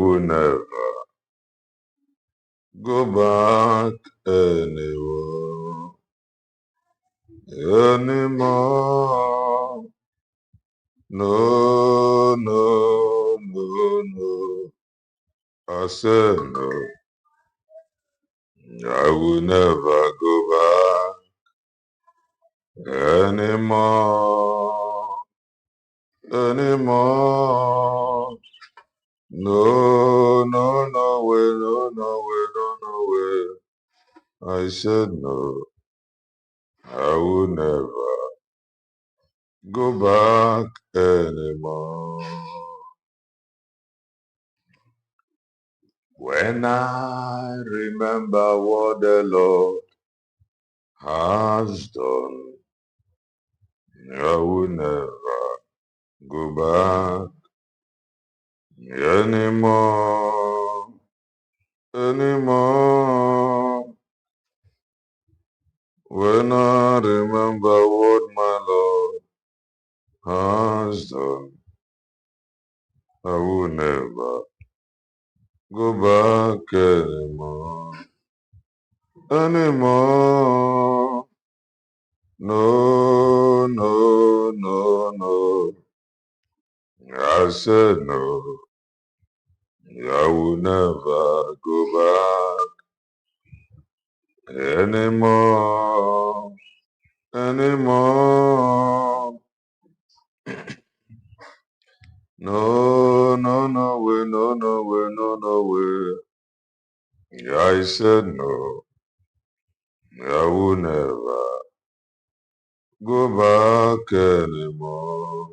will never go back anymore. No, no, no, no. I said no. I will never go back anymore. No, no, no way, no, no way, no, no way. I said no. I will never go back anymore. When I remember what the Lord has done, I will never go back anymore, anymore. When I remember what my Lord has done, I will never go back anymore, anymore. No, no, no, no. I said no. I will never go back anymore, anymore. No, no, no way, no, no way, no, no way. I said no. I will never go back anymore.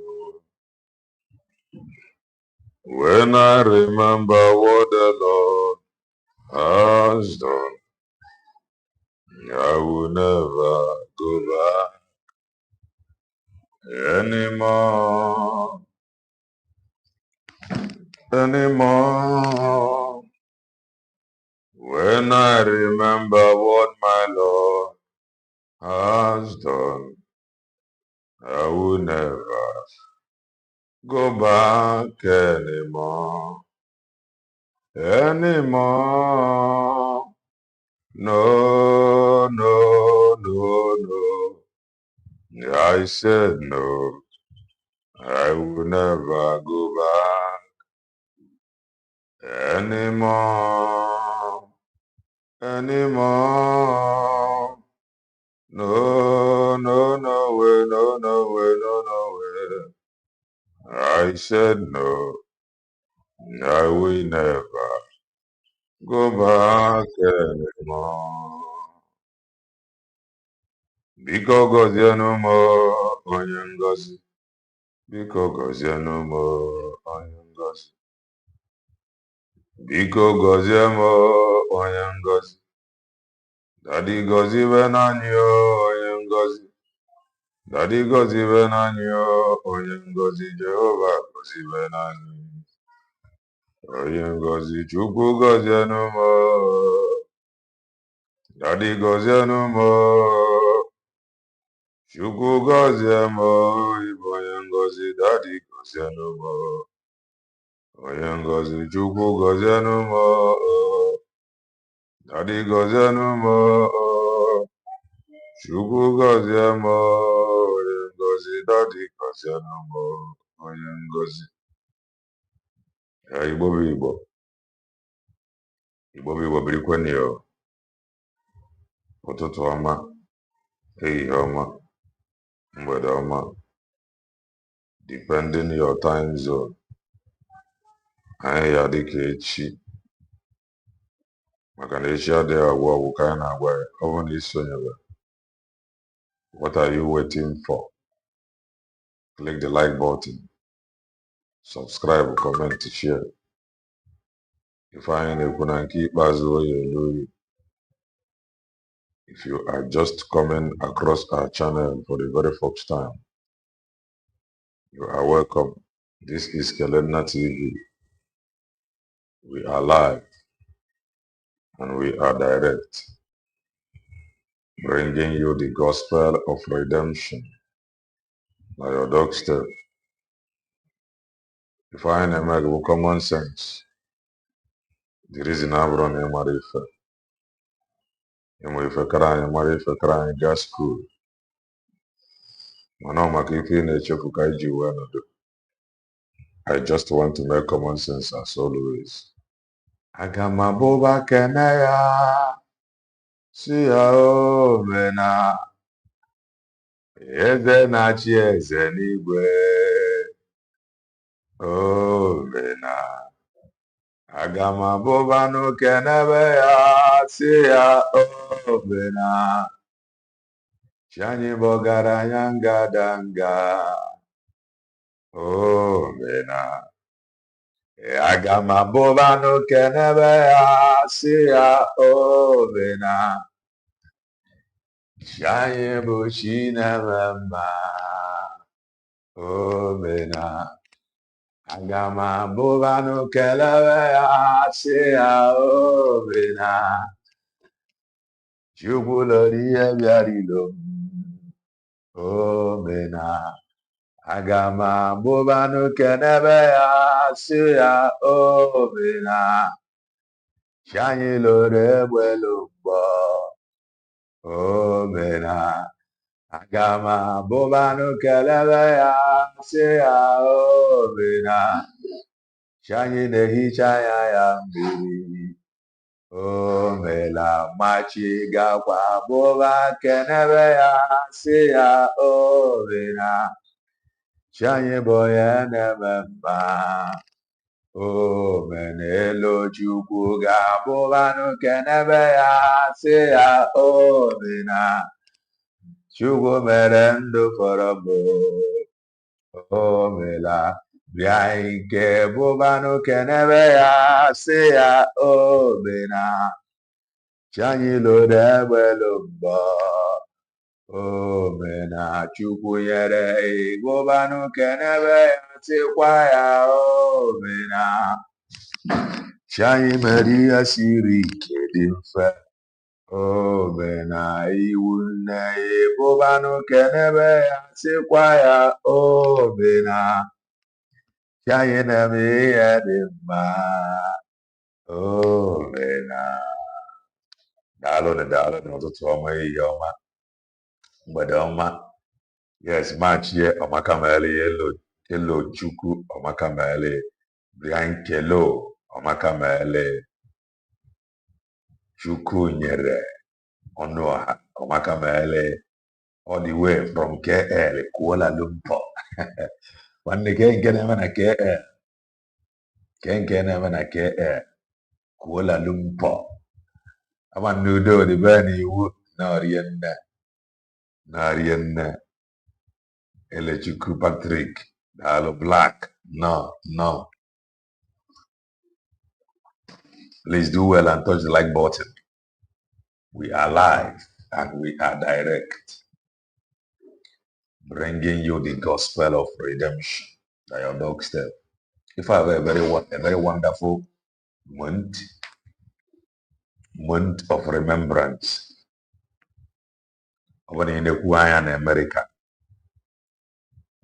When I remember what the Lord has done, I will never go back anymore, anymore. When I remember what my Lord has done, I will never go back anymore, anymore. No, no, no, no. I said no. I will never go back anymore, anymore. No, no, no way, no, no way, no, no way. I said no. I will never go back anymore. Biko gọzienụ m onye ngọzi. Biko gọzienụ m onye ngọzi. Biko gọzie m onye ngọzi. Daddy gọzibe n'anyị onye ngọzi. Daddy gọzibe n'anyị onye ngọzi. Jehova gọzibe n'anyị onye ngọzi. Chukwu gọzienụ m. Daddy gọzienụ m. Chukwu gọzie m ịbụ onye ngọzi. Daddy gọzienụ m onye ngọzi. Chukwu gọzienụ m. Daddy gọzienụ m. Chukwu gọzie m onye ngọzi. Daddy gọzienụ m onye ngọzi. Igbo bụ Igbo. Igbo bụ Igbo birikweni o. Ụtụtụ ọma, ehihie ọma, mgbede ọma, depending your time zone. Anyị ya dịka echi, maka na echi adịghị agwụ ọgwụ ka anyị na-agwa ya. Ọ bụrụ na isonyere, what are you waiting for? Click the like button, subscribe, comment, share. If anyị na-ekwu na nke ikpeazụ oyi elu. If you are just coming across our channel for the very first time, you are welcome. This is Kelenna TV. We are live and we are direct, bringing you the gospel of redemption by your doorstep. If I am a common sense, The reason abụrụ na ịmara ife ịmụ ife kara anyị mara ife kara anyị gaa skuul mana ọ maka ife ị na-echefu ka iji wee nọdụ. I just want to make common sense as always. Aga m abụba kene ya si ya omena eze na-achị eze n'igwe omena. Aga m abụba n'oke n'ebe ya si ya omena. Chi anyị bụ ọgaranya ngadanga omena. Aga m abụba n'oke n'ebe ya si ya omena. Chi anyị bụ chi na-eme mma omena. Aga m abụba n'oke n'ebe ya si ya omena. Chukwu lụrụ ihe bịara ilo m omena. Aga m abụba n'oke n'ebe ya si ya omena. Chi anyị lụrụ egbelu mgbọ omena. Aga m abụba n'oke n'ebe ya si ya omena. Chi anyị na-ehicha ya mmiri omela. Machi gakwa abụba kenebe ya si ya omena. Chi anyị bụ onye na-eme mma omena. Elu Chukwu ga-abụba n'oke n'ebe ya si ya omena. Chukwu mere ndụ fọrọ mbụ omela. Bịa ike bụba n'oke n'ebe ya si ya omena. Chi anyị lụrụ egbelu mgbọ omena. Chukwu nyere ịbụba n'oke n'ebe ya sikwa ya omena. Chi anyị mere ihe siri ike dị mfe omena. Iwu nne ịbụba n'oke n'ebe ya sikwa ya omena. Chi anyị na-eme ihe dị mma omena. Daalụ n'ụtụtụ ọma, ehihie ọma, mgbede ọma. Yes, machie ọmakamele elo Chukwu ọmakamele Brian Kelo ọmakamele Chukwu nyere ọnụ ọha ọmakamele all the way from KL Kuala Lumpur. Nwanne nke na-eme na KL nke na-eme na KL Kuala Lumpur. Ama n'udo dị be n'iwu na-arie nne Elechukwu Patrick daalụ Black no. Please do well and touch the like button. We are live and we are direct, bringing you the gospel of redemption by your doorstep. If I have a very wonderful month of remembrance. Over in the Hawaiian America,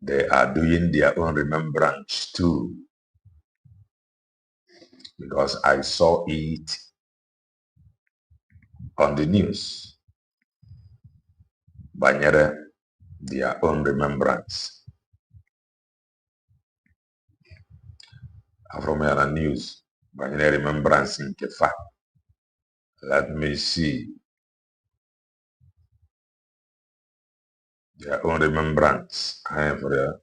they are doing their own remembrance too, because I saw it on the news. Banyere their own remembrance. From your news, banyere remembrance in Kefa. Let me see their own remembrance. I am for you.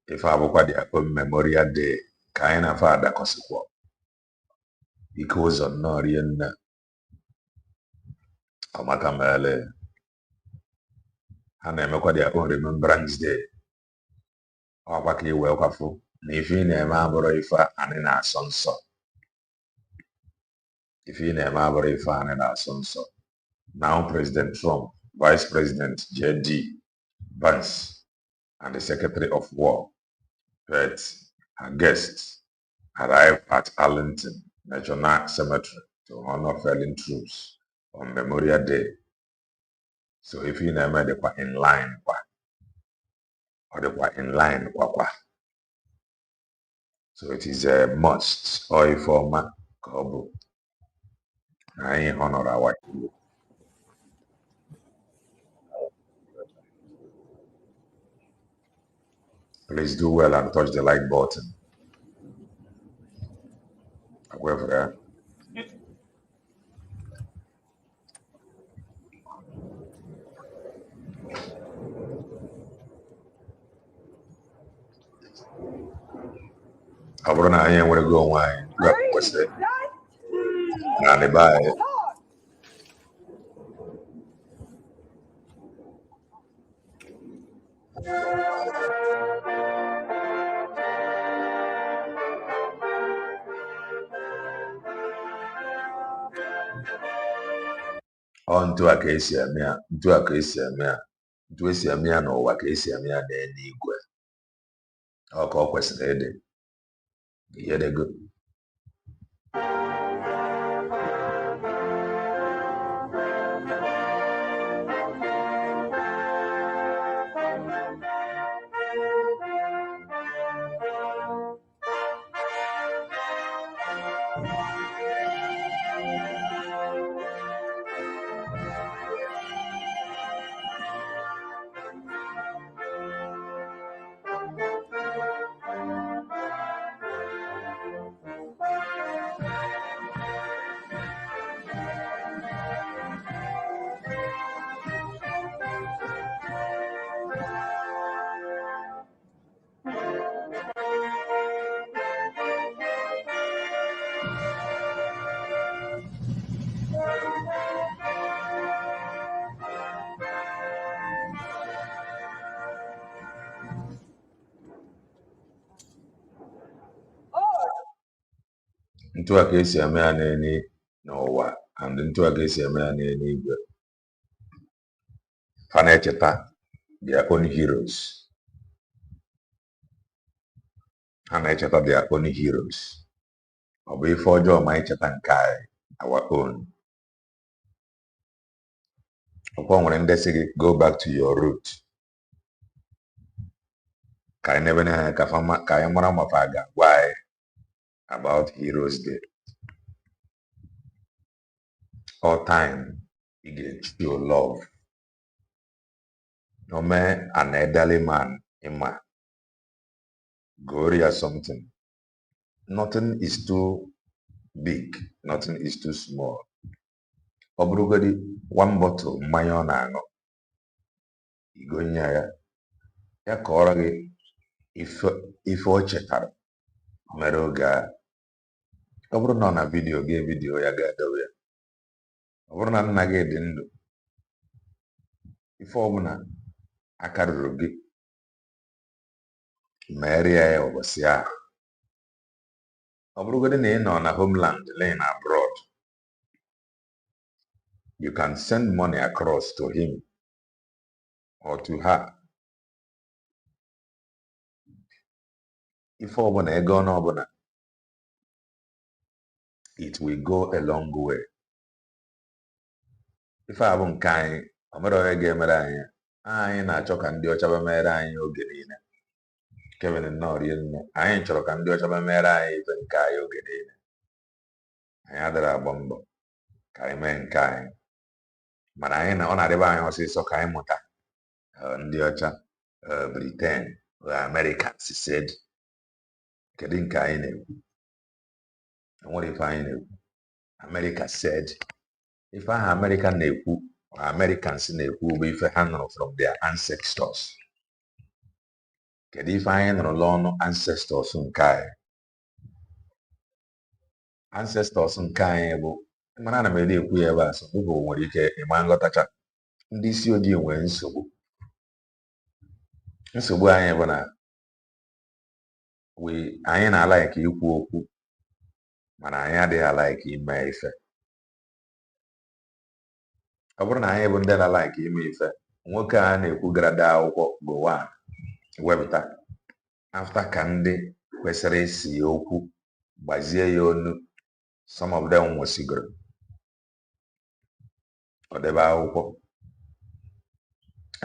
If I have their own Memorial Day, Kaina Father Kosikwa. Because of Norian Omakamele. And I make their own Remembrance Day. Ọgbakọ iwe kwafu na ife ị na-eme abụrụ ife anyị na-asọ nsọ. Ife ị na-eme abụrụ ife anyị na-asọ nsọ. Now President Trump, Vice President J.D. Vance, and the Secretary of War, Pete, and guests arrived at Arlington National Cemetery to honor fallen troops on Memorial Day. So if you name it in line, or the in line, so it is a must. Or if former couple, I honor our. Please do well and touch the like button. However, ọ bụrụ na anyị enwerego onwe anyị kwesịrị na ndị be anyị ọ ntu a ka esi eme ya ntu a ka esi eme ya ntu esi eme ya n'ụwa ka esi eme ya n'eluigwe ọ ka ọ kwesịrị ịdị ihedego ntu a ka esi eme ya n'ụwa and ntu a ka esi eme ya n'eluigwe fa na-echeta their own heroes ha na-echeta their own heroes ọ bụ ife ọjọọ ma icheta nke anyị our own ọkwa nwere ndị sị gị go back to your root ka anyị nebe n'anya ka anyị mara ma fa ga-agwa anyị about Heroes Day. All time you get your love. No man an elderly man in my glory or something. Nothing is too big, nothing is too small. Obrugadi one bottle mayonnaise. You go in here. Ya korage if o chetara meroga. Ọ bụrụ na ọ na vidiyo ya ga-edowe ya ọ bụrụ na nna gị dị ndụ ife ọbụla aka ruru gị merie ya ụbọchị ahụ ọ bụrụgodị na ị nọ na homeland laying abroad you can send money across to him or to her ife ọbụla ego ọnụ ọbụla it will go a long way. Ife a bụ nke anyị o mere onye ga-emere anyị na-achọ ka ndị ọcha mere anyị oge niile Kevin nnọọ rie nne anyị chọrọ ka ndị ọcha mere anyị ife nke anyị oge niile anyị adịrị agba mbọ ka anyị mee nke anyị mana anyị na ọ na-adịba anyị ọsịsọ ka anyị mụta ndị ọcha Britain Americans said kedu nke anyị na-ekwu enwere ife anyị na-ekwu America said ife ahụ America na-ekwu Americans na-ekwu bụ ife ha nụrụ from their ancestors kedu ife anyị nụrụ n'ọnụ ancestors nke anyị ancestors nke anyị bụ mana ana m ede ekwu ya ebe a so bụ nwere ike ịma nghọtacha ndị isi ojii nwere nsogbu anyị bụ na anyị na-ala ka ikwu okwu mana anyị adịghị ala ka ime ife ọ bụrụ na anyị bụ ndị na-ala ka ime ife nwoke a na-ekwu gara daa akwụkwọ gowa wepụta afta ka ndị kwesịrị isi ya okwu gbazie ya onu some of them nwesigoro ọ debe akwụkwọ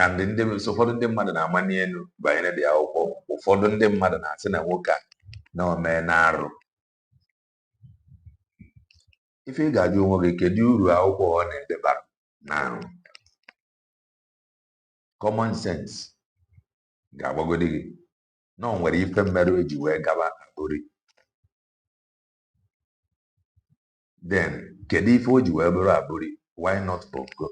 and ndị ụfọdụ ndị mmadụ na-amanye elu banyere dị akwụkwọ. Ụfọdụ ndị mmadụ na-asị na nwoke a na omee na-arụ. Ife ị ga-ajụ onwe gị, kedu uru akwụkwọ ọ na-edebara na arụ? Common sense ga-agbagodi gị na o nwere ife mmerụ eji wee gaba Aburi. Then kedu ife o ji wee bụrụ Aburi? Why not Bongo?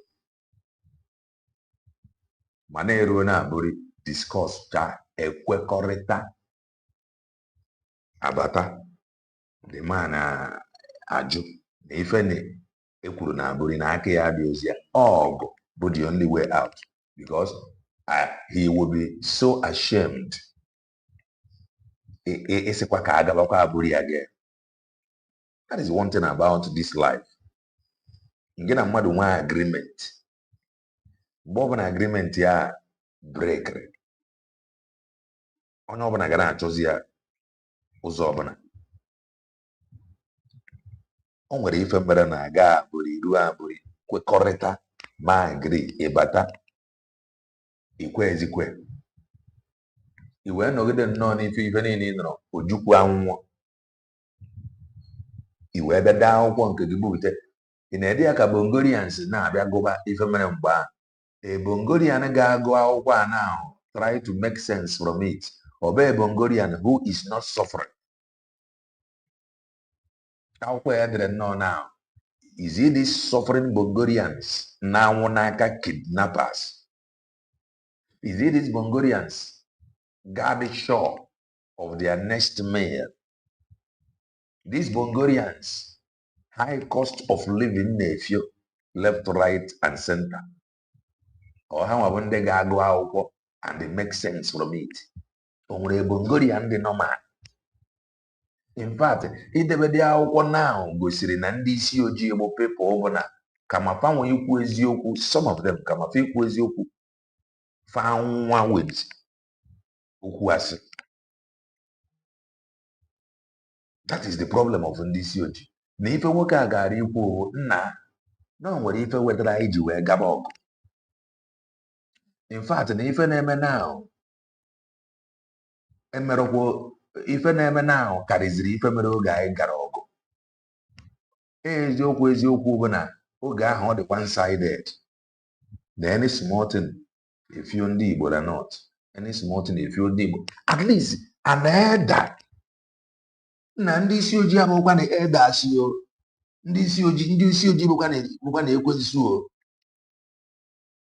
Ma na-eruo na Aburi discuss ka ekwekọrịta abata the man ajụ na ife na ekwuru na Aburi na aka ya dị ozi ya ọgụ bụ the only way out, because he will be so ashamed ịsịkwa ka agabakwa Aburi again. That is one thing about this life. Gị na mmadụ nwe agreement, mgbe ọbụla agreement ya brekịrị, onye ọbụla ga na-achọzi ya ụzọ ọbụla. O nwere ife mere na aga Aburi, ruo Aburi kwekọrịta ma agri ịbata ikwe ezikwe, i wee nọgide nnọọ n'ife ife niile ị nọrọ ojukwu anwụọ, i wee bịa dee akwụkwọ nke gị bupụta. Ị na-ede ya ka Bongorians na-abịa gụba ife mere mgbe ahụ. A Bongorian ga-agụ akwụkwọ a now try to make sense from it. Ọ bụ a Bongorian who is not suffering. Akwụkwọ ya dere nnọọ now, is it these suffering Bongorians na-anwụ n'aka kidnappers? Is it these Bongorians got sure of their next meal? These Bongorians, high cost of living na-efio left, right and center. Ọ ha nwabụ ndị ga-agụ akwụkwọ and they make sense from it. O nwere Bongorian ndị normal? In fact, idebede akwụkwọ now gosiri na ndị isi ojii bụ people bụ na kama fanwe ikwu eziokwu, some of them kama fa ikwu eziokwu, fa nwa with okwu asị. That is the problem of ndị isi ojii. Na ife nwoke a gara ikwu nna na o nwere ife wetara anyị ji wee gaba ọgụ. In fact, na ife na-eme now emerụkwo, ife na-eme now karịziri ife mere oge anyị gara ọgụ. Eziokwu bụ na oge ahụ ọ dịkwa one-sided. Na any small thing efio ndị Igbo na not, any small thing efio ndị Igbo. At least an elder na ndị isi ojii abụkwa na elder asị o. Ndị isi ojii bụkwa na ekwensu o.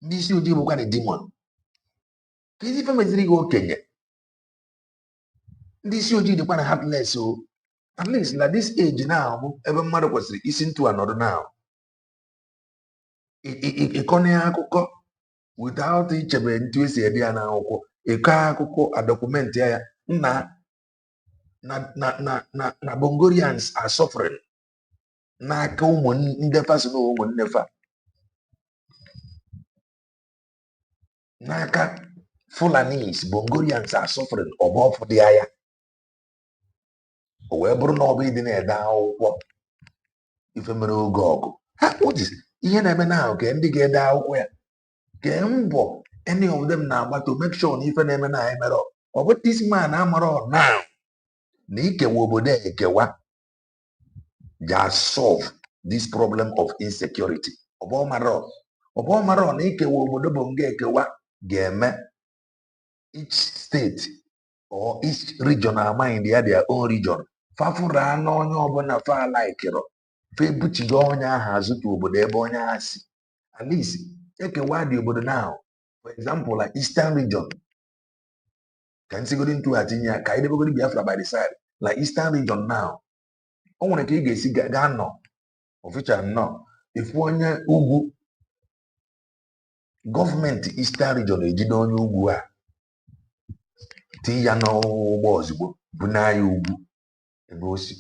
Ndị isi ojii bụkwa na demon. Ka ezi ife meziri gị okenye. Ndị isi ojii dịkwa na heartless o. At least na this age now bụ ebe mmadụ kwesịrị isi ntụ anọdụ now. Ịkọnye akụkọ without ichebe ntu esi ede ya n'akwụkwọ. Ịkọ akụkọ adokumenti ya na Bongorians are suffering n'aka ụmụ ndefa so na ụmụnne fa, n'aka Fulanis. Bongorians are suffering ọbọfụ dị anya. O wee bụrụ na ọ bụ ịdị na-ede akwụkwọ ife mere oge ọgụ. Ha ihe na-eme na ahụ ka ndị ga-ede akwụkwọ ya kee mbọ any of them na-agba to make sure na ife na-eme na anyị mere. Ọ bụ this man amara now na ikewa obodo ekewa ga solve this problem of insecurity. Ọ bụ ọmara na ikewa obodo bụ nga ekewa ga-eme each state or each region mind ya their own region. Fafụra n'onye ọbụla fa laikịrọ, fa ebuchigo onye ahụ azụta obodo ebe onye ahụ si. At least ekewa dị obodo now, for example like Eastern region. Ka nsigodi ntụghachi ya ka idebegodi Biafra by the side. Like Eastern region now, o nwere ka ị ga-esi gaa nọ official nọ ifu onye ugwu, gọọmenti Eastern region ejide onye ugwu a ti ya n'ụgbọ ozugbo bụ n'anya ugwu ebe o si.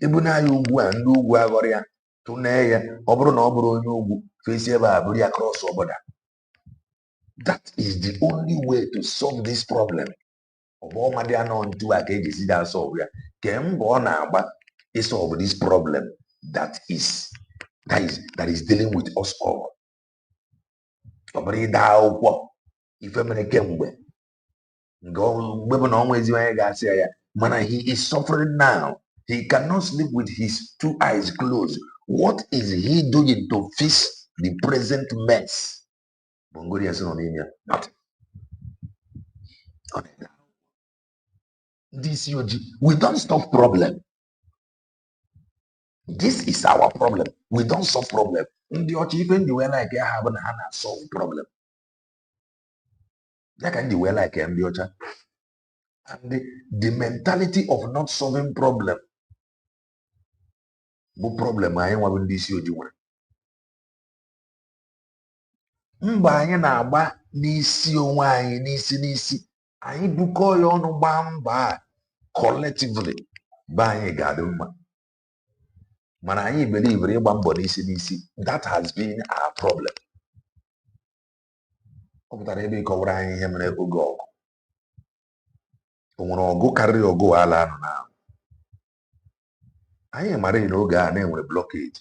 Ebu n'anya ugwu a ndị ugwu aghọrọ ya tụnee ya, ọ bụrụ na ọ bụrụ onye ugwu fesi ebe a bụrụ ya cross obodo. That is the only way to solve this problem. Ọ bụ ọmadị anọ ntu a ka eji da solve ya. Ke mbọ ọ na-agba solve this problem that is dealing with us all. ọ bụrụ ide akwụkwọ ife mere kemgbe mgbe bụ na ọnwa eziwanye ga-asị ya mana he is suffering now. He cannot sleep with his two eyes closed. What is he doing to fix the present mess? Bongorians nọ n'ime ya. Nothing. This we don't solve problem. This is our problem. We don't solve problem. Ndị ọcha ife ndị wee like ya ha bụ na ha na-solve problem. Ya ka ndị wee like ya ndị ọcha. And the mentality of not solving problem bụ problem anyị nwa bụ ndị isi ojii nwere. Mba anyị na-agba n'isi onwe anyị n'isi anyị bukọọ ya ọnụ gbaa mba collectively be anyị ga-adị mma. Mana anyị belivere ịgba mbọ n'isi that has been our problem. Ọ pụtara ebe ịkọwara anyị ihe mere oge ọgụ. O nwere ọgụ karịrị ọgụ ala nọ na anyị mara na oge a na-enwere blockade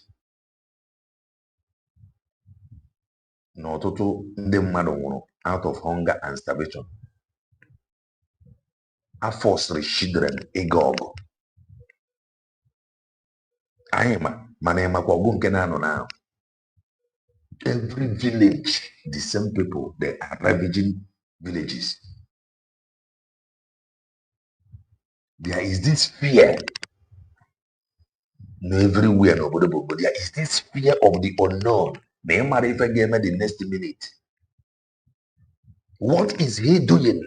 na ọtụtụ ndị mmadụ nwụrụ out of hunger and starvation. A forced children ịga ọgụ. Anyị mana ịmakwa ọgụ nke na-anọ na every village the same people, they are ravaging villages. There is this fear everywhere n'obodo bụ there is this fear of the unknown. Na ị mara ife ga-eme the next minute. What is he doing?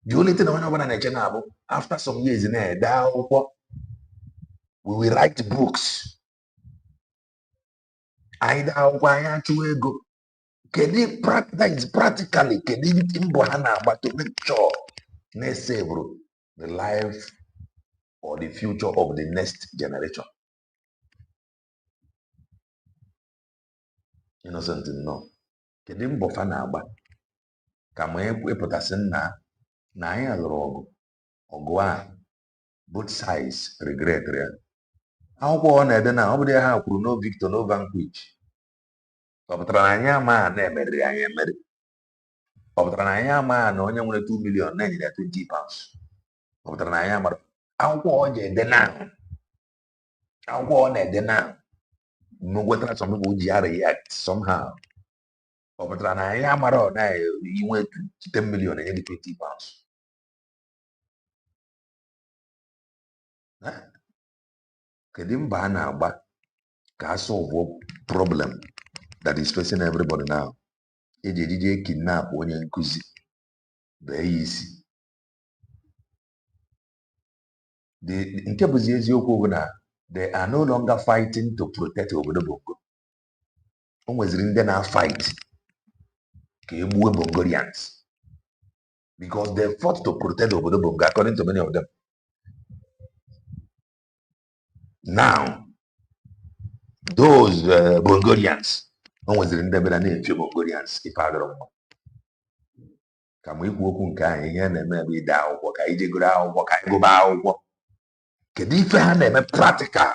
The only thing onye ọbụla na-eche na abụ after some years na-ede akwụkwọ, we will write books. Anyị dee akwụkwọ anyị achụwa ego. Kedu that is practically kedu mbọ ha na-agba to make sure na-save the life or the future of the next generation? Innocent no. Kedu mbọ fa na-agba ka ma epụtasị na anyị alụrụ ọgụ a both sides regret ya. Akwụkwọ ọ na-ede na ọ bụrụ ya ha kwuru no victor no vanquish. Ọ pụtara na anyị ama na-emeriri anyị emeri. Ọ pụtara na anyị ama na onye nwere 2 million na-enyere 20 pounds. Ọ pụtara na anyị amara akwụkwọ ọ na-ede na akwụkwọ ọ na-ede na nwetara some people ji react somehow. Ọ pụtara na anyị amara ọ na-inwe 10 million enye gị 20 pounds. Kedu mba a na-agba ka a solve problem that is facing everybody now? Eji ejije kidnap onye nkụzi bee ya isi. Nke bụzi eziokwu bụ na they are no longer fighting to protect obodo Bongo. O nweziri ndị na-fight ka egbuwe Bongorians because they fought to protect obodo Bongo according to many of them. Now, those Bongorians, o nweziri ndị bịara na-efe Bongorians ife adọrọ mma. Ka ma ikwu okwu nke anyị ihe na-eme ebe ide akwụkwọ ka anyị jegoro akwụkwọ ka anyị gụba akwụkwọ. Kedu ife ha na-eme practical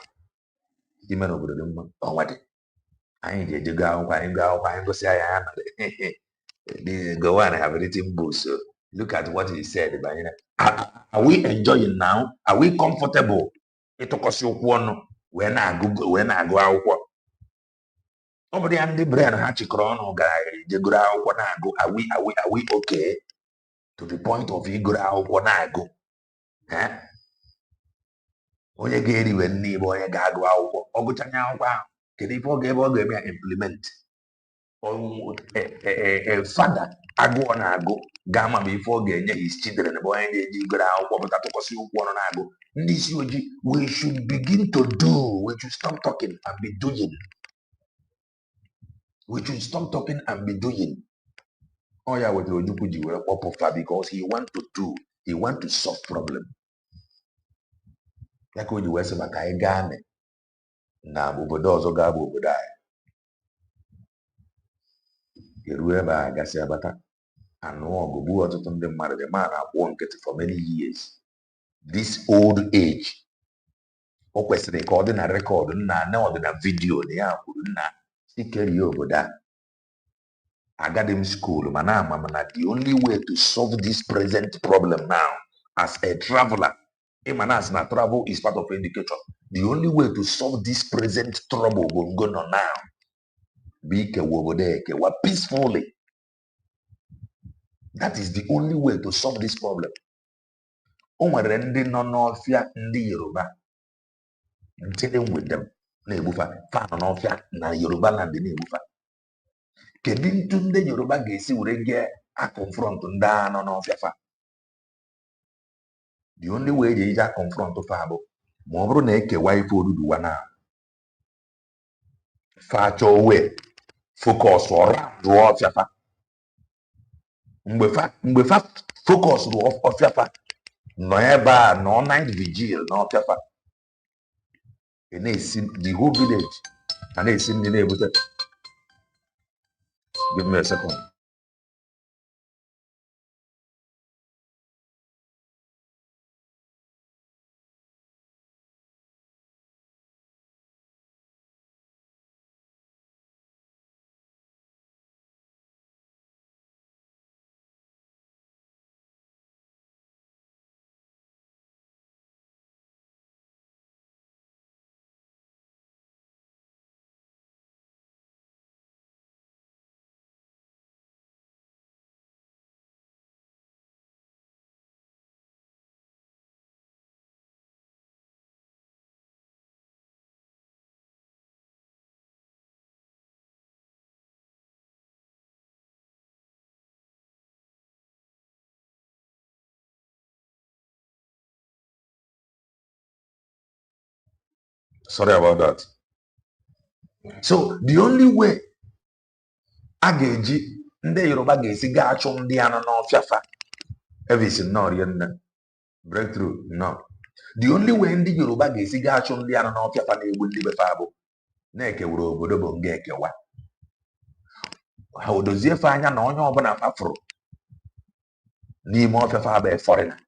ime n'obodo dị mma? Ọnwa dị anyị ga-ejego akwụkwọ anyị gụọ akwụkwọ anyị gosi anyị anya na go on have written books. So look at what he said banyere are we enjoying now? Are we comfortable ịtụkọsị ụkwụ ọnụ wee na-agụ akwụkwọ? Ọ bụrụ ya ndị brain ha chịkọrọ ọnụ gara ejegoro akwụkwọ na-agụ are we okay to the point of ịgụrụ akwụkwọ na-agụ? Onye ga-eriwe nne Igbo onye ga-agụ akwụkwọ ọ gụchanya akwụkwọ ahụ kedu ife ọ ga-eme ya implement? Fada agụọ na-agụ ga-ama ma ife ọ ga-enye his children bụ onye ga-eji igoro akwụkwọ pụta tụkwasị ụkwụ ọnụ na-agụ. Ndị isi ojii we should begin to do. We should stop talking and be doing. We should stop talking and be doing. Ọ ya wetara Ojukwu ji were kpọpụ fa because he want to do. He want to solve problem. Ya ka o ji wee sị maka anyị gaa na obodo ọzọ ga-abụ obodo anyị. Eruo ebe a gasị abata anụ ọgụ gbuo ọtụtụ ndị mmadụ. The man akwụọ nkịtị for many years. This old age o kwesịrị ka ọ dị na rekọdụ nna ọ dị na vidiyo na ya kwuru nna sikerie obodo a Academic school, mana, the only way to solve this present problem now, as a traveler, as na travel is part of education. The only way to solve this present trouble going on now, be peacefully. That is the only way to solve this problem. O nwere ndị nọ n'ọfịa ndị Yoruba, dealing with them, na-egbufa fa nọ n'ọfịa na Yoruba land na-egbufa. Kedu ntu ndị Yoruba ga-esi were gee confront ndị a nọ n'ọfịa fa? The only way eji eji confront fa bụ ma ọ bụrụ na ekewa ife Oduduwa na fa chọọ wee focus ọra rụọ ọfịa fa. Mgbe fa focus rụọ ọfịa fa, nọ ebe a nọ night vigil n'ọfịa fa, na-esi the whole village na-esi ndị na-ebute. Give me a second. Sorry about that. So the only way a ga-eji ndị Yoruba ga-esi gaa achụ ndị anọ n'ọfịa fa, Elvis nnọọ nne, breakthrough no. The only way ndị Yoruba ga-esi gaa achụ ndị anọ n'ọfịa fa na-egbu ndị be fa bụ na-ekewara obodo bụ nga ekewa. Ha odozie fa anya na onye ọbụla fafụrụ n'ime ọfịa fa bụ foreigner.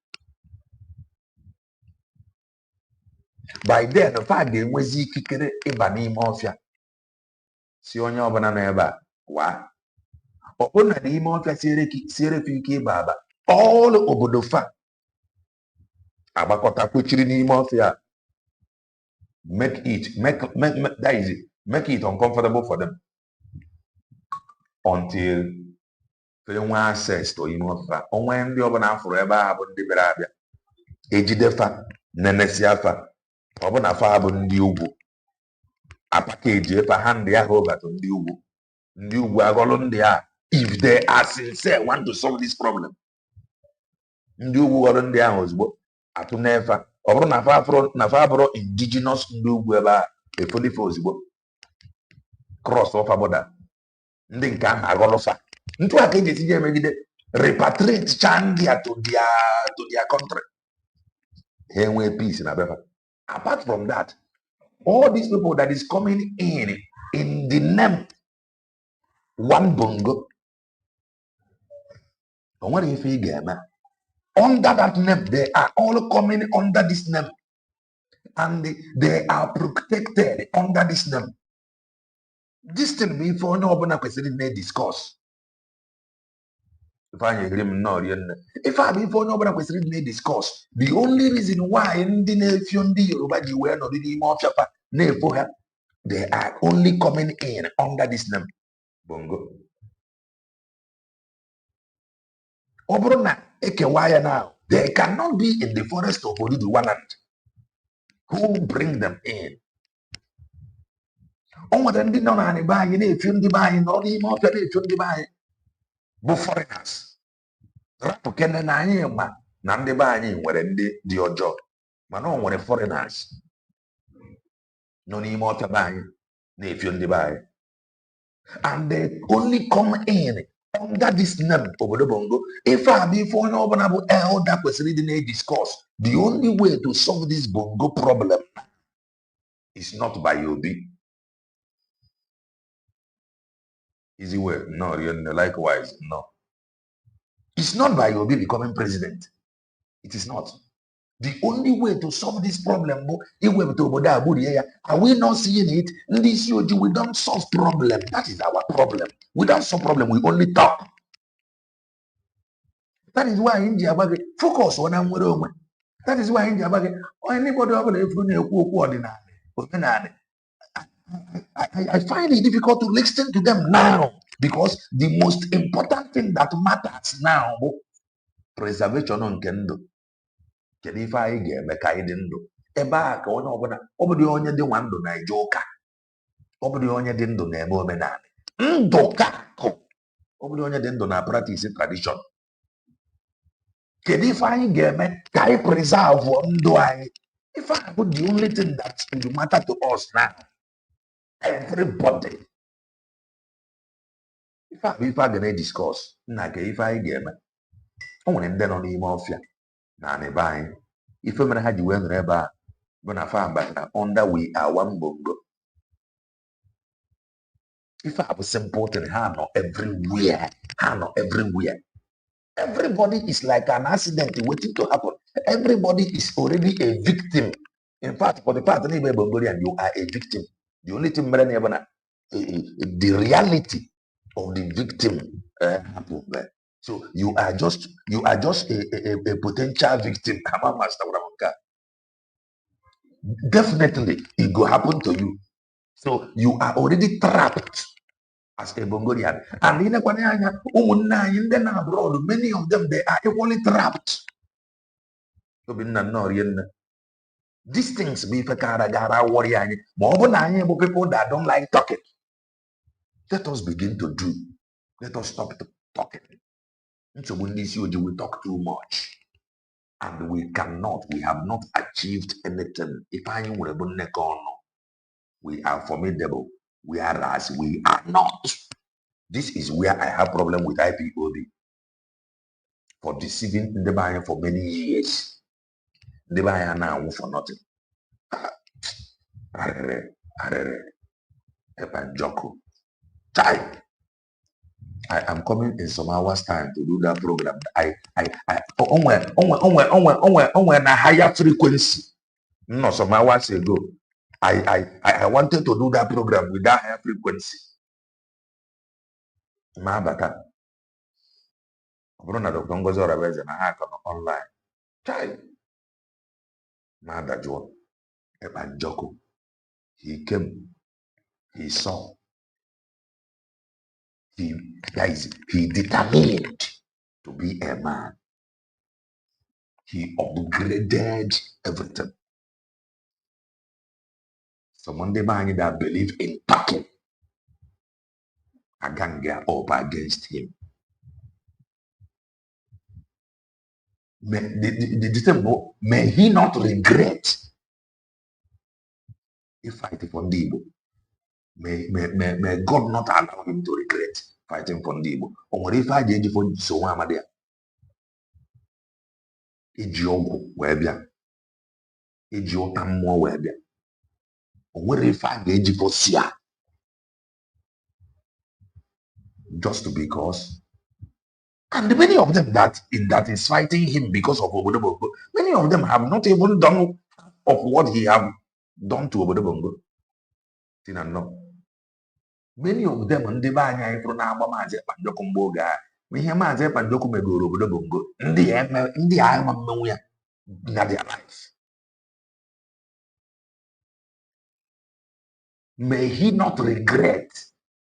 By then, fa ga-enwezi ikikere ịba n'ime ọfịa si onye ọbụla nọ ebe a waa. Ọ bụrụ na n'ime ọfịa siere fa ike ịba aba, all obodo fa agbakọta kwechiri n'ime ọfịa, make it uncomfortable for them until they nwee access to ime ọfịa. Onwe ndị ọbụla afụrụ ebe a bụ ndị bịara abịa, ejide fa, nenesia fa, ọ bụ na fa bụ ndị ugwu, apakeji efa ha ndị ahụ obato ndị ugwu agọlụ ndị a, if they are sincere want to solve this problem, ndị ugwu ghọrọ ndị ahụ ozugbo atụ n'efa. Ọ bụrụ na fa bụrụ indigenous ndị ugwu ebe a, efolife ozugbo cross ọfa border, ndị nke ahụ agọlụ fa. Ntụ a ka eji etinye emegide repatriate chandia to their country, ha enwee peace na befa. Apart from that, all these people that is coming in the name one bongo, under that name, they are all coming under this name, and they are protected under this name. This thing before no one question may discuss. If I agree, no, if I before no one question may discuss. The only reason why in the nation the Yoruba the were not the more they are only coming in under this name. Bongo. Obrona ekewaya now. They cannot be in the forest of Oduduwa land. Who bring them in? On the ndi no na ni ba yin e fun di ba yin no di mo fe e fun di ba yin. Bụ foreigners. Rapụ kene na anyị ma na ndị be anyị nwere ndị dị ọjọọ, mana ọ nwere foreigners nọ n'ime ọfịa be anyị na-efio ndị be anyị. And they only come in under this name obodo bongo. If I be for onye ọbụla bụ elder kwesịrị ịdị na-discuss, the only way to solve this bongo problem is not by Obi. Easy way? No, likewise, no. It's not by Obi becoming president. It is not. The only way to solve this problem bụ iwepụta obodo a gburie ya. Are we not seeing it? Ndị isi ojii, we don't solve problem. That is our problem. We don't solve problem, we only talk. That is why anyị ji agba gị focus na nwere onwe. That is why anyị ji agba gị anybody ọbụla efu na-ekwu okwu ọdịnala omenala. I find it difficult to listen to them now because the most important thing that matters now bụ preservation nke ndụ. Kedu ife anyị ga-eme ka anyị dị ndụ ebe a ka onye ọbụla ọ bụrụ onye dị nwa ndụ na-eje ụka, ọ bụrụ onye dị ndụ na-eme omenala ndụ ka akụ, ọ bụrụ onye dị ndụ na practice tradition. Kedu ife anyị ga-eme ka anyị preserve ndụ anyị? Ife a bụ the only thing that will matter to us now. Everybody. Ife a bụ ife a ga na-discuss nna ka ife anyị ga-eme. O nwere ndị nọ n'ime ọfịa na n'ebe anyị ife mere ha ji wee nọrọ ebe a bụ na fa batara under we are one bongo. Ife a bụ simple thing. Ha nọ everywhere. Ha nọ everywhere. Everybody is like an accident waiting to happen. Everybody is already a victim. In fact, for the part of Bongolian, you are a victim. The only thing the reality of the victim happened there. So you are just a potential victim. Definitely it will happen to you. So you are already trapped as a Bongolian. And in abroad, many of them they are equally trapped. These things be people that don't like talking. Let us begin to do. Let us stop talking. So when we talk too much. And we have not achieved anything. If I we are formidable, whereas we are not. This is where I have problem with IPOB for deceiving the buyer for many years. The buyer now for nothing. I am coming in some hours time to do that program. On a higher frequency. No, some hours ago, I wanted to do that program with that higher frequency. Ma bata. Bruna Dr. Ngozi Oraweze na ha online. Chai. Ma dajo. Ebanjoko. He came. He saw. He determined to be a man. He upgraded everything. Someone that believe in talking. I can't get up against him. May he not regret if fighting for Ndibo. May God not allow him to regret fighting for Ndibo. Or if I did for so Amadia. Ejiogo webia. Ejiotammo webia. Or if I did for Sia. Just because. And many of them that is fighting him because of Obodobongo, many of them have not even done of what he have done to Obodobongo. Many of them ndị be anya ifuru na-agba Maazị Ekpanjọkụ mgbe oge a ihe Maazị Ekpanjọkụ megoro Obodobongo ndị a ma mmenwu ya na their life. May he not regret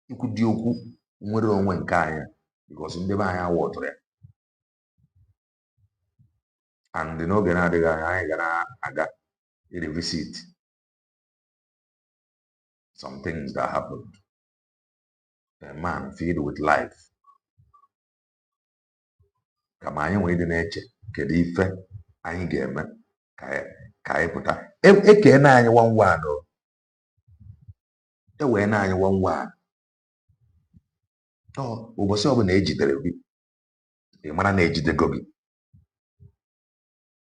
ikwu dị okwu nwere onwe nke anya because ndị be anya wọtụrụ ya. And n'oge na-adịghị anya anyị gara aga revisit some things that happened. A man filled with life. Kama anyị nwee dị na-eche kedu ife anyị ga-eme ka anyị pụta. Ekee na anyị one o. Ewee na anyị one. Ụbọchị ọbụla ejidere gị, ị mara na ejidego gị.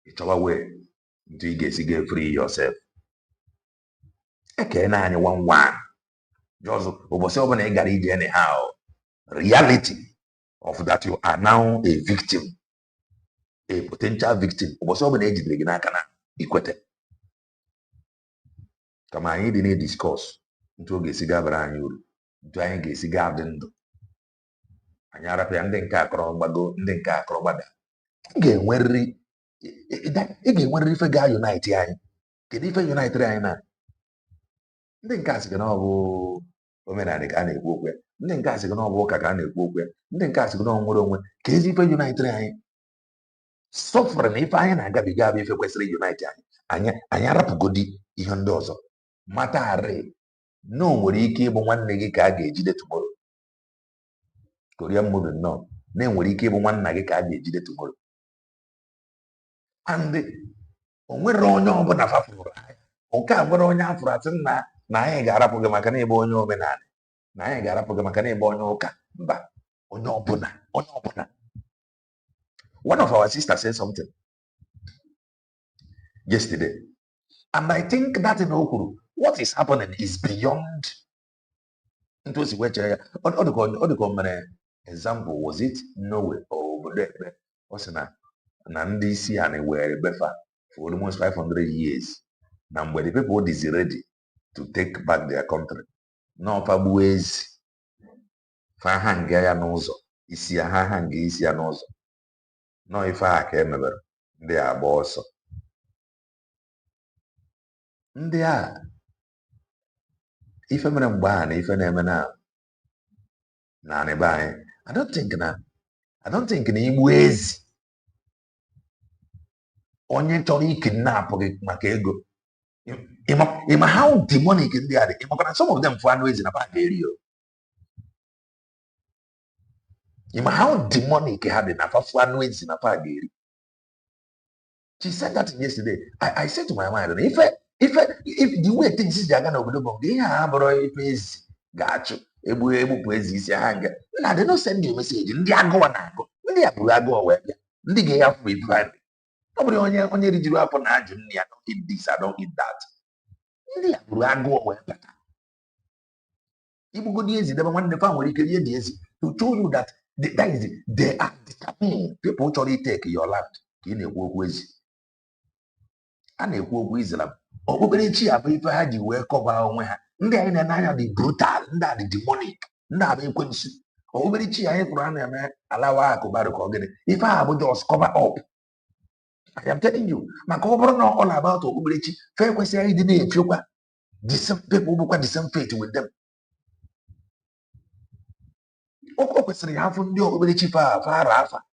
Ị chọwa wee ntu ị ga-esi ga free yourself. Ekee na anyị one. Just ụbọchị ọbụla ị gara ije anyhow. Reality of that you are now a victim. a potential victim ụbọchị ọbụla ejidere gị n'aka na ikwete kama anyị dị na-ediskọs ntu ọ ga-esi gabara anyị uru ntu anyị ga-esi gaa dị ndụ anyị arapụ ya ndị nke akọrọ gbago ndị nke akọrọ gbada ị ga-enwerịrị ife ga-unite anyị. Kedu ife unitere anyị na ndị nke asị gị na ọ bụ omenala ka a na-ekwu okwu ya, ndị nke asị gị na ọ bụ ụka ka a na-ekwu okwu ya, ndị nke asị gị na ọ nwere onwe ka ezi ife unitere anyị sọfụrụ na ife anyị na-agabiga abụ ife kwesịrị unite anyị arapụgodi ihe ndị ọzọ matarị na o nwere ike ịbụ nwanne gị ka a ga-ejide tomorrow. Korean movie nọ na enwere ike ịbụ nwanna gị ka a ga-ejide tomorrow. And o nwere onye ọbụla fafụrụ anyị nke a nwere onye afụrụ asị na anyị ga-arapụ gị maka na ịbụ onye omenala, na anyị ga-arapụ gị maka na ịbụ onye ụka. Mba, onye ọbụla. One of our sisters said something yesterday, and I think that in Okuru, what is happening is beyond. It was which example was it Norway or na ndị isi a na-ewere befa for almost 500 years. Na mgbe the people is ready to take back their country, no fagbuo ezi fa hanga ya n'ụzọ isi ya ha hanga isi ya n'ụzọ nọ ife a ka emebere ndị agba ọsọ. Ndị a ife mere mgbe a na ife na-eme na anịbe anyị. I don't think na igbu ezi onye chọrọ ikidnap gị maka ego. Ima how demonic ndị a dị. Ịmakwana some of them fụ anụ ezi na pa ga-eri o. Ima how demonic ha dị na fafu anụ ezi na pa ga-eri. She said that yesterday. I said to my mind, if the way things is aga n'obodo bụ nke ihe a bụrụ ife ezi ga-achụ egbupụ ezi isi ha nga na they no send you message. Ndị agụwa na-agụ ndị a bụrụ agụwa wee bịa ndị ga-eyafu ife. Ọ bụrụ onye rijuru afọ na ajụ nne ya don't eat this, I don't eat that. Ndị a bụrụ agụọ wee bata igbugodi ezi debe nwanne fa nwere ike rie dị ezi to show you that they are determined. People chọrọ iteke your land ka ị na-ekwu okwu ezi. A na-ekwu okwu Islam. Okpukperechi a bụ ife ha ji wee kọba onwe ha. Ndị anyị na-anya dị brutal, ndị a dị demonic, ndị a bụ ekwensu. Okpukperechi anyị tụrụ a na-eme alawa akụbarụ ka ogene ife a bụ just cover up. I am telling you, maka ọ bụrụ na ọ all about okpukperechi fe ekwesịghị ịdị na-efiokwa the same people bụkwa the same faith with them. O kwesịrị ha fụ ndị okpukperechi fa ara afa,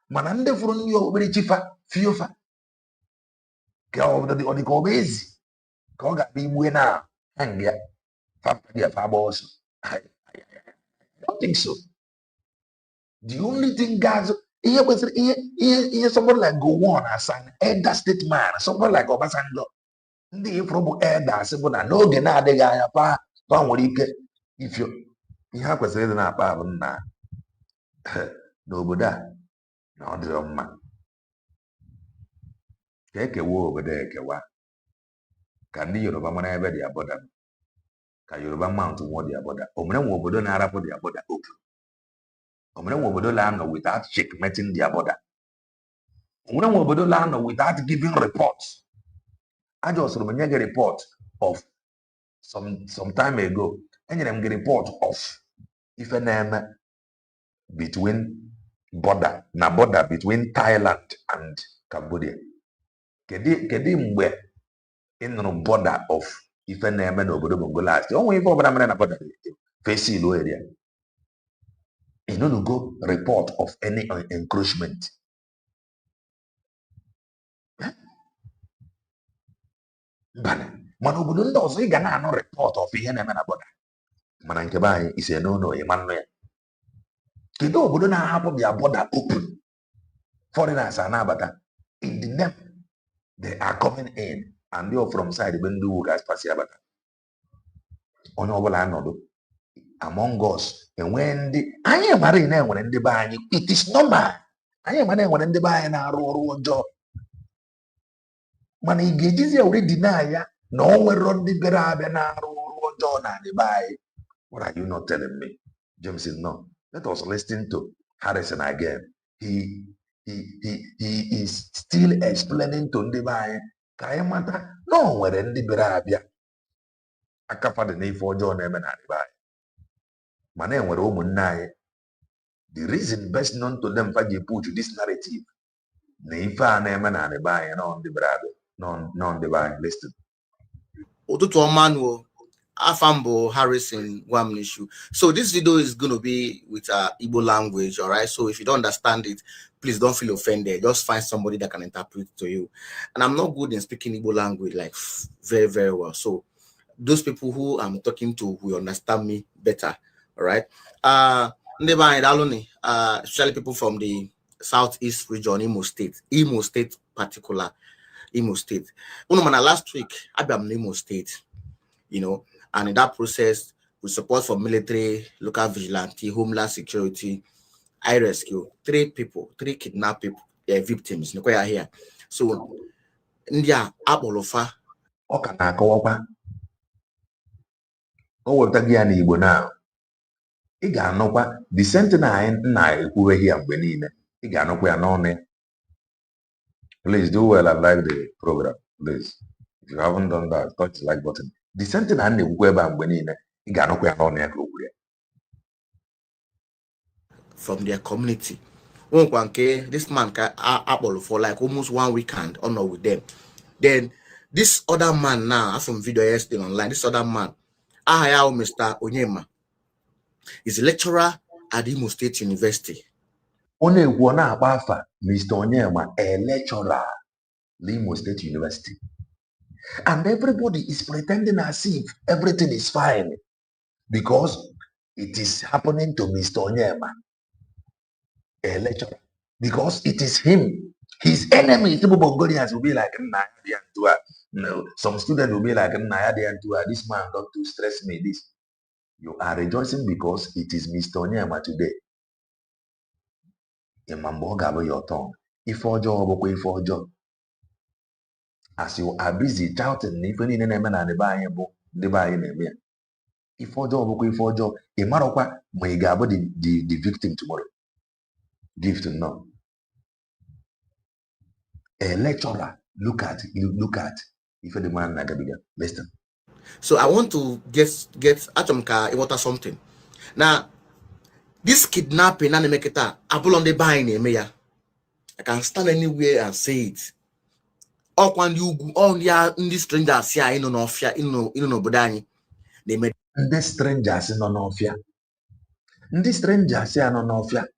mana ndị fụrụ ndị okpukperechi fa fiofa ka ọ dị ka ọ bụ ezi ka ọ ga-abịa igbue na hanga fa agba ọsọ. I don't think so. The only thing guys, ihe kwesịrị ihe somebody like Gowon as an elder statesman, somebody like Obasanjo, ndị ifuru bụ elders bụ na n'oge na-adịghị anya pa nwere ike ifio ihe ha kwesịrị ịdị na-akpa bụ nna n'obodo a na ọ dịrọ mma ka ekewa obodo ekewa ka ndị Yoruba mara ebe dị abọda ka Yoruba mount nwụọ dị abọda. O mere nwe obodo na-arapụ dị abọda open. O mere nwe obodo la nọ without checkmating their border. O nwere nwe obodo la nọ without giving reports. Aja ọsọrọ m nye gị report of some time ago. Enyere m gị report of ife na-eme between border between Thailand and Cambodia. Kedu mgbe ị nụrụ border of ife na-eme n'obodo Bongo last? O nwere ife ọbụla mere na border face ilo area. You know, to go report of any encroachment. Mana obodo ndị ọzọ ị ga na-anụ report of ihe na-eme na border. Mana nke be anyị ise n'ụlọ ịmanụ ya. Kedu obodo na-ahapụ bịa border open? Foreigners are na-abata. In the name, they are coming in and they are from side ebe ndị ugwu ga-asị abata. Onye ọbụla anọdụ among us enwee ndị anyị mara ị na-enwere ndị be anyị. It is normal. Anyị mara enwere ndị be anyị na-arụ ọrụ ọjọọ, mana ị ga-ejizi ewere dina ya na o nwere ndị bịara abịa na-arụ ọrụ ọjọọ na ndị be anyị. What are you not telling me? James said no. Let us listen to Harrison again. he is still explaining to ndị be anyị ka anyị mata na o nwere ndị bịara abịa akafa dị n'ife ọjọọ na-eme na ndị be anyị mana enwere ụmụnne anyị the reason best known to them fa ji put this narrative na ife a na-eme na ndị be anyị na ndị bịara abịa na ndị be anyị listen. Ụtụtụ ọma nụ, Afambo Harrison Gwamnishu. So this video is going to be with Igbo language, all right? So if you don't understand it, please don't feel offended. Just find somebody that can interpret to you. And I'm not good in speaking Igbo language like very, very well. So those people who I'm talking to will understand me better, all right? Especially people from the Southeast region, Imo State particular, Imo State. Last week, I'm in Imo State, you know, and in that process, with support from military, local vigilante, homeland security, I rescue 3 kidnapped people, victims. Here. So, India, Abolofa. O wepụta gị ya n'Igbo na ị ga-anụkwa the same thing anyị na-ekwuwe ya mgbe niile. Ị ga-anụkwa ya n'ọnụ ya. Please do well and like the program, please. If you haven't done that, touch the like button. The same thing anyị na-ekwukwa ebe a mgbe niile. Ị ga-anụkwa ya n'ọnụ ya ka o kwuru ya. From their community. This man can for like almost 1 weekend or not with them. Then this other man now, from video yesterday online, this other man, Mr. Onyema, is a lecturer at Imo State University. Mr. Onyema, a lecturer at Imo State University. And everybody is pretending as if everything is fine because it is happening to Mr. Onyema, a lecturer, because it is him. His enemies, the Bongolians, will be like, no. Some students will be like, this man don't to stress me. This. You are rejoicing because it is Mr. Onyema today. Your tongue. As you are busy shouting, even in the the victim tomorrow. Give to no. A lecturer, look at. If the man listen. So I want to get Atomka water something. Now, this kidnapping and make it apple on the buying I can stand anywhere and say it. All when you all the strangers here in Nofia, in Bodani, they made the strangers in Nofia. The strangers here in Nofia.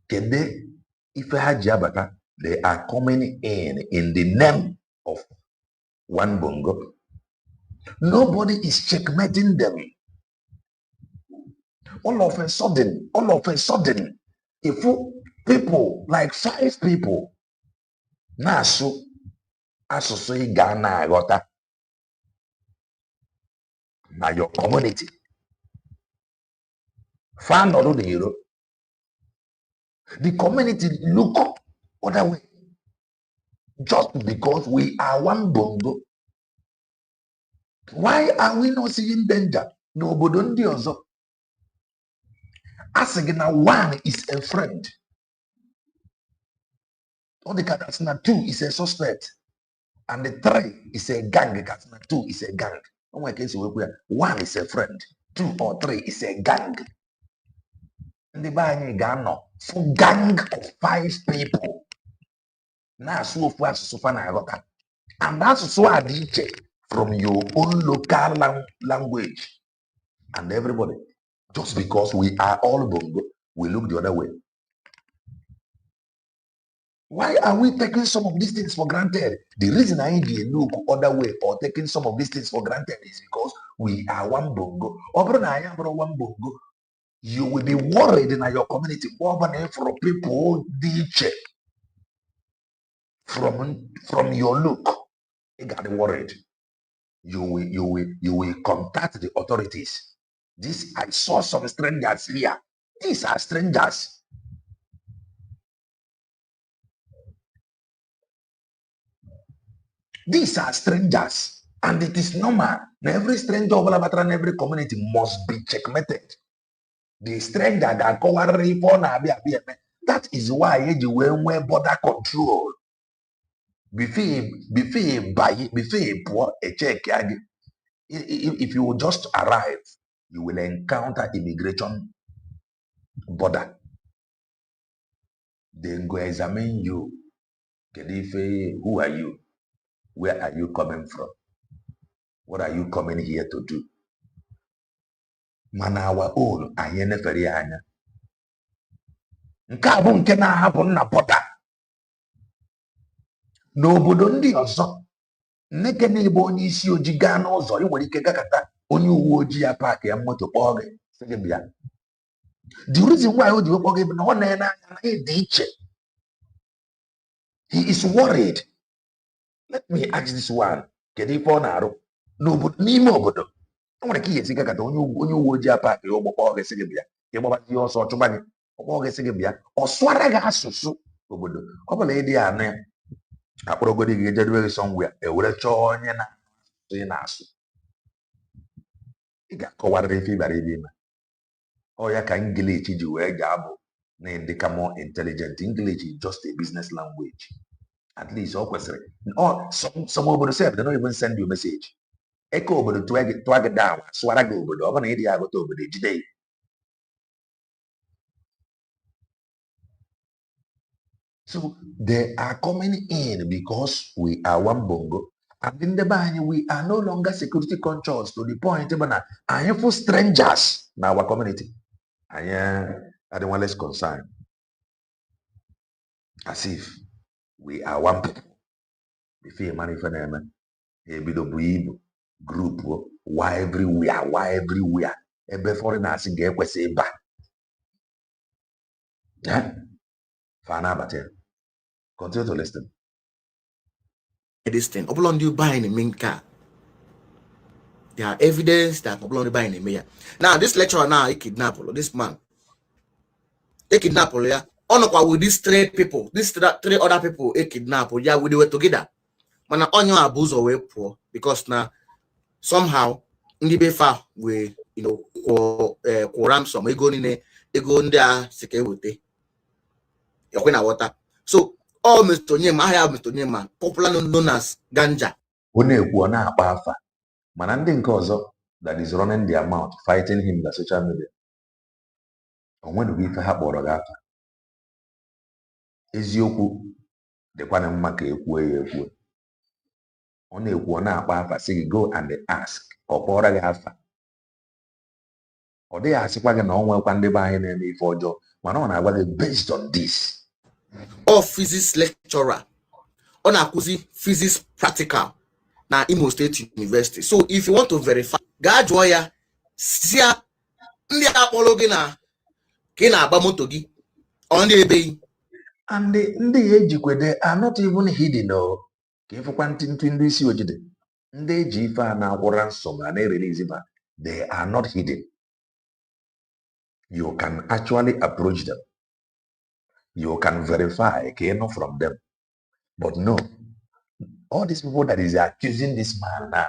Can they, if I had Jabata, they are coming in the name of one bongo. Nobody is checkmating them. All of a sudden, if people, like 5 people, Nasu, Asusui Ghana Agota, now your community, fan or the hero, the community look other way. Just because we are one bongo. Why are we not seeing danger? Nobody knows. As again, one is a friend. All the Katsina 2 is a suspect. And the 3 is a gang. Katsina 2 is a gang. One is a friend. 2 or 3 is a gang. And the buying Gano. For gang of 5 people. Now, so far, and that's so I teach from your own local language. And everybody, just because we are all bongo, we look the other way. Why are we taking some of these things for granted? The reason I look other way or taking some of these things for granted is because we are one bongo. One bongo. You will be worried in your community. For people, DJ. From your look, you got worried. You will contact the authorities. I saw some strangers here. These are strangers. These are strangers. And it is normal. Every stranger in every community must be checkmated. The stranger that cover That is why eji wee nwee border control. Before pụọ echeck ya gị. If you will just arrive, you will encounter immigration border. They go examine you. Who are you? Where are you coming from? What are you coming here to do? Mana our own, anyị nefere ya anya. Nke a bụ nke na-ahapụ na border. N'obodo ndị ọzọ, nneke na-ebe onye isi ojii gaa n'ụzọ, ị nwere ike gakọta onye uwe ojii ya paakị ya moto kpọọ gị sị gị bịa. The reason why o ji wekpọ gị bụ na ọ na-ene anya na ịdị iche. He is worried. Let me ask this one. Kedu ife ọ na-arụ n'ime obodo? O nwere ka ihe esi gakọta onye uwe ojii ya paakị ya ụgbọ kpọọ gị sị gị bịa. Ka ịgbabazi ihe ọsọ chụba gị, ọ kpọọ gị sị gị bịa. Ọ sụara gị asụsụ obodo. Ọ bụla ịdị ya anụ ya, akpọrọgodi gị ejedebe gị somewhere, ewere chọọ onye na-asụ ị na-asụ. Ị ga-akọwarịrị ife ịbara ibe ime. Ọ ya ka English ji wee ga-abụ na ịdịka more intelligent. English is just a business language. At least ọ kwesịrị. Some obodo sef, they don't even send you message. Eke obodo tụọ gị down, sụara gị obodo, ọ bụ na ịdị ya agụta obodo ejide ya. So they are coming in because we are one bongo. And in the bank, we are no longer security conscious to the point that I am for strangers in our community. I don't want less concerned. As if we are one people. Before money for them, a bit of group, why everywhere. Every foreigner get say back. Continue to listen. This thing, Oblondio buying a main car. There are evidence that Oblondio buying a mayor. Now, this lecturer now, he kidnapped this man. He kidnapped yeah. On with these three people, these three other people, he kidnapped, yeah, we were together. Man, on your abuse away poor because now somehow in the befa we or ransom, we go in there, security. Water. So all Mr. Nyema, I have Mr. Nyema, popular known as Ganja. Mananding Kozo that is running their mouth, fighting him in the social media. And when we have Borogata, Ezioku, the Panamaka, only one up, say go and they ask, or Boragafa. Or they ask if I can know when they buy any for Joe. Manona was based on this. Or physics lecturer, on Akuzi physics practical, now Imo State University. So if you want to verify, Gajoya, Sia, Ndia Apologina, Kena Bamotogi, on the bay. And the age they are not even hidden or give quantum to this you did. They jifa na ransom and they release it, they are not hidden. You can actually approach them. You can verify from them. But no, all these people that is accusing this man now,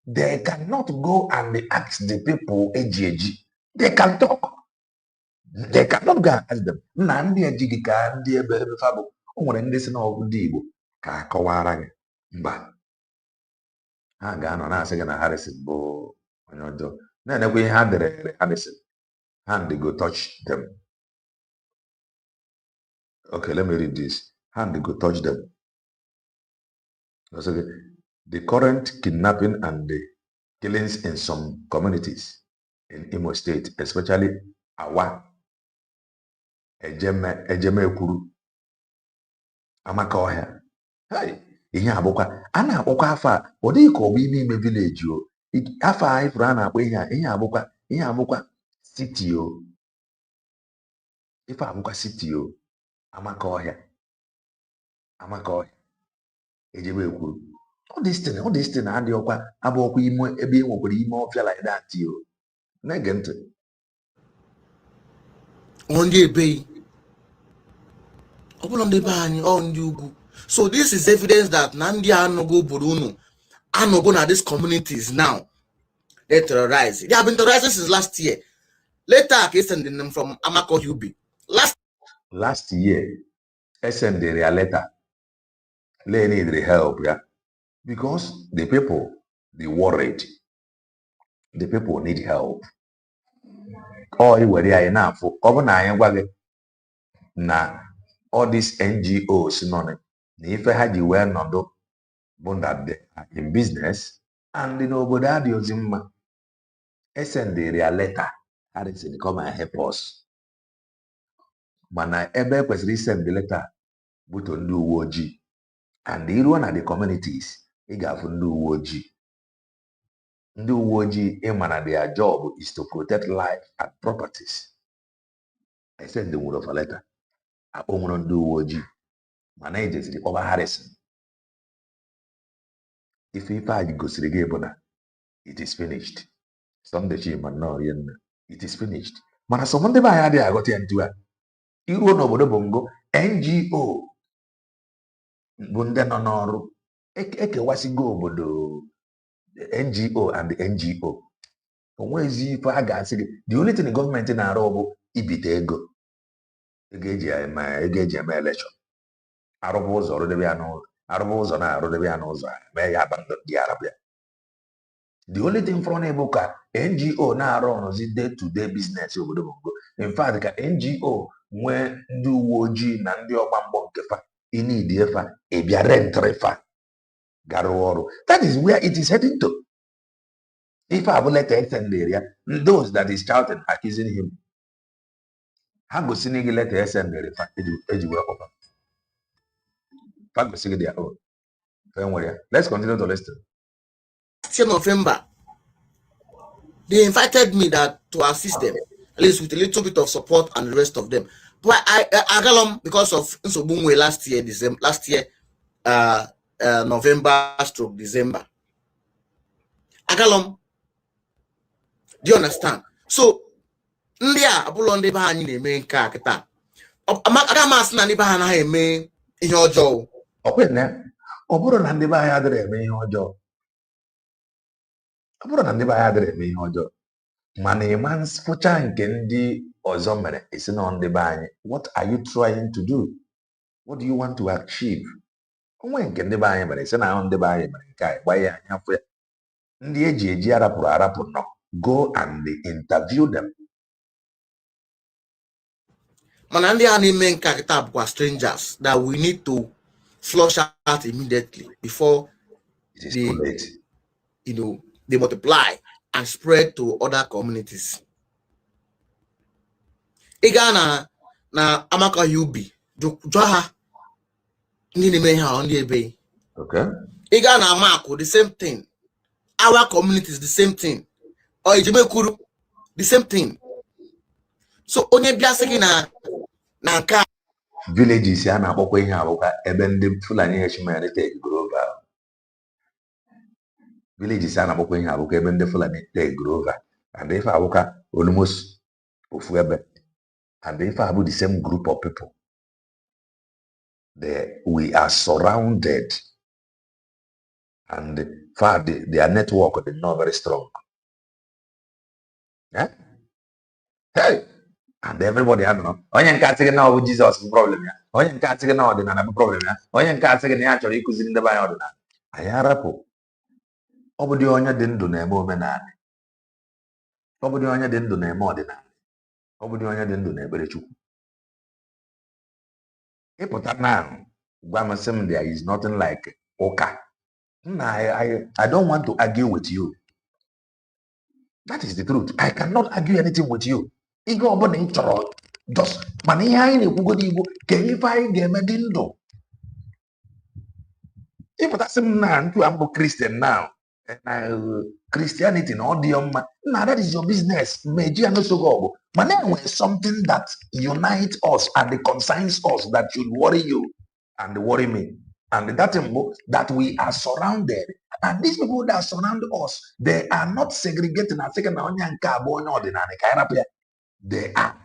they cannot go and ask the people AGAG. They can talk. They cannot go and ask them. Nandi Ajigika, Ndia Fabo, or in this no Dibo, Kakawarang, but I got on asking a Harrison Bo. Then we had the Harrison, and they go touch them. Okay, let me read this. And they go touch them. The current kidnapping and the killings in some communities in Imo State, especially Awa, Ejeme Kuru, Amakoya. Hey, ihe abụkwa a na-akpọkwa afa ọ dịghị ka ọ bụ ime village o afa anyị fụrụ a na-akpọ ihe abụkwa city o ife abụkwa city o Amakohia Ejebe Ekwuru all this thing adị ọkwa abụọkwa ime ebe enwekwara ime ọfịa like that o na-ege ntị ndị ebe ọbụla ndị be anyị ọ ndị ugwu. So this is evidence that Nandi Anogo Burunu, Anogo na these communities now, they terrorize. They have been terrorizing since last year. Later, I sending them from Amako Ubi. Last last year sendere ya letter lee need help ya because the people they worried, the people need help. Ọ iwere ya na-afụ ọ bụ na anyị gwa gị na all these NGOs nọ na ife ha ji wee nọdụ bụ that they are in business and n'obodo adịghịzi mma. Esendere ya letter Harrison come and help us, mana ebe kwesịrị isend letter bụ to ndị uwe ojii, and iruo na the communities ị ga-afụ ndị uwe ojii. Ndị uwe ojii ịma na their job is to protect life and properties. Esendewuru of a letter akpọnwụrụ ndị uwe ojii mana ejeziri kpọba Harrison. Ife a gosiri gị bụ na it is finished. Sunday Chima no it is finished. Mana some ndị be anyị adịghị aghọta ya ntu a. Iruo n'obodo bụ ngo NGO bụ ndị nọ n'ọrụ ekewasigo obodo NGO and NGO. Onwezi ife a ga-asị gị the only thing gọọmenti na-arụ bụ ibite ego eji eme election, arụba ụzọ rụdebe ya n'ụzọ, arụba ụzọ na-arụdebe ya n'ụzọ mee ya abandon dị arabịa. The only thing from bụ ka NGO na-arụ ọrụzi day to day business obodo bongo. In fact ka NGO nwee ndị uwe ojii na ndị ọgba mgbọ nke fa inidi efa ebia rentre fa garụ ọrụ. That is where it is heading to. If I will let sendere ya those that is shouting accusing him ha gosini gị letter sendere fa eji wee kpọpa fa gosigi their own. Let's continue to listen. November, they invited me to assist them, at least with a little bit of support and the rest of them. But I got on because of Nsobunwe last year, November/December. I got on. Do you understand? So, Ndia abụlọ ndị be anyị na-eme nke a kịta. Aga m asị na ndị be ha anaghị eme ihe ọjọọ. Ọ bụrụ na ndị be anyị adịrị eme ihe ọjọọ. Ọ bụrụ na ndị be anyị adịrị eme ihe ọjọọ. Mana ịma mfụcha nke ndị ọzọ mere esi na ndị be anyị. What are you trying to do? What do you want to achieve? Onwe nke ndị be anyị mere esi na ndị be anyị mere nke a gba ya anya afọ ya. Ndị eji arapụ nọ. Go and interview them. Mana ndị a na-eme nke a bụkwa strangers that we need to flush out immediately before they multiply and spread to other communities. Ị gaa na Amaka Ubi jụọ ha ndị na-eme ha ndị ebe. Okay. Ị gaa na Amaku the same thing. Our communities the same thing. Or Ijimekuru the same thing. So onye bịa sị gị na nka villages ya na-akpọkwa ihe abụkwa ebe ndị Fulani Herdsmen take Grover. Villages ya na-akpọkwa ihe abụkwa ebe ndị Fulani take Grover. And if abụkwa almost ofu ebe. And if I have the same group of people, we are surrounded. And their network is not very strong. Yeah? Hey! And everybody, I don't know. Onye nke asị gị na ọ bụ Jesus bụ problem ya. Onye nke asị gị na ọdịnala bụ problem ya. Onye nke asị gị na ya chọrọ ịkụziri ndị be anyị ọdịnala. Anyị arapụ. Ọ bụ dị onye dị ndụ na-eme omenala. Ọ bụ dị onye dị ndụ na-eme ọdịnala. Ọ bụ dị onye dị ndụ na-ekpere Chukwu. Ịpụta na gwa m sị m there is nothing like ụka. I don't want to argue with you. That is the truth. I cannot argue anything with you. Ihe ọbụla ị chọrọ just mana ihe anyị na-ekwugodo Igbo ka ife anyị ga-eme dị ndụ. Ịpụtasị m na ntụ a mbụ Christian now na Christianity na ọ dị mma na that is your business meji ya n'osogbo ọgụ mana enwere something that unites us and concerns us that should worry you and worry me. And that that we are surrounded, and these people that surround us, they are not segregating. They are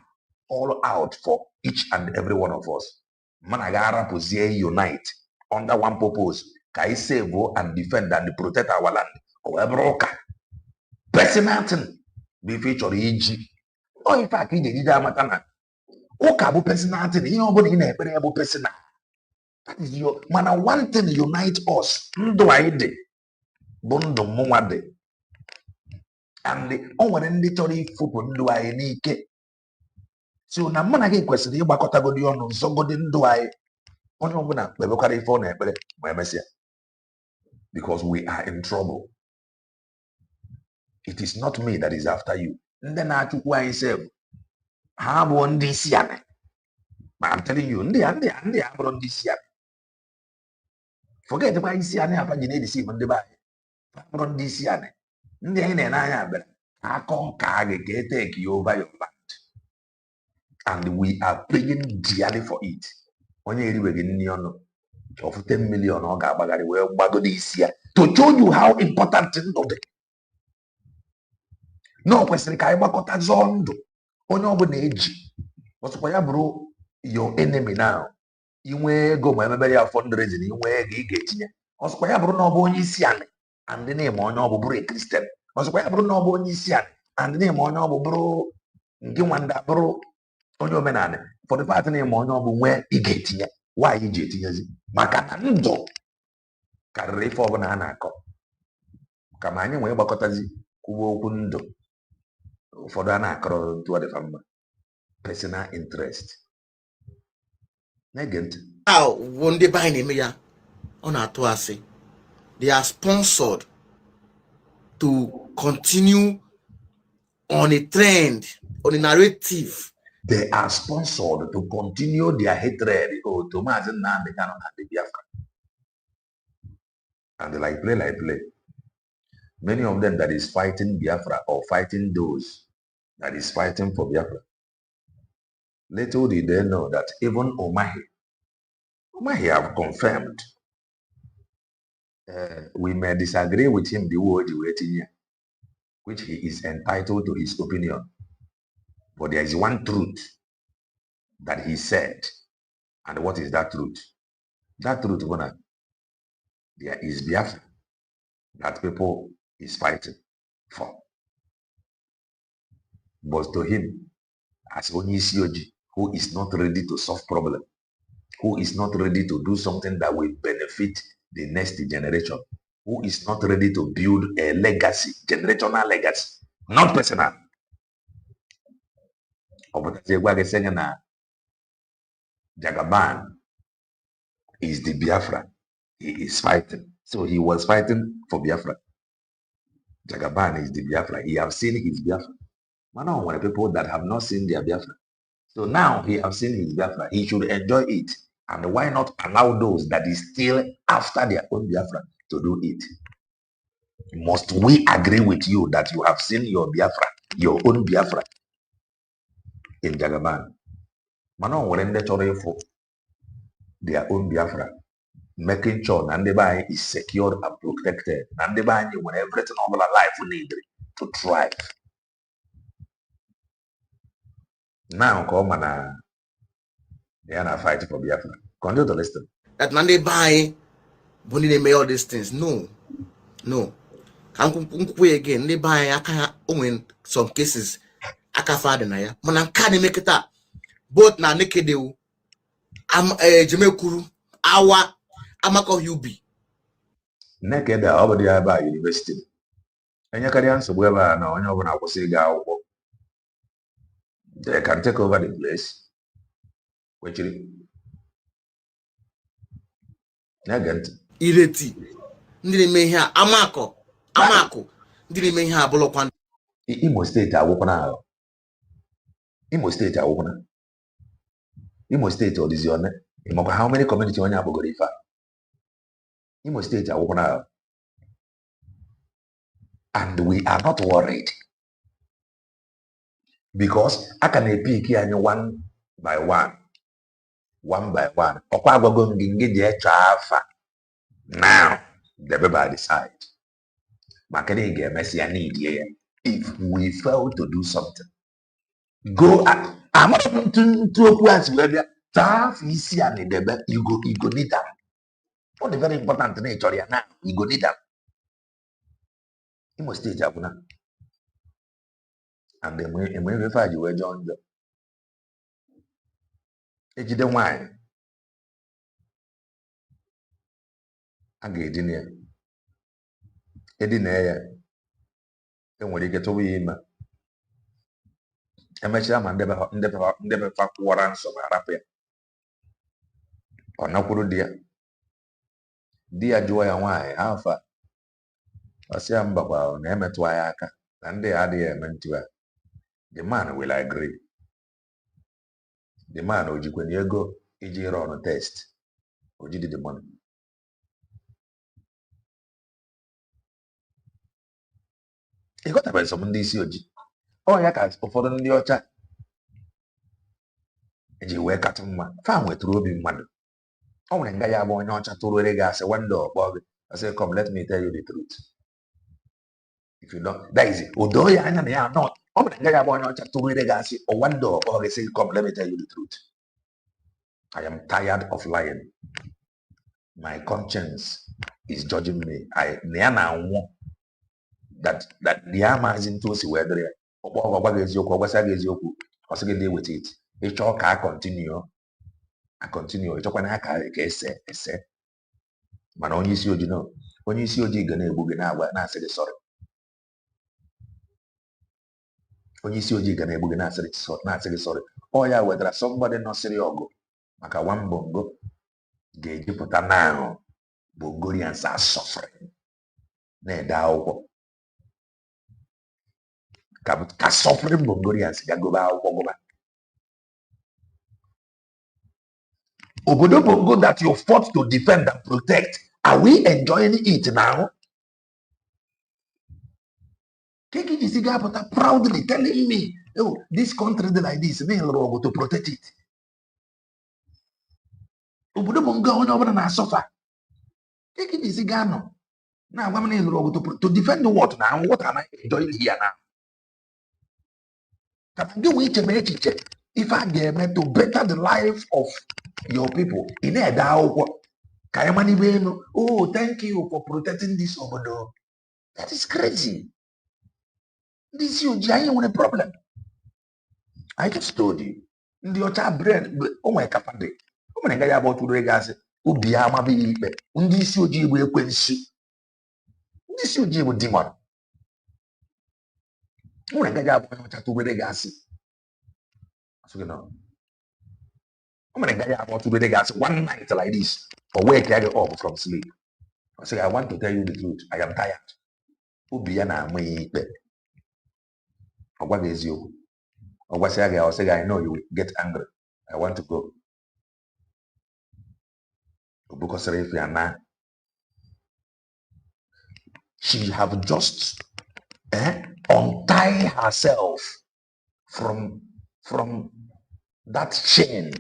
all out for each and every one of us. Managara Puzie unite under one purpose. Kai save and defend and protect our land. However, personal thing be featured EG. Oh, in fact, he did that. ụka bụ personal thing. Ihe ọbụla ị na-ekpere ya bụ personal. That is your mana one thing unite us. Ndụ anyị dị bụ ndụ mụnwa dị. And o nwere ndị chọrọ ifupụ ndụ anyị n'ike. So na mụ na gị kwesịrị ịgbakọtagodi ọnụ nsọgodi ndụ anyị. Onye ọbụla kpebekwara ife ọ na-ekpere ma emesịa. Because we are in trouble. It is not me that is after you. Ndị na-achụkwu anyị sef ha bụ ndị isi anyị. But I'm telling you, ndị a bụrụ ndị isi anyị. Forget about isi anyị afa ji na-edeceive ndị be anyị. Ha bụrụ ndị isi anyị. Ndị anyị na-ene anya abịara akọ ka gị ka take you over your land. And we are paying dearly for it. Onye eribeghị nri ọnụ of 10 million ọ ga-agbagharị wee gbado n'isi ya to show you how important ndụ dị. Na o kwesịrị ka anyị gbakọta zọọ ndụ onye ọbụla eji ọsọkwa ya bụrụ your enemy now. Inwe ego ma emebere ya fundraising, inwe ego ị ga-etinye. Ọsọkwa ya bụrụ na ọ bụ onye isi anyị and na-eme onye ọ bụ bụrụ Christian. Ọsọkwa ya bụrụ na ọ bụ onye isi anyị and na-eme onye ọ bụ bụrụ nke nwanda bụrụ onye omenala. For the fact na-eme onye ọ bụ nwee ị ga-etinye. Why iji etinyezi? Maka na ndụ karịrị ife ọbụla a na-akọ. Kama anyị nwee gbakọtazi kwuwe okwu ndụ. Ụfọdụ a na-akọrọ ntụ ọdịfa mma. Personal interest. Na-ege ntị. Now, ndị be anyị na-eme ya, ọ na-atụ asị. They are sponsored to continue on a trend, on a narrative. They are sponsored to continue their hatred to Mazi Nnamdi Kanu and the Biafra. And like play. Many of them that is fighting Biafra or fighting those that is fighting for Biafra. Little did they know that even Umahi have confirmed. We may disagree with him the word which he is entitled to his opinion. But there is one truth that he said. And what is that truth? That truth, there is Biafra that people is fighting for. But to him, as Onyisi who is not ready to solve problem, who is not ready to do something that will benefit the next generation, who is not ready to build a legacy, generational legacy, not personal. Jagaban is the Biafra. He is fighting. So he was fighting for Biafra. Jagaban is the Biafra. He have seen his Biafra. Man, no one people that have not seen their Biafra. So now he have seen his Biafra. He should enjoy it. And why not allow those that is still after their own Biafra to do it? Must we agree with you that you have seen your Biafra, your own Biafra in Jagaban? Man, no one for their own Biafra, making sure Nandebay is secured and protected. Nandebay, when everything of our life we need to thrive. Now, come and they are not fighting for Biafra. Continue to listen. That Nandebay, when they make all these things, no. I'm again. They buy in some cases. Akafade na ya. Mana nka make it up. Both na nekedeu. Jemekuru. Awa. Amako UB. Naked over there by university. And you can answer whether no one over now say go. They can take over the place. Which is Nagant. Ireti. Ndiri me here. Amako. Ndiri me here abolo kwan. Imo State awopana. Imo State awopana. Imo State audition. How many community on Yabogorifa? Imo State awopana. And we are not worried. Because I can pick here one by one. One by one. Now, the baby decide. Marketing game, Messi, I need here. If we fail to do something, go at. I'm not going to a place where easy and you go need them. What the very important nature now, you go need them. You must stay Jabuna. And then when we find you were John. ejide nwaanyị a ga-edina ya edina ya enwere ike tụwa ya ime emechaa ma ndị befa kwụwara nsọ ma arapụ ya ọ nakwuru di ya jụọ ya nwaanyị afọ a ọsị ya mbakwa na emetụ ya aka na ndị a adịghị eme ntụgha. The man will agree. The man ojikwana ego iji run test ojidi the money. Ịghọtabeghị nsogbu ndị isi ojii. Ọ ya ka ụfọdụ ndị ọcha eji wee katụ mma fa nwetụrụ obi mmadụ. Ọ nwere nga ya bụ onye ọcha tụrụ ere gị asị one day ọkpọ gị asị come let me tell you the truth. If you don't, that is it. Odo ya anya na ya not. Ọ nwere nga ya bụ onye ọcha tụrụ ere gị asị one day ọkpọ gị sị come let me tell you the truth. I am tired of lying. My conscience is judging me. Na na anwụ that the amaghịzi ntụ osi wee dịrị ya. Ọkpọ ọgwa gị eziokwu ọgwasị gị eziokwu ọ sị gị ndị weta it. Ịchọ ka a continue ịchọkwana ya ka ese mana onye isi ojii no onye isi ojii ga na-egbu gị na-agwa na-asị gị sorry. Onye isi ojii ga na-egbu gị na-asị gị sorry. Ọ ya wetara somebody nọsịrị ọgụ maka one bongo ga-ejupụta n'ahụ Bongorians are suffering na-ede akwụkwọ ka suffering Bongorians ga-agụba akwụkwọ gụba. Obodo Bongo that you fought to defend and protect, are we enjoying it now? Take it easy, proudly telling me, oh, this country is like this, to protect it. Obodo Bongo onye ọbụla na-asọfa. Take it easy, Gano. Now, to defend what now? What am I enjoying here now? If I get to better the life of your people, in a oh, thank you for protecting this obodo. That is crazy. This is your problem. I just told you. The other bread, oh my capade. Oh my God, about to regas, Ubiama be this UG will quench. This UG will demon. Oh my God, about to regas. So you know. I'm gonna get about to the guys one night like this, or wake you up from sleep. I say, I want to tell you the truth. I am tired. Ubiana me. Or what is you? Or what say I say, I know you will get angry. I want to go. Because if you are not, she have just untie herself from that chain.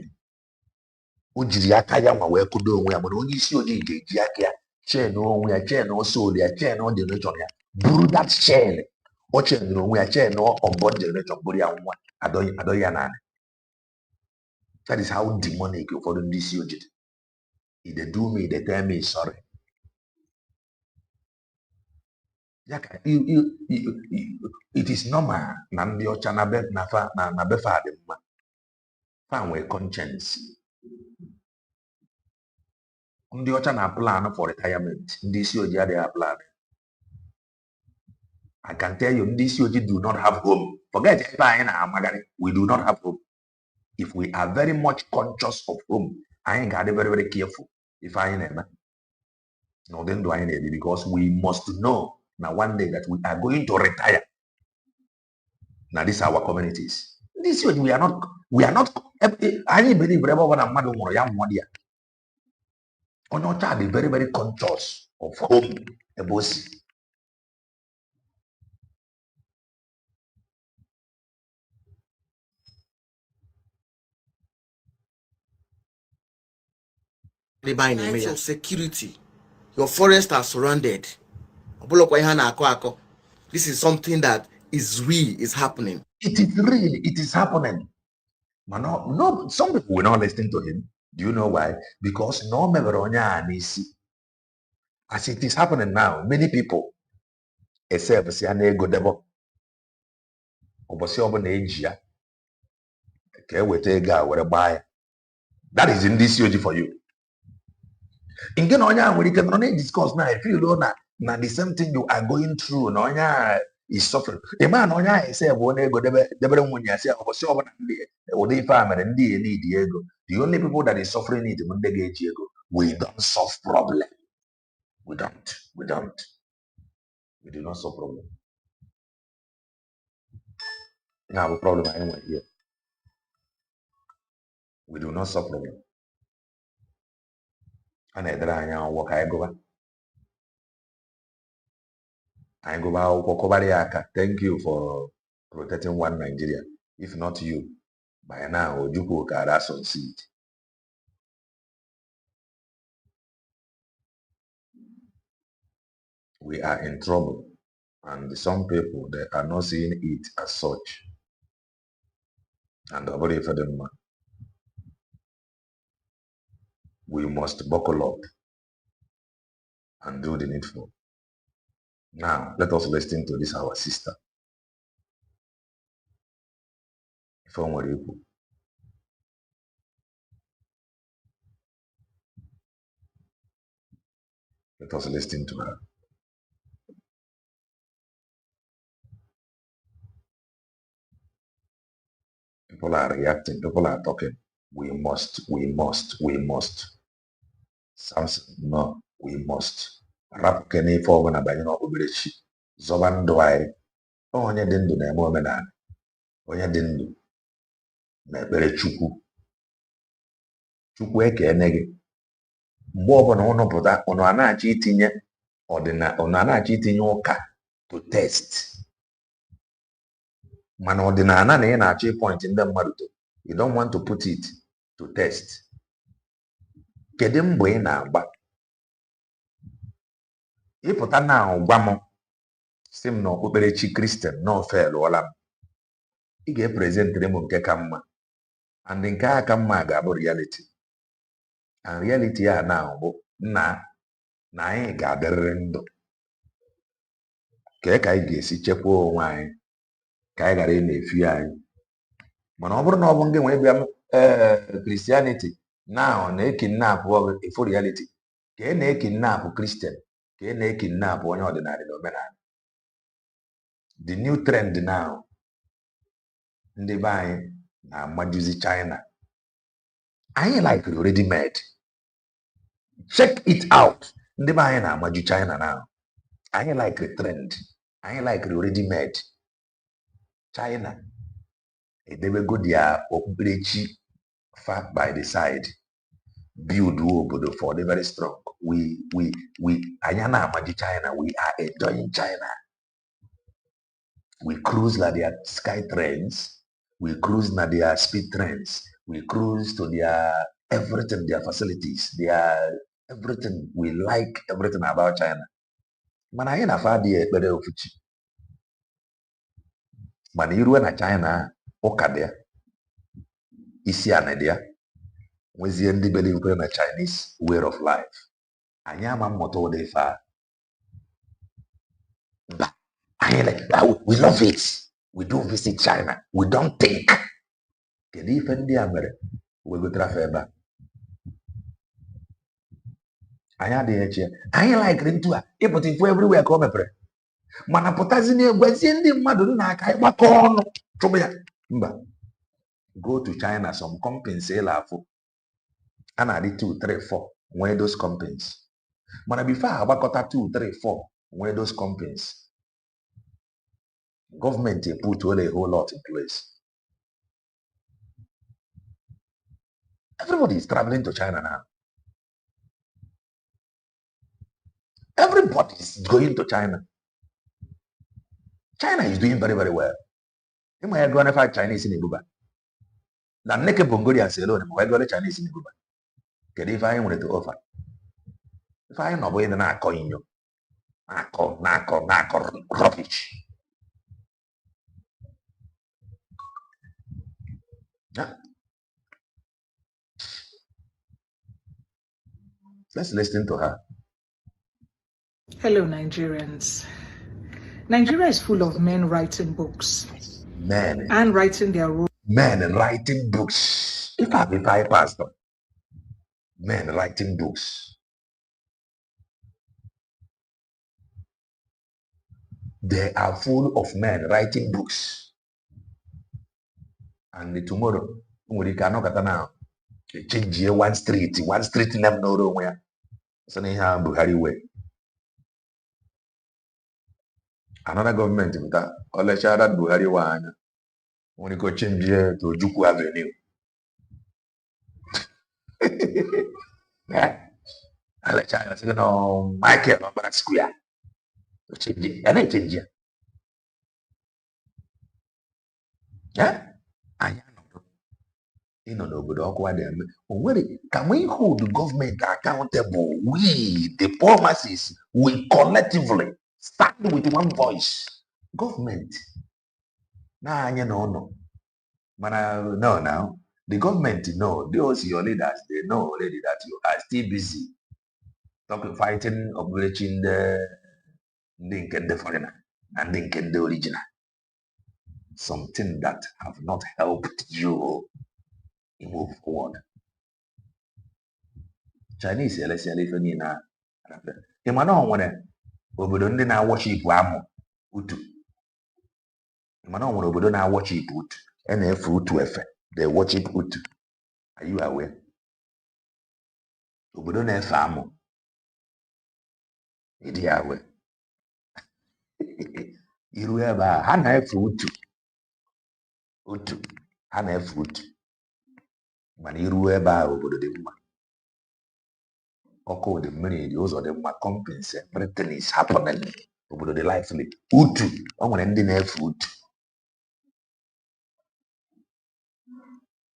Ujiri aka ya nwa wee kudo onwe ya mana onye isi ojii ga-eji aka ya chain onwe ya chain soul ya chain generation ya buru that chain o chain onwe ya chain on generation buru ya nwa adọghị ya naanị. That is how demonic ụfọdụ ndị isi ojii. If they do me, they tell me sorry. It is normal na ndị ọcha na befa dị mma fa nwee conscience. Ndị ọcha na plan for retirement. Ndị isi ojii adịghị plan. I can tell you, ndị isi ojii do not have home. Forget ebe anyị na-amagharị. We do not have home. If we are very much conscious of home, anyị ga-adị very very careful if anyị na-eme n'ụdị ndụ anyị na-ebi, because we must know na one day that we are going to retire. Now these are our communities. Ndị isi ojii we are not anyị believe ebe ọ bụla mmadụ nwụrụ ya nwụọ dị ya. Onye ọcha dị very very conscious of home ebe o si. Of security. Your forests are surrounded. This is something that is real, is happening. It is real, it is happening. But no, some people will not listen to him. Do you know why? Because no as it is happening now, many people except si ana ego debo. Obosi obo na eji ya ka eweta ego a were gbaa ya. That is in this COG for you. In onye we can only discuss now. If you know na the same thing you are going through, no onye is suffering. A man onye say one ego debere nwunye say obosi obona ndị ode ife amere ndị need ego. The only people that is suffering it when they get ego. We don't solve problem. We don't. We do not solve problem. Now, a problem anyway here. We do not solve problem. And I work I go back. Thank you for protecting one Nigeria. If not you, by now Ojuku can succeed. We are in trouble, and some people they are not seeing it as such. And nobody for them. We must buckle up and do the needful. Now, let us listen to this, our sister. Let us listen to her. People are reacting, people are talking. We must. Samson, no, we must. Rap kene for na banyo oberechi. Zoban doai. Onye dị ndụ na-eme omenala. Onye dị ndụ na-ekpere Chukwu. Chukwu ekene gị. Mgbe ọbụla ụnụ pụta, ụnụ anaghị itinye ụnụ anaghị itinye ụka to test. Mana ọdịnala na ị na-achọ point ndị mmadụ to. You don't want to put it to test. Kedu mgbe ị na-agba? Ịpụta na gwa m si m na okpukperechi Kristian na ofelụọla m. Ị ga-eprezentere m nke ka mma. And nke a ka mma ga-abụ reality. And reality ya na bụ na anyị ga-adịrịrị ndụ. Ka anyị ga-esi chekwaa onwe anyị ka anyị ghara na-efi anyị. Mana ọ bụrụ na ọ bụ ndị nwee bịa Christianity now na-ekidnap ifo reality. Ka ị na-ekidnap Christian, ka ị na-ekidnap onye ọdịnala na omenala. The new trend now, ndị be anyị na-amajuzi China. Anyị like already made. Check it out. Ndị be anyị na-amaju China now. Anyị like the trend. Anyị like already made. China edebego dia okpukperechi far by the side. Build obodo for the very strong. Anyị na-amaju China. We are enjoying China. We cruise na their sky trains. We cruise na their speed trains. We cruise to their everything, their facilities, their everything. We like everything about China. Mana anyị na-afa dị ekpere ofuchi. Mana iruwe na China, ụka dị ya. Isi anị dị ya. Nwezie ndị believe na Chinese way of life. Anyị ama mmụta ụdị ife a. We love it. We do visit China. We don't think. Kedu ife ndị a mere we go travel ebe a? Anyị adịghị eche. Anyị like ntu a ịpụta ifo everywhere ka o mepere. Mana pụtazi na-egwezie ndị mmadụ na-aka ịgbakọ ọnụ chụbụ ya. Mba. Go to China, some companies ịla afụ. A na-adị 2, 3, 4 nwee those companies. Mana before agbakọta 2, 3, 4 nwee those companies. Government put a whole lot in place. Everybody is traveling to China now. Everybody is going to China. China is doing very, very well. You might go and find Chinese in Ibuba. The naked Bongolians alone, why go to Chinese in Ibuba? Can if I wanted to offer? If I know where the narco in you, narco, rubbish. Yeah. Let's listen to her. Hello, Nigerians. Nigeria is full of men writing books. Men. And writing their role. Men and writing books. If I pastor. men writing books. They are full of men writing books. And tomorrow, we cannot get now. Change one street name no nowhere. So they have Buhari way. Another government with that. All the that Buhari one. When you go change here to Juku Avenue. Yeah. I let you say no Michael Barak Square. Change it. And then change it. Yeah. N'obodo ọkwa dị eme onwere can we hold the government accountable? We the poor masses we collectively stand with one voice. Government na anyị na ụnụ mana no now the government know those your leaders they know already that you are still busy talking fighting operation ndị nke ndị foreigner na ndị nke ndị original, something that have not helped you move forward. Chinese elesiala ife niile a ị ma na ọ nwere obodo ndị na-worship amụ utu. Ị ma na ọ nwere obodo na-worship utu na-efe utu efe, they worship utu. Are you aware? Obodo na-efe amụ ịdị aware? Iru ebe a ha na-efe utu ha na-efe utu mana iru ebe a obodo dị mma, ọkụ dị mmiri dị ụzọ dị mma, companies everything is happening, obodo dị lively. Utu o nwere ndị na-efe utu,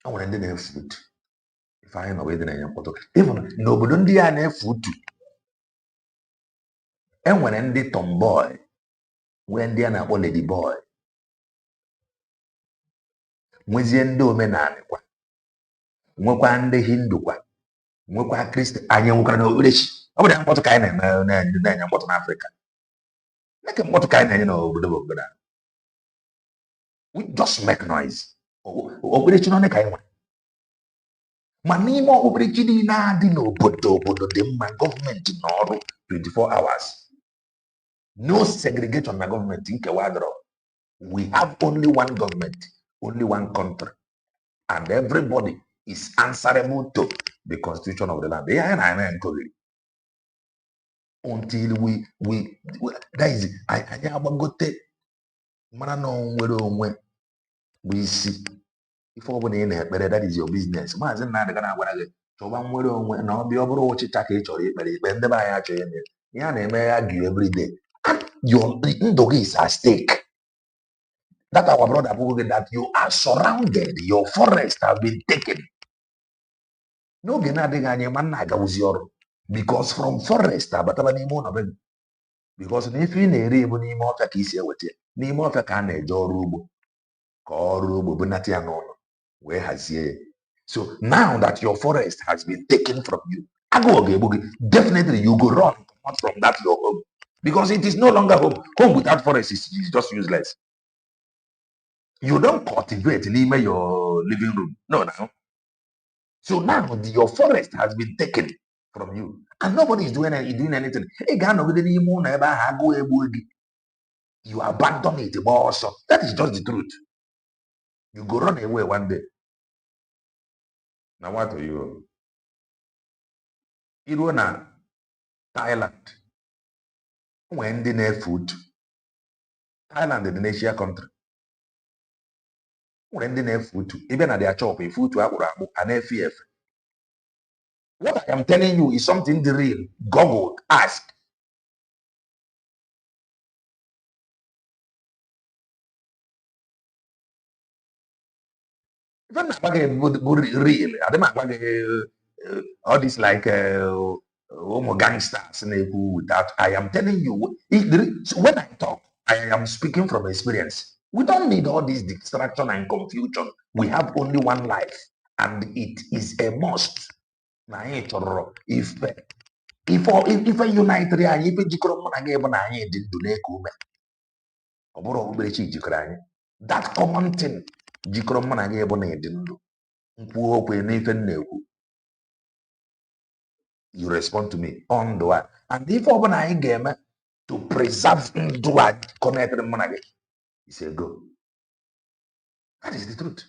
o nwere ndị na-efe utu. Ife anyị nọ wee dị na-enye mkpọtụ even n'obodo ndị a na-efe utu e nwere ndị tomboy nwee ndị a na-akpọ lady boy nwezie ndị omenala kwa nwekwa ndị hindu kwa nwekwa kristian. Anyị nwekwara na okpukperechi. Ọ bụ na mkpọtụ ka anyị na-enye mkpọtụ n'Afrịka, make mkpọtụ ka anyị na-enye n'obodo obodo a. We just make noise. Okpukperechi nọ ka anyị nwere ma n'ime okpukperechi niile adị n'obodo obodo dị mma, gọọmenti n'ọrụ 24 hours, no segregation na gọọmenti nkewa adọrọ. We have only one government, only one country, and everybody is answerable to the constitution of the land. Ihe anyị na-eme nkogiri until we that is anyị agbagote mara na nwere onwe bụ isi ife ọbụla ị na-ekpere, that is your business. Maazị Nnamdi na-agwara gị chọba nwere onwe na ọbịa ọ bụrụ ọchịcha ka ị chọrọ ikpere ikpe, ndị be anyị achọghị eme ihe a na-eme ya gị every day. Ndụ gị is at stake. That our brother Abugo, that you are surrounded, your forest have been taken. N'oge na-adịghị anya ma na-agawụzi ọrụ because from forest abataba n'ime ụlọ be gị, because na ife ị na-eri ebu n'ime ọfịa ka isi eweta ya, n'ime ọfịa ka a na-eje ọrụ ugbo ka ọrụ ugbo bunata ya n'ụlọ wee hazie ya. So now that your forest has been taken from you, agụụ ga-egbu gị, definitely you go run out from that your home because it is no longer home. Home without forest is just useless. You don't cultivate n'ime your living room. No. So now your forest has been taken from you and nobody is doing anything. Ị ga-anọgide n'ime ụlọ ebe ahụ agụụ egbuo gị. You abandon it also. That is just the truth. You go run away one day. Now what are you? Iruo na Thailand, nwee ndị na-efe utu. Thailand dị n'Asia country. Nwere ndị na-efe utu. Ebe na their chop efe utu akpụrụ akpụ a na-efe efe. What I am telling you is something the real. Google, ask. Even real. I don't all this like gangsters without. I am telling you, so when I talk, I am speaking from experience. We don't need all this distraction and confusion. We have only one life, and it is a must. Na anyị chọrọ ife unitary anyị, ife jikọrọ mụ na gị bụ na anyị dị ndụ na-eku ume. Ọ bụrụ okpukperechi jikọrọ anyị. That common thing jikọrọ mụ na gị bụ na ịdị ndụ. Nkwuo okwu n'ife m na-ekwu. you respond to me on the one. And if open I game to preserve ndụ a connected mụ na gị, it's a go. That is the truth.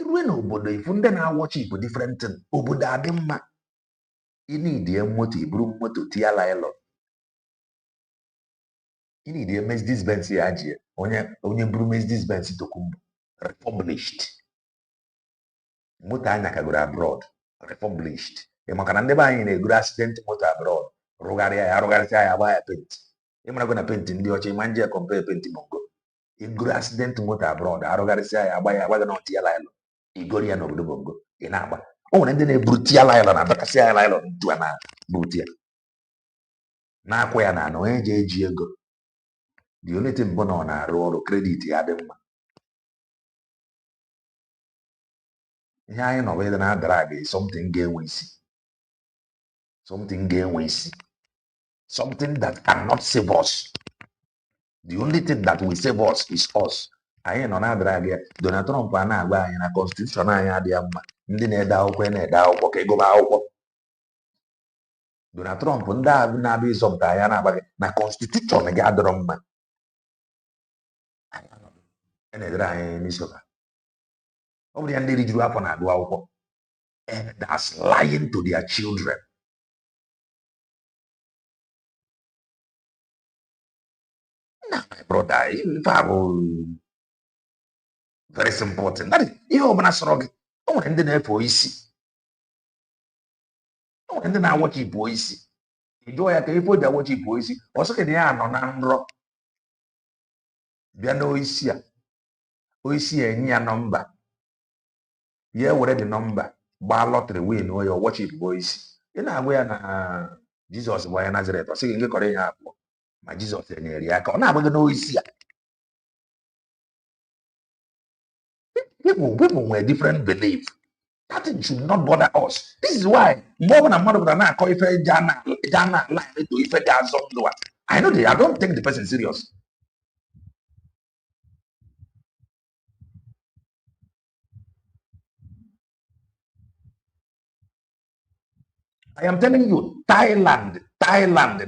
Irue n'obodo ifu ndị na-awọchi Igbo different thing. Obodo adị mma. Ị need moto, iburu moto tia laịlọ. Ị need Mercedes Benz ya ji onye buru Mercedes Benz Tokumbo republished. Moto anya kagoro abroad republished. Ị maka na ndị be anyị na-egoro accident moto abroad rụgharịsịa ya agba ya penti. Ị mara go na penti ndị ọcha ịma nje compare penti mongo. Igoro accident moto abroad arụgharịsịa ya agbaghị na tia laịlọ. Igoro ya n'obodo bongo ị na-agba. O nwere ndị na-eburu tia laịlọ na adọkasị ya laịlọ ntu a na buru ya na-akwụ ya na anọ onye ji eji ego. The only thing bụ na ọ na-arụ ọrụ kredit ya dị mma. Ihe anyị nọ wee na-adara gị something ga-enwe isi. Something ga-enwe isi. Something that cannot save us. The only thing that will save us is us. Anyị nọ na-adara gị Donald Trump a na-agba anyị na constitution anyị adịghị mma. Ndị na-ede akwụkwọ na-ede akwụkwọ ka ịgụba akwụkwọ. Donald Trump ndị a na-abịa ịzọpụta anyị na-agba gị na constitution gị adịrọ mma. Na-edere anyị n'isi ụka. Ọ bụrụ ya ndị rijuru afọ na-agụ akwụkwọ. And that's lying to their children. Now, my brother, if I will very simple thing. That is ihe ọbụla sọrọ gị. O nwere ndị na-efe isi. O nwere ndị na-awọchi Igbo isi. Ị jụọ ya ka ife o ji awọchi Igbo isi. Ọ sị gị na ya nọ na nrọ. Bịa n'oisi a. Oisi ya enye ya nọmba. Ya ewere dị nọmba gbaa lọtrị win onye ọwọchi Igbo isi. Ị na-agwa ya na Jizọs bụ onye Nazaret. Ọ sị gị nke kọrọ ihe abụọ. Ma Jizọs enyere ya aka. Ọ na-agba gị n'oisi a. People were different belief. That thing should not bother us. This is why more than mmadụ bụla na-akọ ife jana line to ife ga-azọ ndụ a. I know I don't take the person serious. I am telling you, Thailand,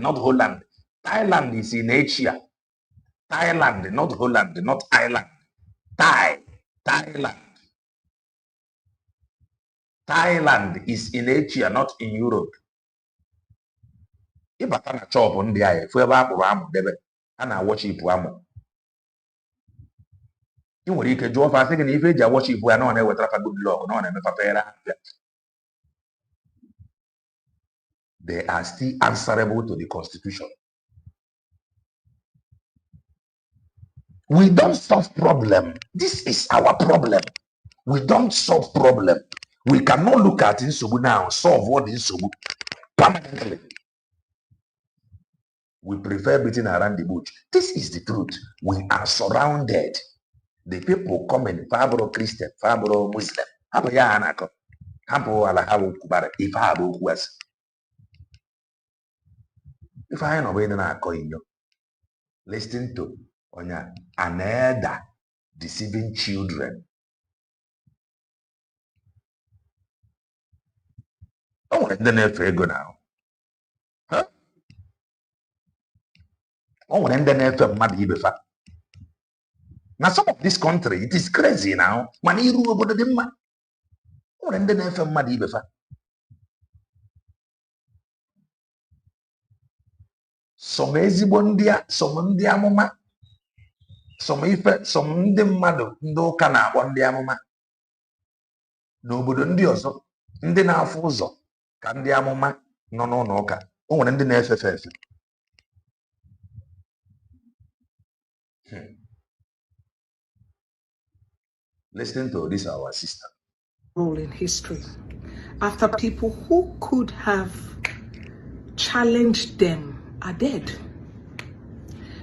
not Holland. Thailand is in Asia. Thailand, not Holland, not Ireland. Thailand. Thailand is in Asia, not in Europe. Ịbata na chọpụ ndị a efu ebe a kpụrụ amụ debe a na-awọchipụ amụ. Ị nwere ike jụọ fa sị gị na ife eji awọchipụ ya na ọ na-ewetara fa good luck na ọ na-emefa fere afịa. They are still answerable to the constitution. We don't solve problem. This is our problem. We don't solve problem. We cannot look at Nsogbu now, solve what Nsogbu permanently. We prefer beating around the bush. This is the truth. We are surrounded. The people coming, Fabro Christian, Fabro Muslim, Habo ya anako, Habo alahabu kubara, if Habo was. If I know where I call you, listen to Onya, another deceiving children. Oh, and then if go now. Huh? Oh, and then if mad ibefa. Now some of this country, it is crazy now. Maniru obodo dị mma. Oh, and then if mad ibefa. Some ezigbo ndị a, some ndị amụma. Some ife, some ndị mmadụ ndị ụka na-akpọ ndị amụma. N'obodo ndị ọzọ, ndị na-afụ ụzọ ka ndị amụma nọ n'ụlọ ụka. O nwere ndị na-efefe efe. Listen to this, our sister. Role in history after people who could have challenged them are dead.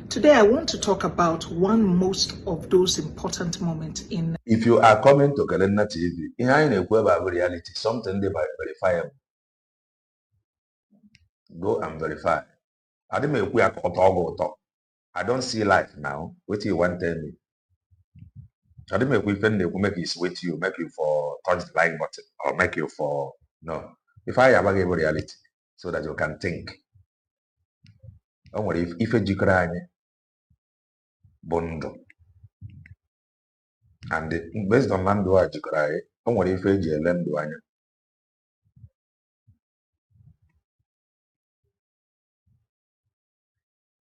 Today, I want to talk about one most of those important moments in. If you are coming to Kalenna TV, in a web of reality, something they verifiable. Go and verify. I don't see life now. What do you want to tell me? I don't make you make it with you, make you for touch the like button or make you for no. If I have a reality, so that you can think. Onwere ife jikọrọ anyị bụ ndụ, and based on na ndụ a jikọrọ anyị, onwere ife eji ele ndụ anya.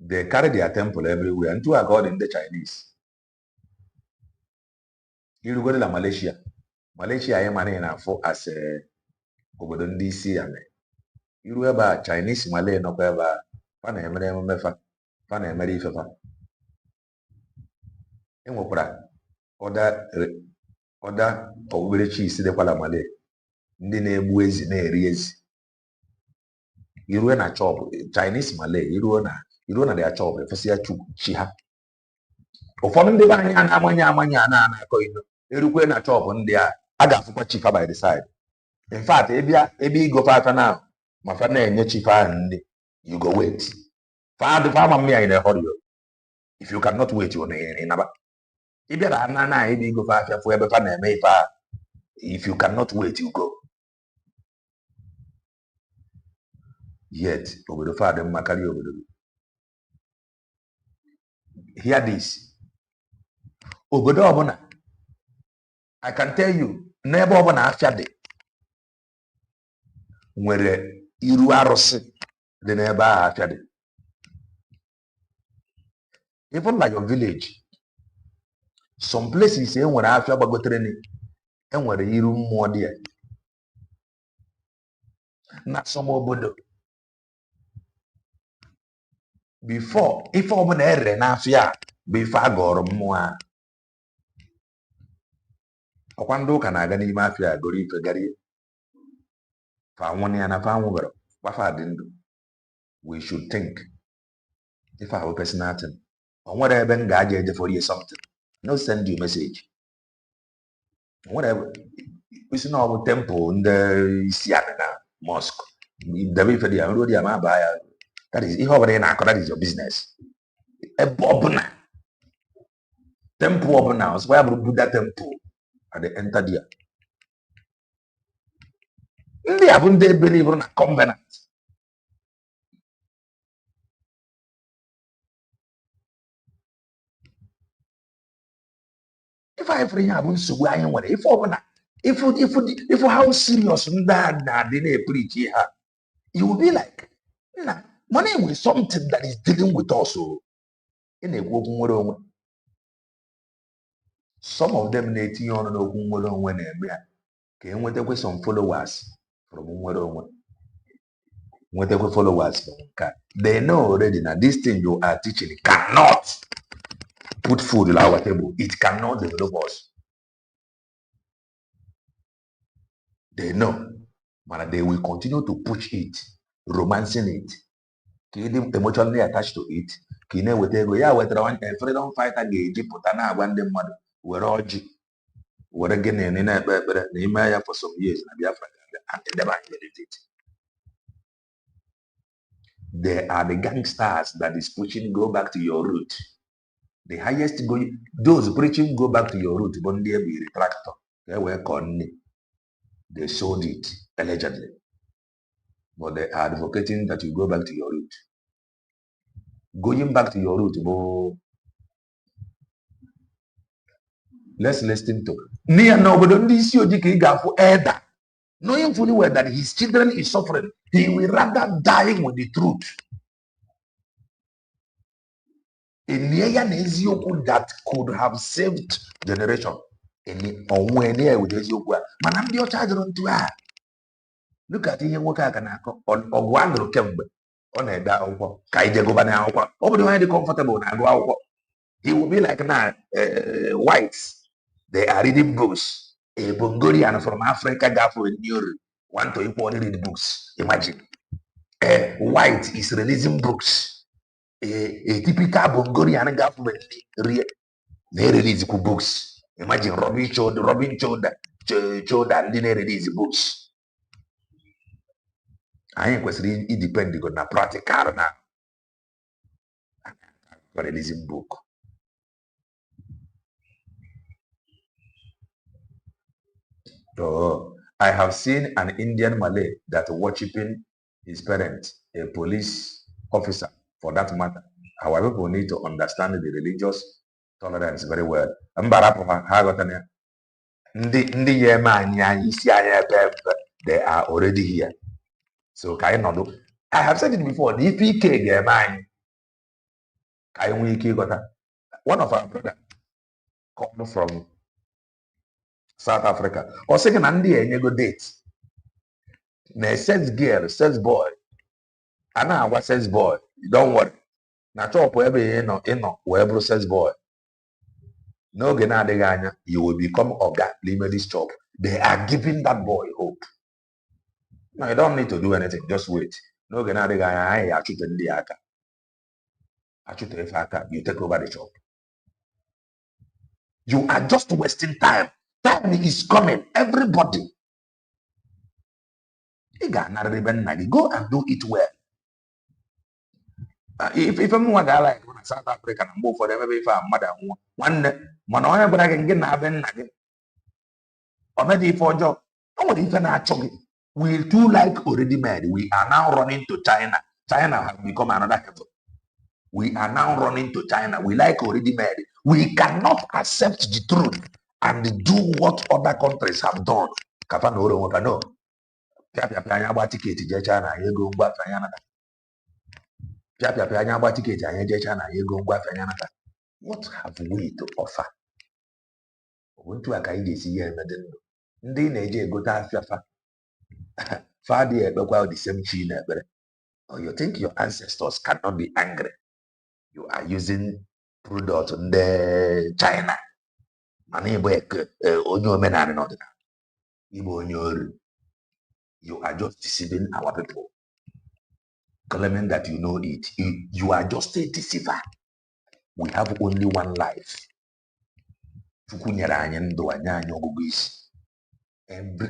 They carry their temple everywhere. Ntu a ka ọ dị ndị Chinese. Irugoro na Malaysia. Malaysia anyị mara na-afụ as obodo ndị isi ya mee. Iru ebe a Chinese Malay nọkwa ebe a, fa na-emere emume fa na-emere ife fa. Enwekwara ọda okpukperechi isi dịkwala Malay, ndị na-egbu ezi na-eri ezi. Irue na chọpụ Chinese Malay, iruo na their chọpụ efesịa chi ha. Ụfọdụ ndị be anyị na-amanye a na-akọ ino, erukwe na chọpụ ndị a ga-afụkwa chifa by the side. In fact, ebe igo fa na ma fa na-enye chifa ndị, you go wait. Fa ma in a hurry. If you cannot wait, you na if you are na ebe igo fa afia fu ebe fa na-eme ife a, if you cannot wait, you go. Yet obodo fa dị mma karịa obodo. Hear this. Obodo ọbụla, I can tell you, n'ebe ọbụla afia dị nwere iru arụsị dị n'ebe ahụ afia dị. Even like your village, some places enwere afia gbagotere ni enwere iru mmụọ dị ya. Na some obodo, before ife ọbụla ere n'afia bụ ife a gọrọ mmụọ a. Ọkwa ndị ụka na-aga n'ime afia goro ife garie. Fa nwụrụ ya na fa nwụgara, gbafa dị ndụ. We should think. If I have a personal thing, or whatever God is for you something, no send you message. Whatever, it's not about temple in the Siana mosque. The way for the already am by that is if over there that is your business. A bobna temple open house, where would Buddha temple at the enter there? They haven't they believe on a covenant. If I ever have nsogbu anyị nwere, if ọbụla, if how serious that they preach here, you will be like, nah, money with something that is dealing with us in a okwu nwere onwe. Some of them na-etinye ọnụ n'okwu nwere onwe na-eme ya ka enwetakwa some followers from nwere onwe. Nwetakwa followers from nka. They know already that this thing you are teaching cannot put food on our table. It cannot develop us. They know, but they will continue to push it, romancing it, keep emotionally attached to it. Kine wetego ya wetara one freedom fighter ga-eji pụta na agwa ndị mmadụ were ọjị were gịnị na ekpe ekpere na ime ya for some years na Biafra and they never it. They are the gangsters that is pushing go back to your root. The highest going, those preaching go back to your root, but they be retractor. They were con. They sold it allegedly, but they are advocating that you go back to your root. Going back to your root, but let's listen to. Near nobody this you for either. Knowing fully well that his children is suffering, he will rather die with the truth. In Eziokwu that could have saved generation. Onwe near with Eziokwu. Man, I'm your charger on to her. Look at ihe nwoke aka na-akọ ọgwụ agụrụ kemgbe ọ na-ede akwụkwọ ka ije gụba na akwụkwọ. Ọ bụrụ onye dị comfortable na agụ akwụkwọ. He will be like now whites. They are reading books. A Bongorian from Africa got for a new want to equally read books. Imagine. A white is releasing books. A typical Bongorian government they release books. Imagine Robin Choda and they release books. Anyị kwesịrị idepend na practical na releasing book. I have seen an Indian Malay that worshiping his parents, a police officer for that matter. Our people need to understand the religious tolerance very well. Mbarapụ ha ghọtara ya. Ndị ya eme anyị isi anyị ebe they are already here. So ka anyị nọdụ. I have said it before, na ife ike ga-eme anyị ka anyị nwee ike ịghọta. One of our brother called from South Africa. Ọ sị gị na ndị enyego date na sex girl, sex boy, a na-agwa sex boy, don't worry, na chọpụ ebe ịnọ wee bụrụ sex boy. N'oge na-adịghị anya, you will become oga n'ime this shop. They are giving that boy hope. No, you don't need to do anything, just wait. N'oge na-adịghị anya, anyị achụte ndị aka. Achụte efe aka, you take over the shop. You are just wasting time. Time is coming. Everybody. Go and do it well. If I'm one guy like South Africa and move for them, maybe if I'm mother one man, but I can get nothing. Already for job. Oh, even actually, we too like already made. We are now running to China. China has become another level. We are now running to China. We like already made. We cannot accept the truth and do what other countries have done. No. Pia ticket je China ego ngwa fanya nata. Pia anya gba ticket anya je China ego ngwa fanya nata. What have we to offer? Ubuntu aka ije si ya emede ndụ. Ndị na-eje egota afiafa. Fa dị ekpekwa the same chi na ekpere. Or you think your ancestors cannot be angry? You are using product ndị China. Mana Igbo onye omenala n'ọdịnala. Igbo onye ori. You are just deceiving our people. Claiming that you know it. You are just a deceiver. We have only one life.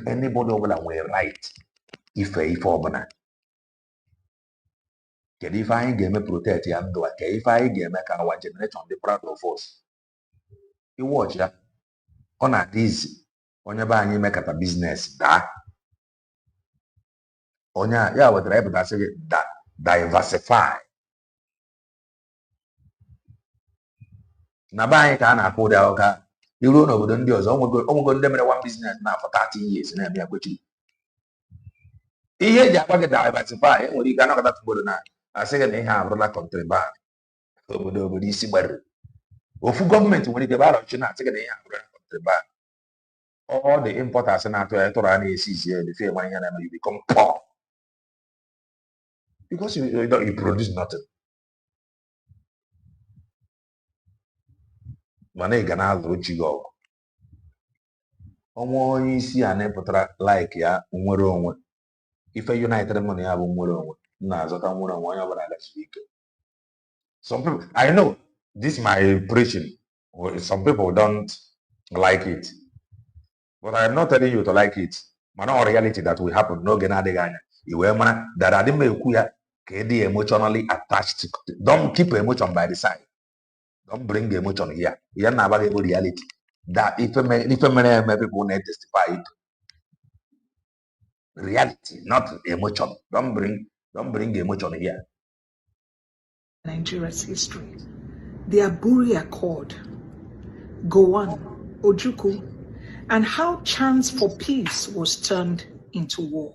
Anybody over will right. If obana. If I game protect you, if I game our generation be proud of us. You watch that. On a this, on your buying make a business that. Onya ya wetara epụta sị gị diversify. Na be anyị ka a na-akpụ ụdị ụka iruo n'obodo ndị ọzọ ọnwego ndị mere one business na for 30 years na-eme ya kwechi. Ihe eji akpa gị diversify enwere ike anọkọta obodo na asị gị na ihe abụrụla contraband. Obodo isi gbara. Ofu gọọmenti nwere ike bara ọchị na-asị gị na ihe abụrụla contraband. All the importers na-atụ ya tụrụ a na-esi isi ya before ịmara ihe na-eme you become poor. Because you produce nothing. Mana ị ga na-azụrụ chi gị ọgụ. Ọnwa onye isi a na-epụtara like ya nwere onwe. Ife United money ya bụ nwere onwe. Na-azọta nwere onwe onye ọbụla gasịrị ike. Some people, I know this my preaching. Some people don't like it. But I'm not telling you to like it. Mana all reality that will happen n'oge na-adịghị anya. Iwe mara that adị m ekwu ya. Emotionally attached. Don't keep emotion by the side. Don't bring the emotion here. You're not about reality. That if people need testify it. Reality, not emotion. Don't bring the emotion here. Nigeria's history. The Aburi Accord, Gowon, Ojukwu, and how chance for peace was turned into war.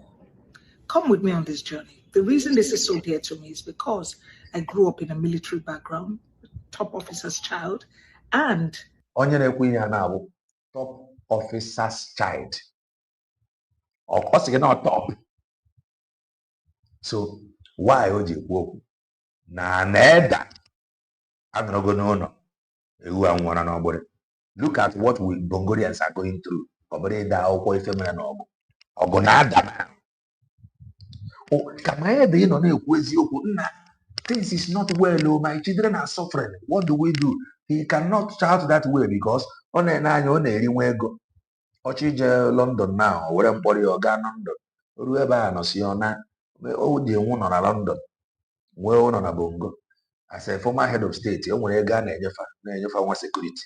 Come with me on this journey. The reason this is so dear to me is because I grew up in a military background, top officer's child, and top officer's child. Of course, you're not top. So why would you walk? Na neda. I'm not going to know. Look at what we Bongolians are going through. Oh, things is not well. Oh, my children are suffering. What do we do? He cannot shout that way because on go. London now, where I'm body or London. Whoever no see on that. Oh, the one on London. Well on a bongo. As a former head of state, you want a gun and your security.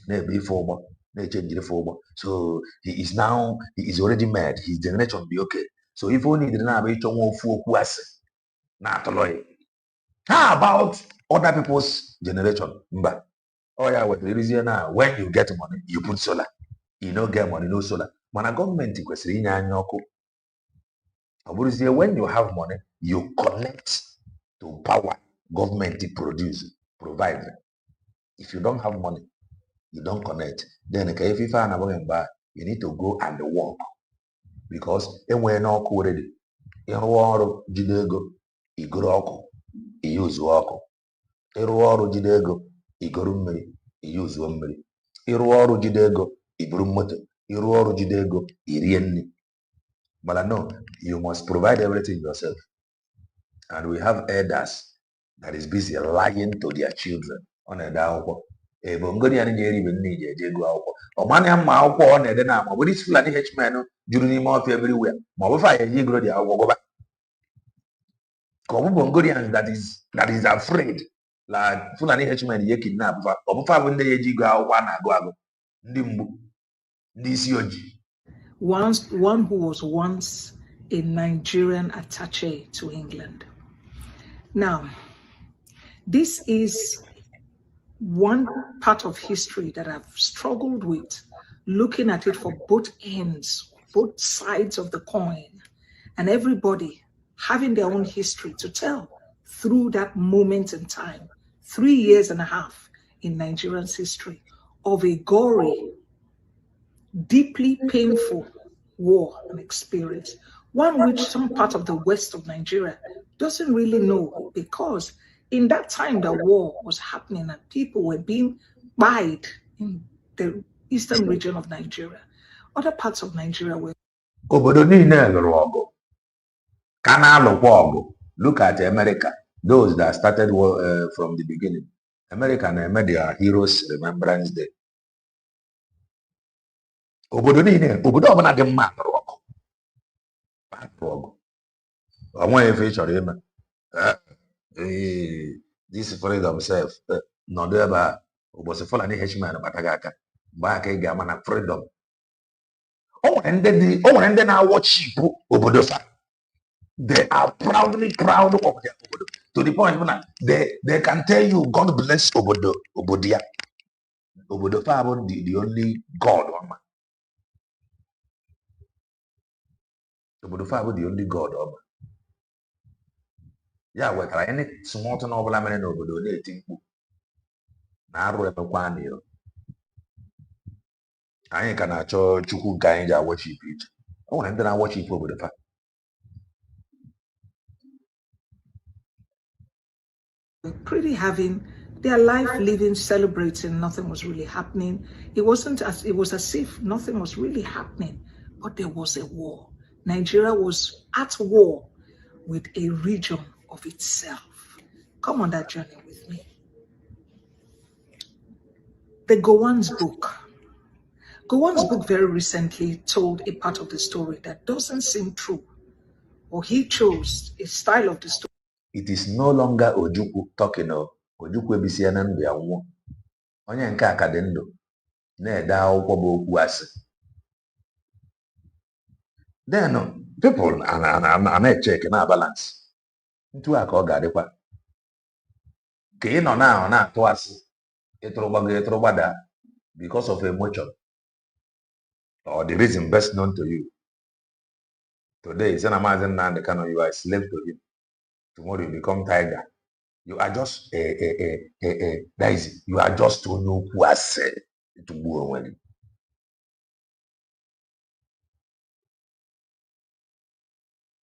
Maybe former. So he is already mad. His generation be okay. So if only the na be chonwo fu okwu ase na atoloy. How about other people's generation? Mba. Oh yeah, what the reason now when you get money, you put solar. You don't get money, no solar. Mana government kwesịrị inye anyị ọkụ. Ọ bụrụzie when you have money, you connect to power government provide. If you don't have money, you don't connect. Then if you find a you need to go and work because enwee n'ọkụ already. Ịrụọ ọrụ jide ego, igoro ọkụ, iyuzuo ọkụ. Ịrụọ ọrụ jide ego, igoro mmiri, iyuzuo mmiri. Ịrụọ ọrụ jide ego, iburu moto. Ịrụọ ọrụ jide ego, irie nri. But no, you must provide everything yourself. And we have elders that is busy lying to their children on a akwụkwọ. Ebe ngodi ya na-eri ibe nne ji eje ego akwụkwọ. Ọ manya mma akwụkwọ ọ na-ede na ma ọ bụ isi Fulani H-men juru n'ime ọfịa everywhere. Ma ọ bụ fa ya eji igoro dị akwụkwọ gọba. Ka ọ bụ Bongolians that is afraid like Fulani H-men ye kidnap fa. Ọ bụ fa bụ ndị ya eji ego akwụkwọ a na-agụ agụ. Ndị mgbu, ndị isi ojii. One who was once a Nigerian attaché to England. Now, this is one part of history that I've struggled with, looking at it for both ends, both sides of the coin, and everybody having their own history to tell through that moment in time, 3 years and a half in Nigerian's history of a gory, deeply painful war and experience, one which some part of the west of Nigeria doesn't really know, because in that time the war was happening and people were being buyed in the eastern region of Nigeria. Other parts of Nigeria were... Obodo niile lụrụ ọgụ. Ka na-alụkwa ọgụ. Look at America, those that started from the beginning. America na-eme their Heroes Remembrance Day. Obodo niile, obodo ọbụla dị mma lụrụ ọgụ. O nweghị efe ị chọrọ ime. This freedom self nọdụ ebe a ụbọchị Fulani H-men bata gị aka mgbe aka ị ga-ama na freedom. O nwere ndị na-awọchipụ obodo fa. They are proudly proud of their obodo to the point na they can tell you God bless obodo ya. Obodo fa bụ the only God ọma. Obodo fa bụ the only God ọma. Ya wetara any small thing ọbụla mere n'obodo na-eti mkpu na arụ emekwa n'iro. Anyị ka na-achọ Chukwu nke anyị ji awọchipụ iche. O nwere ndị na-awọchipụ obodo fa. Pretty having their life living, celebrating, nothing was really happening. It was as if nothing was really happening, but there was a war. Nigeria was at war with a region of itself. Come on that journey with me. The Gowon's book. Gowon's book very recently told a part of the story that doesn't seem true, or he chose a style of the story. It is no longer Ojukwu talking of Ojukwu ebisie na ndụ ya nwụọ. Onye nke a ka dị ndụ na-ede akwụkwọ bụ okwu asị. Then people na-echeck na balance. Ntu a ka ọ ga-adịkwa. Ka ị nọ na-atụ asị ịtụrụ gbada because of emotion or the reason best known to you. Today, say na Maazị Nnamdi Kanu, you are a slave to him. Tomorrow you become tiger. You are just Daisy. You are just onye okwu asị to gbuo onwe gị.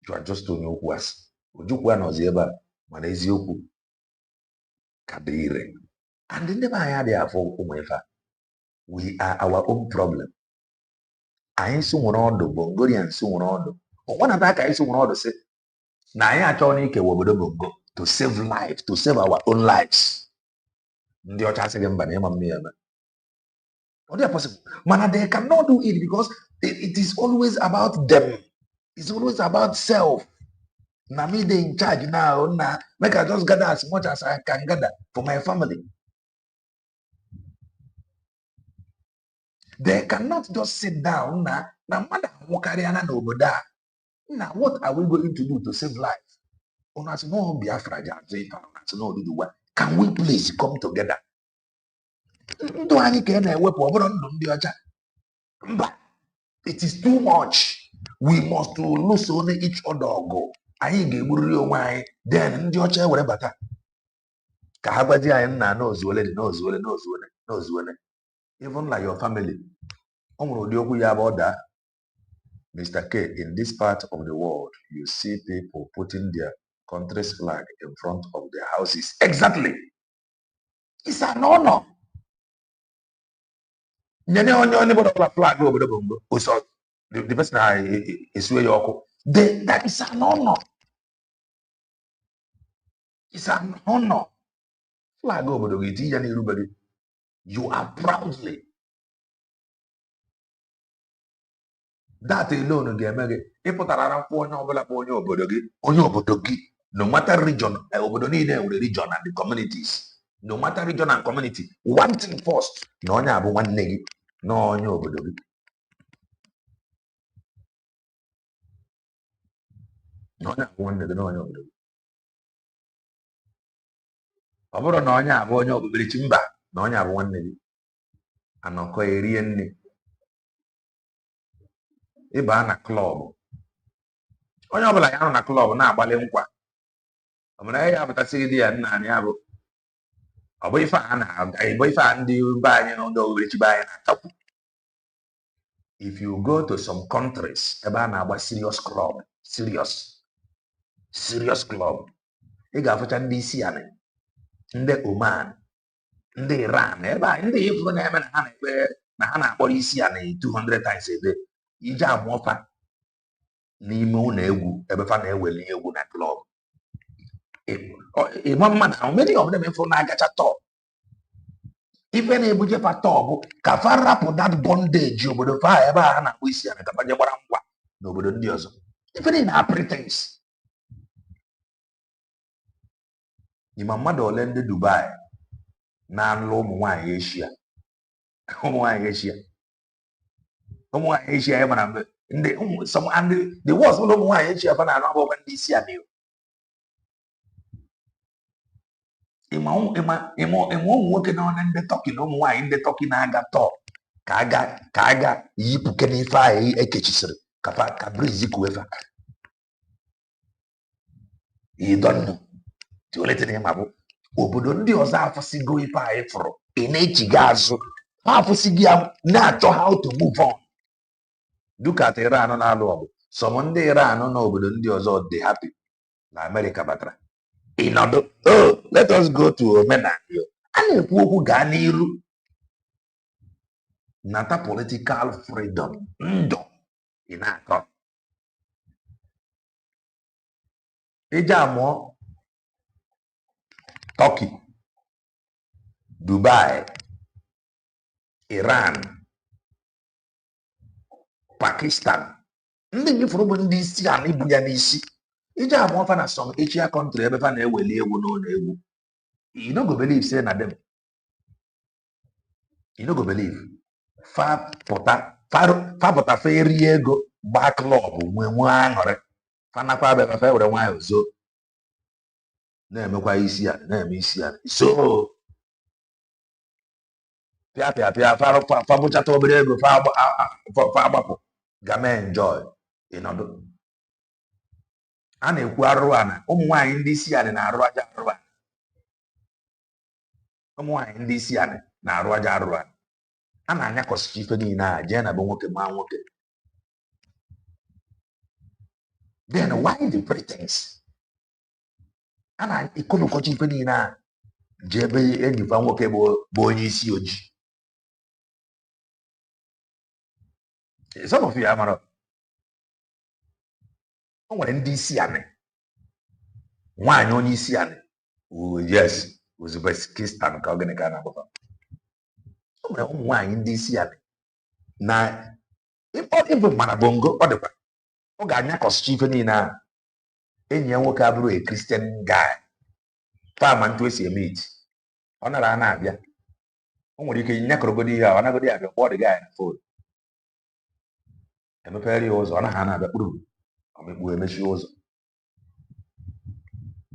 You are just onye okwu asị. Ojukwu anọzi ebe a mana eziokwu ka dị ire. And ndị be anyị adịghị afọ ụmụ ife a. We are our own problem. Anyị si nwere ọdụ Bongolians si nwere ọdụ. Ọnwụnata ka anyị si nwere ọdụ sị na anyị achọghị n'ike obodo Bongo to save life, to save our own lives. Ndị ọcha sị gị mba na ịma mmiri eme. Ọ dị possible. Mana they cannot do it because it is always about them. It's always about self. Na me dey in charge now. Nah, make I just gather as much as I can gather for my family. They cannot just sit down na mmadụ anwụkarịa n'obodo a. Now, what are we going to do to save life? Una say no Biafra ji azụ ife, una say no Oduduwa. Can we please come together? Ndụ anyị ka na-ewepụ ọ bụrụ ndụ ndị ọcha. Mba, it is too much. We must lose only each other ọgụ. Anyị ga-egburiri onwe anyị, then ndị ọcha were bata. Ka ha gwazi anyị nna n'ozuole. Even like your family. Ọ nwere ụdị okwu ya bụ ọda. Mr. K, in this part of the world, you see people putting their country's flag in front of their houses. Exactly. It's an honor. The flag over the bumbo. So the person is where you that is an honor. It's an honor. Flag over the you are proudly. That alone ga-eme gị ịpụtara na mkpụ onye ọbụla bụ onye obodo gị, no matter region, obodo niile nwere region and the communities, no matter region and community, one thing first, na onye abụ nwanne gị na onye obodo gị, na onye abụ nwanne gị na onye obodo gị. Ọ bụrụ na onye abụ onye okpukperechi mba na onye abụ nwanne gị, anọkọ erie nne. Ịba na klọb, onye ọbụla ya nọ na klọb na-agbalị nkwa, ọ bụrụ ya apụtasịghị di ya nna anyị abụ ọ bụ ife a na-agba ife a ndị be anyị na ndị okpukperechi be anyị na-atakwu. If you go to some countries ebe a na-agba serious club, serious club, ị ga-afụcha ndị isi anị, ndị Oman, ndị Iran, ebe a ndị ifuru na-eme na ha na-ekpe na ha na-akpọrọ isi anị 200 times a day. Ije amụọfa n'ime ụlọ egwu ebe fa na-eweli egwu na klọb. Ịma mmadụ ahụ many of them ifuru na-agacha tọp. Ife na-ebuje fa tọp ka fa rapụ that bondage obodo fa ebe a na-akpọ isi anị ka fa je gbara ngwa n'obodo ndị ọzọ. Ife na pretense. Ịma mmadụ ole ndị Dubai na-alụ ụmụ nwaanyị Eshia. Ụmụ nwaanyị Eshia ya mara mgbe the worst ụlọ ụmụ nwaanyị Eshia fa na-alụ abụọ ndị isi anị. Ịma ụmụ nwoke na ọnụ ndị Tọki na ụmụ nwaanyị ndị Tọki na-aga tọọ ka aga yipụke n'ife ahụ ekechisịrị ka briz kuwefa. Idonnu tiolete ịma bụ obodo ndị ọzọ afụsigo ife ahụ fụrụ, ị na-echiga azụ ha afụsigo ya na-achọ how to move on. Dukat Iran na-alụ ọgụ, some ndị Iran n'obodo ndị ọzọ dị happy na Amerịka batara. Ịnọdụ, let us go to omenala. A na-ekwu okwu gaa n'iru nata political freedom ndụ ị na-akọ. Ije amụọ Turkey, Dubai, Iran, Pakistan, ndị ifuru bụ ndị isi ala ibu ya n'isi. Ije amụọ fa na some Asia country ebe fa na-eweli egwu n'ụlọ egwu. You no go believe say na them. You no go believe. Fa pụta fa eri ego gbaa klọb nwee aṅụrị. Fa nakwa abịa fa were nwayọ zo na-emekwa isi ala na-eme isi ala. So pịa fa bụchata obere ego fa agbapụ ga mee enjoy. Ịnọdụ, a na-ekwu arụrụ ana, ụmụ nwaanyị ndị isi ala na-arụ aja arụrụ ana. Ụmụ nwaanyị ndị isi ala na-arụ aja arụrụ ana. A na-anyakọsịcha ife niile a jee na be nwoke ma nwoke. Then why the pretense? A na-ekonokọcha ife niile a jee ebe enyi fa nwoke bụ onye isi ojii. Some of you amara o nwere ndị isi anị, nwaanyị onye isi anị, yes, Uzbekistan ka ogene ka na-agbaba. O nwere ụmụ nwaanyị ndị isi anị na ịbụ mana bongo ọ dịkwa, ọ ga-anyakọsịcha ife niile a. Enyi ya nwoke abụrụ a Christian guy, fama ntu esi eme iti, ọ nara a na-abịa o nwere ike nyakọrọgodi ihe a ọ nagodi abịa kpọọ dị gaa na fon emepere ya ụzọ ọ naghị na-abịa kpụrụ ọmịkpu emechi ụzọ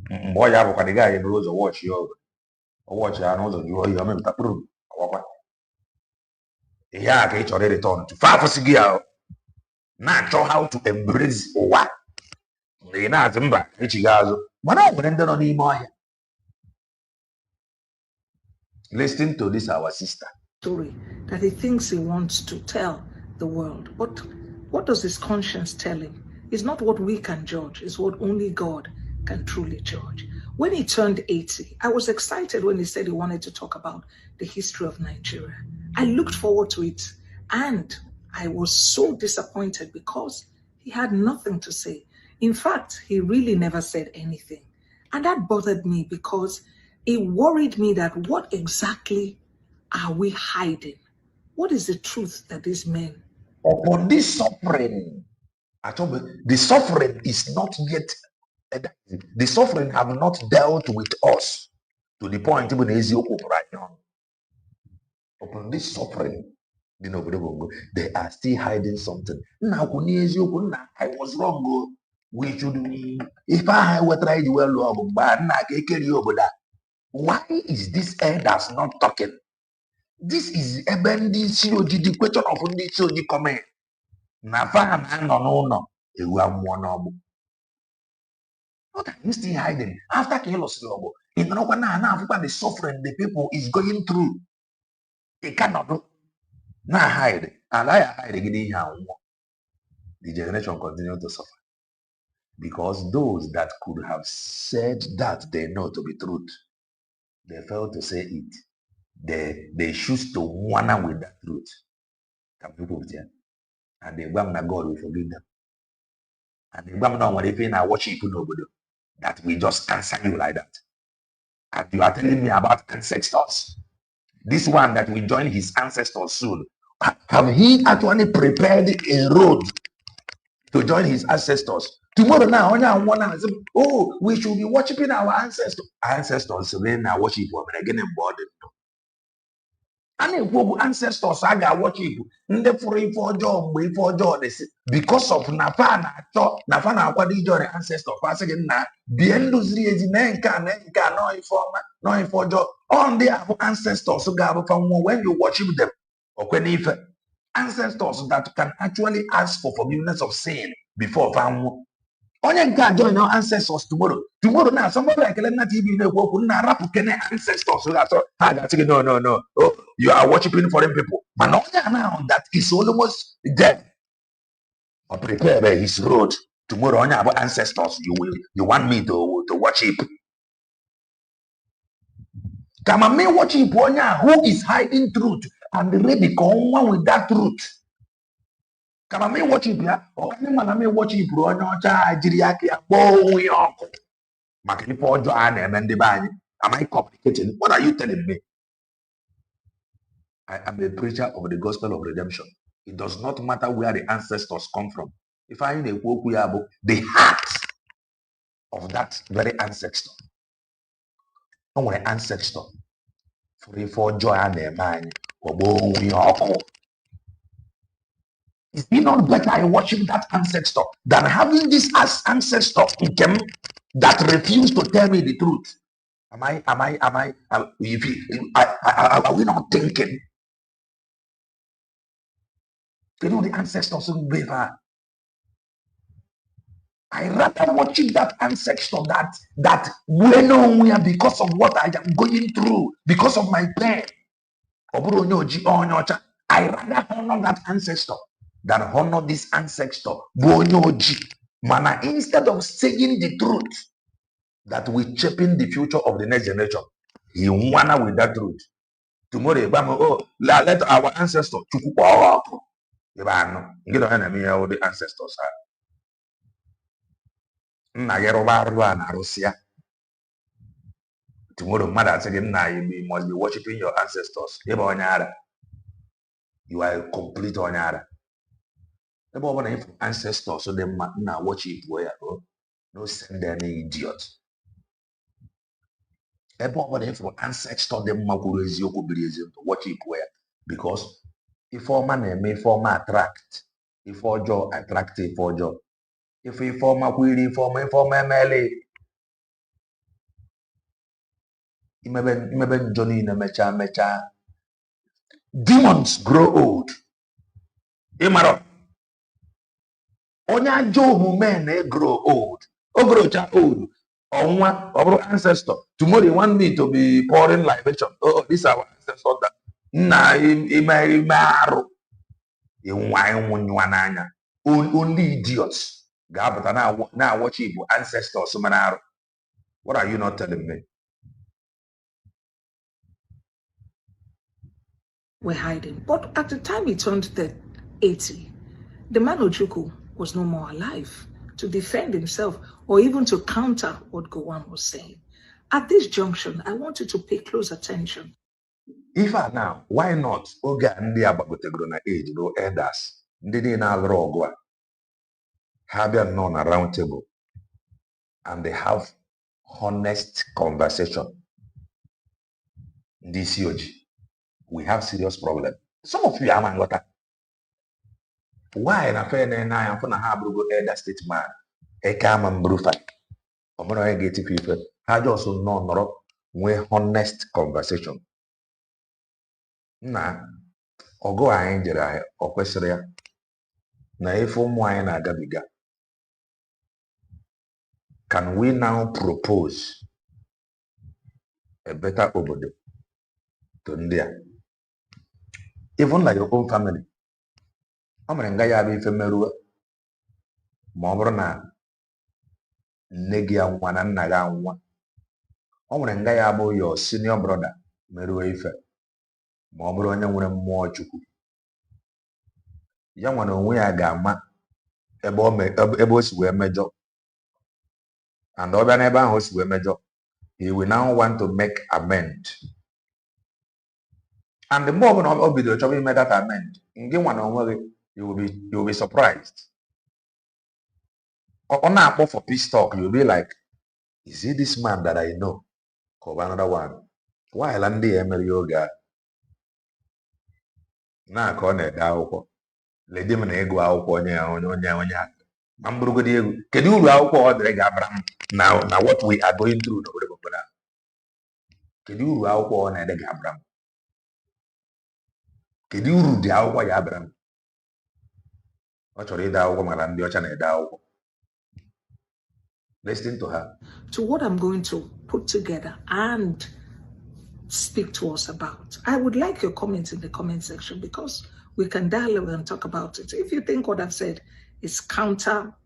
mgbe ọ ya bụkwa dị gaa eburu ụzọ wọchị ya ọgụ ọwọchị ya n'ụzọ jụọ ihe ọmịpụta kpụrụ ọwakwa ihe a ka ị chọrọ ịrịtọn tu fafụsị gị ahụ na-achọ how to embrace ụwa mgbe ị na-atụ mba echighị azụ mana ọ nwere ndị nọ n'ime ọhịa. Listen to this our sister. Story that he thinks he wants to tell the world. But what does his conscience tell him? It's not what we can judge, it's what only God can truly judge. When he turned 80, I was excited when he said he wanted to talk about the history of Nigeria. I looked forward to it, and I was so disappointed because he had nothing to say. In fact, he really never said anything. And that bothered me because it worried me that what exactly are we hiding? What is the truth that these men? Upon this suffering, the suffering is not yet, the suffering have not dealt with us to the point even right now. Upon this suffering, they are still hiding something. Now, I was wrong. We should, if I were trying to well, why is this elders not talking? This is a the question of the comment. What are you still hiding? After Kelos Lobo, in the suffering the people is going through. They cannot do. Now hide. And I hide again. The generation continue to suffer. Because those that could have said that they know to be truth, they failed to say it. They choose to wanna with that truth. And the Gbam God will forgive them. And the Gbam now when they now watch people nobody that we just answer you like that. And you are telling me about ancestors. This one that will join his ancestors soon. Have he actually prepared a road to join his ancestors? Tomorrow now, oh, we should be worshiping our ancestors. Ancestors, when I worship them, again embodied. And ancestors, I got worship. For job, because of Nafana, what join ancestors. Once again, now, Bienduzri is no for job. On their ancestors, so when you worship them, or when if ancestors that can actually ask for forgiveness of sin before family. Onye can join our ancestors tomorrow. Tomorrow now, somebody like Elena TV ancestors. So that's all. No. Oh, you are worshiping foreign people. But now that is almost dead. Or prepare his road. Tomorrow on our ancestors, you want me to worship. Come on, me worship who is hiding truth and ready become one with that truth. Kama me worship ya, okani mana me worship onye ọcha ajiri aka ya kpọọ onwe ya ọkụ maka ife ọjọọ a na-eme ndị be anyị. Am I complicating? What are you telling me? I am a preacher of the gospel of redemption. It does not matter where the ancestors come from. If I na-ekwu okwu ya bụ the heart of that very ancestor. O nwere ancestor fụrụ ife ọjọọ a na-eme anyị kpọọ onwe ya ọkụ. Is it not better I worship that ancestor than having this as ancestor in them that refuse to tell me the truth? Are we not thinking? You know the ancestors in river. I rather worship that ancestor that we are because of what I am going through, because of my pain. I rather honor that ancestor than honor this ancestor. Mana, instead of saying the truth that will shaping the future of the next generation, he wanna with that truth. Tomorrow, let our ancestors the ancestors are. Tomorrow, mother said, you must be worshiping your ancestors. You are a complete onyara. Ancestors, so they now worship where no send any idiot. ebe ọ bụla ịfụrụ ancestor dị mma kwuru eziokwu biri eziokwu watch it where because ife ọma na-eme ife ọma attract ife ọjọọ attract ife ọjọọ ife ọma kwiri ife ọma emele imebe njọ niile mechaa demons grow old ịmara onye ajọ omume na-grow old o growcha old ọnwa ọ bụrụ ancestor tomorrow you want me to be pouring libation oh this is our ancestor that nna ime arụ ịnwụnyụwa n'anya only idiots ga-apụta na-awọchi igbo ancestors mere arụ. What are you not telling me? Were hiding. But at the time he turned 80, the man Ojukwu was no more alive to defend himself or even to counter what Gowon was saying. At this junction, I want you to pay close attention. If now, why not? Oge ndị agbagotegoro na age no elders, ndị niile alụrụ ọgụ a, ha bịa nọ na round table and they have honest conversation. Ndị isi ojii, we have serious problem. Some of you are mangota. Why na fair na I am for na ha abụrụgo elder statesman? Eke ama mbrufa. Ọmụrụ onye ga-etipu ife. Ha just nọrọ nwee honest conversation. Na ọgụ anyị jere anyị ọ kwesịrị ya na ife ụmụ anyị na-agabiga. Can we now propose a better obodo to ndị a? Even like your own family. Ọ mere nga ya bụ ife merụọ ma ọ bụrụ na nne gị anwa na nna gị anwa. Ọ nwere nga ya bụ your senior brother merụọ ife ma ọ bụrụ onye nwere mmụọ Chukwu. Ya nwa na onwe ya ga-ama ebe o si wee mejọ. And ọ bịa n'ebe ahụ o si wee mejọ, he will now want to make amend. And the more ọ bidoro chọrọ ime that amend, nke nwa na onwe gị, you will be surprised. Ọ na-akpọ for peace talk, you will be like, is it this man that I know? Or another one? Why la ndị emere oge a? Na ka ọ na-ede akwụkwọ. Ledi m na ego akwụkwọ onye ma m bụrụgodi egwu. Kedu uru akwụkwọ ọ dịrị ga-abara m na what we are going through n'obodo obodo a? Kedu uru akwụkwọ ọ na-ede ga-abara m? Kedu uru dị akwụkwọ ya abara m? Ọ chọrọ ide akwụkwọ maka ndị ọcha na-ede akwụkwọ. Listen to her. To what I'm going to put together and speak to us about. I would like your comments in the comment section because we can dialogue and talk about it. If you think what I've said is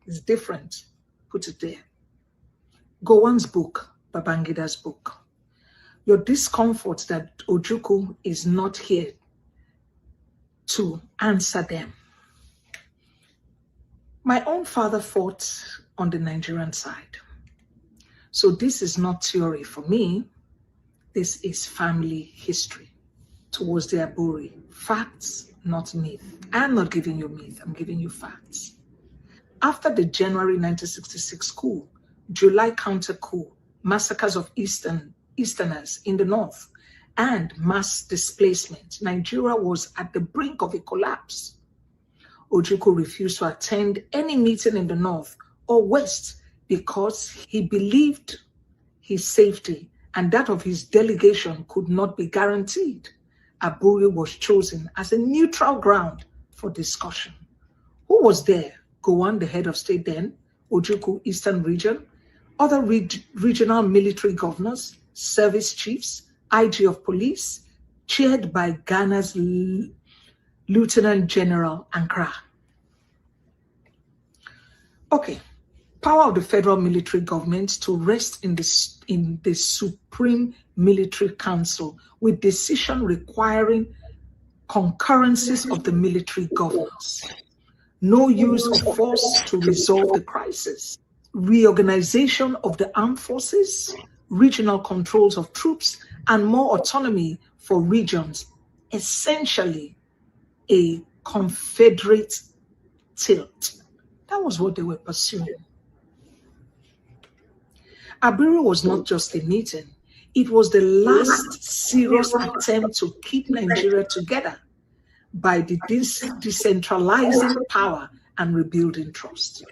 is different, put it there. Gowon's book, Babangida's book. Your discomfort that Ojukwu is not here to answer them. My own father fought on the Nigerian side. So this is not theory for me. This is family history towards the Aburi. Facts, not myth. I'm not giving you myth, I'm giving you facts. After the January 1966 coup, July counter coup, massacres of Easterners in the north, and mass displacement, Nigeria was at the brink of a collapse. Ojukwu refused to attend any meeting in the north or west because he believed his safety and that of his delegation could not be guaranteed. Aburi was chosen as a neutral ground for discussion. Who was there? Gowon, the head of state then, Ojukwu, Eastern Region, other regional military governors, service chiefs, IG of police, chaired by Ghana's Lieutenant General Ankara. Okay, power of the federal military government to rest in the Supreme Military Council with decision requiring concurrences of the military governors. No use of force to resolve the crisis. Reorganization of the armed forces, regional controls of troops, and more autonomy for regions, essentially a Confederate tilt. That was what they were pursuing. Aburi was not just a meeting. it was the last serious attempt to keep Nigeria together by the decentralizing power and rebuilding trust.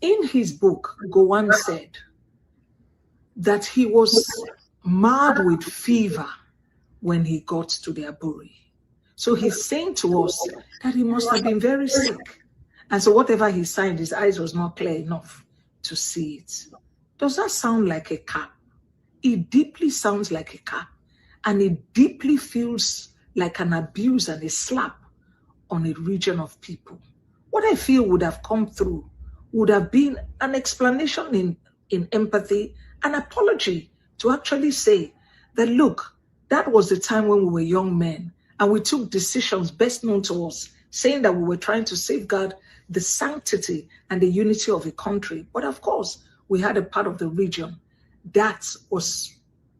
In his book, Gowon said that he was mad with fever when he got to the Aburi. So he's saying to us that he must have been very sick. And so whatever he signed, his eyes was not clear enough to see it. Does that sound like a cap? It deeply sounds like a cap. And it deeply feels like an abuse and a slap on a region of people. What I feel would have come through would have been an explanation in empathy, an apology to actually say that, look, that was the time when we were young men and we took decisions best known to us, saying that we were trying to safeguard the sanctity and the unity of a country. But of course, we had a part of the region that was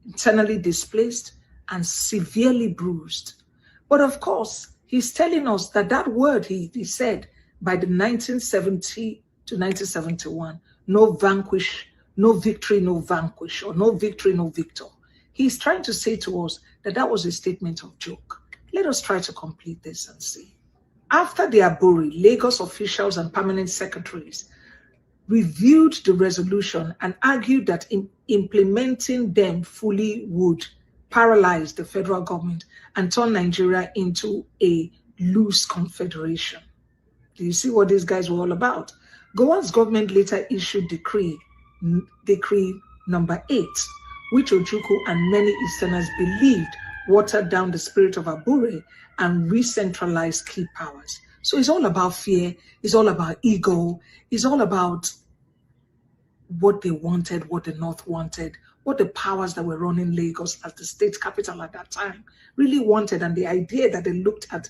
internally displaced and severely bruised. But of course, he's telling us that that word he said by the 1970 to 1971, no vanquish, no victory, no vanquish, or no victory, no victor. He's trying to say to us that that was a statement of joke. Let us try to complete this and see. After the Aburi, Lagos officials and permanent secretaries reviewed the resolution and argued that implementing them fully would paralyze the federal government and turn Nigeria into a loose confederation. Do you see what these guys were all about? Gowon's government later issued decree number 8, which Ojukwu and many Easterners believed watered down the spirit of Aburi and re-centralized key powers. So it's all about fear, it's all about ego, it's all about what they wanted, what the North wanted, what the powers that were running Lagos as the state capital at that time really wanted, and the idea that they looked at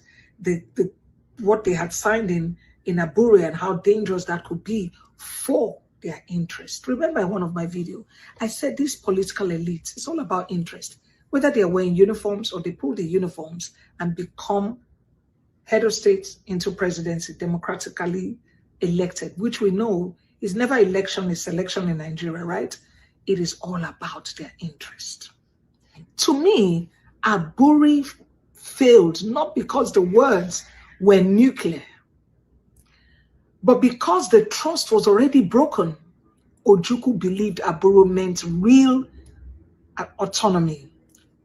what they had signed in Aburi and how dangerous that could be for their interest. Remember in one of my videos, I said this political elite, it's all about interest. Whether they are wearing uniforms or they pull the uniforms and become head of state into presidency, democratically elected, which we know is never election, it's selection in Nigeria, right? It is all about their interest. To me, Aburi failed not because the words were nuclear, but because the trust was already broken. Ojukwu believed Aburi meant real autonomy.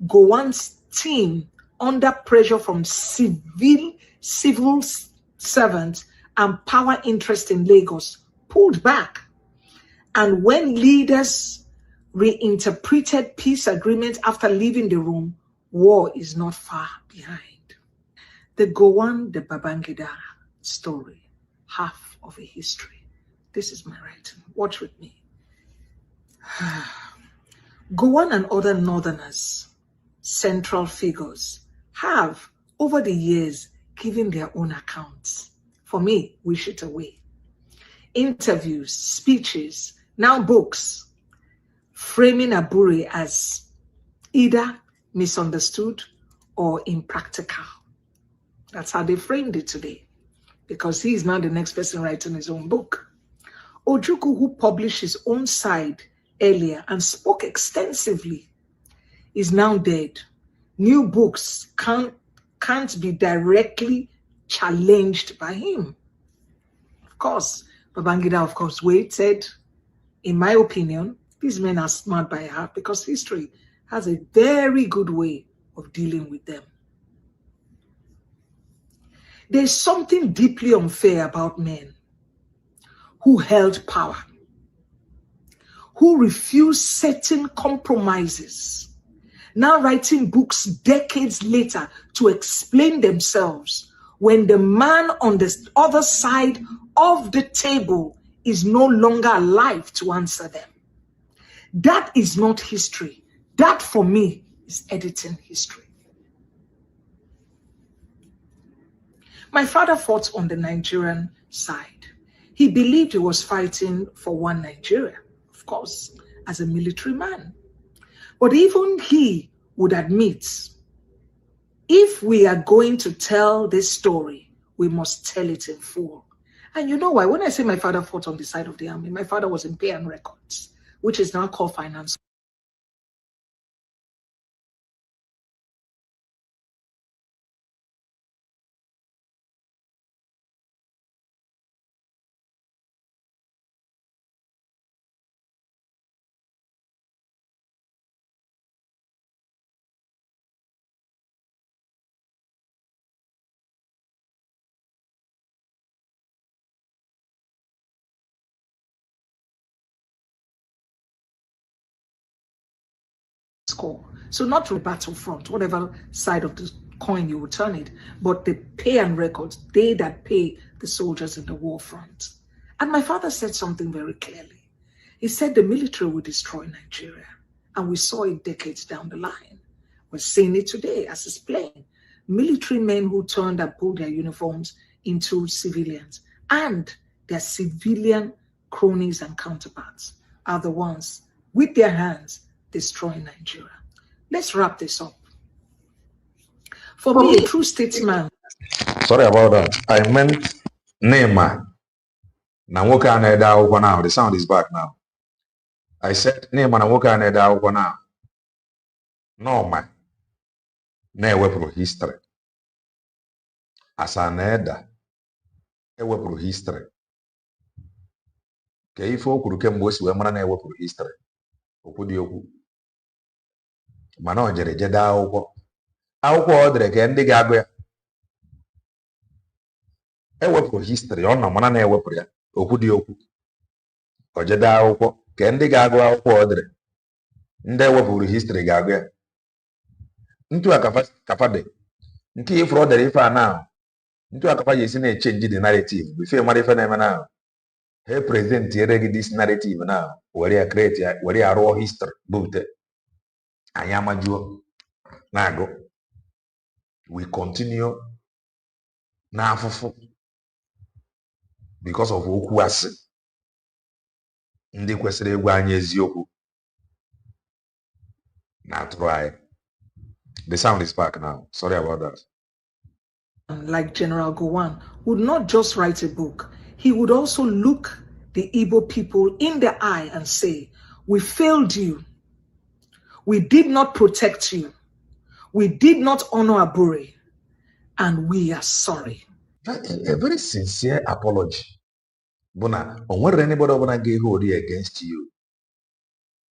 Gowon's team, under pressure from civil servants and power interest in Lagos, pulled back. And when leaders reinterpreted peace agreements after leaving the room, war is not far behind. The Gowon, the Babangida story, half of a history. This is my writing. Watch with me. Gowon and other Northerners, central figures, have over the years given their own accounts. For me, wish it away. Interviews, speeches, now books, framing Aburi as either misunderstood or impractical. That's how they framed it today, because he is now the next person writing his own book. Ojukwu, who published his own side earlier and spoke extensively, is now dead. New books can't be directly challenged by him. Of course, Babangida, of course, waited. In my opinion, these men are smart by heart because history has a very good way of dealing with them. There's something deeply unfair about men who held power, who refused certain compromises, now writing books decades later to explain themselves when the man on the other side of the table is no longer alive to answer them. That is not history. That, for me, is editing history. My father fought on the Nigerian side. He believed he was fighting for one Nigeria, of course, as a military man. But even he would admit, if we are going to tell this story, we must tell it in full. And you know why? When I say my father fought on the side of the army, my father was in Pay and Records, which is now called Finance score. So not to battlefront, whatever side of the coin you will turn it, but the pay and records, they that pay the soldiers in the war front. And my father said something very clearly. He said the military will destroy Nigeria. And we saw it decades down the line. We're seeing it today as it's playing. Military men who turned and pulled their uniforms into civilians and their civilian cronies and counterparts are the ones with their hands destroying Nigeria. Let's wrap this up. For me, a true statesman. Sorry about that. I meant Neema. Na nwoke a na-ede akwụkwọ now. The sound is back now. I said Neema na nwoke a na-ede akwụkwọ now. Norma na-ewepụrụ history. Asa na-eda ewepụrụ history. Ka ife o kwuru kemgbe o si wee mara na-ewepụrụ history. Okwu dị okwu. Mana o jere jede akwụkwọ. Akwụkwọ ọ dere ka ndị ga-agụ ya. Ewepụrụ history, ọ nọ mana na-ewepụrụ ya. Okwu dị okwu. O jede akwụkwọ ka ndị ga-agụ akwụkwọ ọ dere. Ndị ewepụrụ history ga-agụ ya. Ntu a kafa dị. Nke ifuru ọ dere ife a na ntu a kafa esi na-echenji the narrative. Ife mara ife na-eme na he present ere gị this narrative na were ya create ya were ya rụọ history bute. Anyị amajuo na-agụ. We continue n'afụfụ because of okwu asị ndị kwesịrị ịgwa anyị eziokwu na-atụrụ anyị. The sound is back now. Sorry about that. Like General Gowon would not just write a book, he would also look the Igbo people in the eye and say, we failed you. We did not protect you. We did not honor Abure. And we are sorry. A very sincere apology. Buna, on whether anybody gonna get hold against you.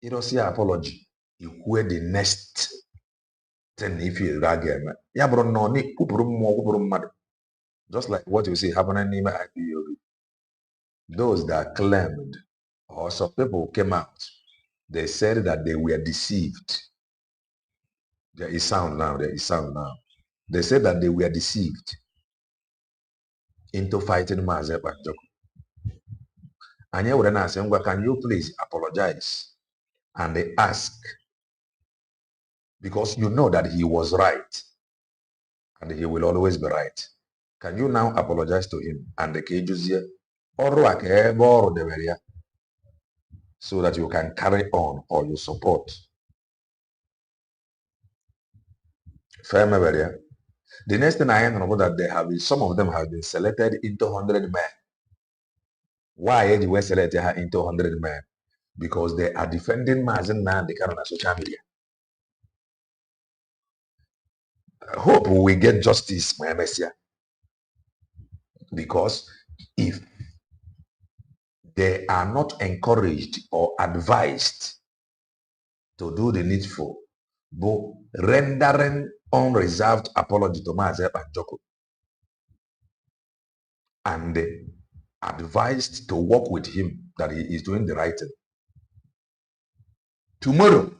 You don't see apology. You wear the next thing if you rag him. Yeah, but no, ni just like what you see happening in IPOB. Those that claimed, or some people came out, they said that they were deceived. There is sound now. There is sound now. They said that they were deceived into fighting Mazi Ekpa Njoku. And here we're asking, can you please apologize? And they ask, because you know that he was right, and he will always be right. Can you now apologize to him? And the Kejuzie, so that you can carry on or you support. The next thing I know that they have been, some of them have been selected into 100 men. Why they were selected into 100 men? Because they are defending Mazi Nnamdi Kanu on social media. I hope we get justice, my Messiah. Because if they are not encouraged or advised to do the needful, but rendering unreserved apology to Mazi Ekpa Njoku and advised to work with him that he is doing the right thing. Tomorrow,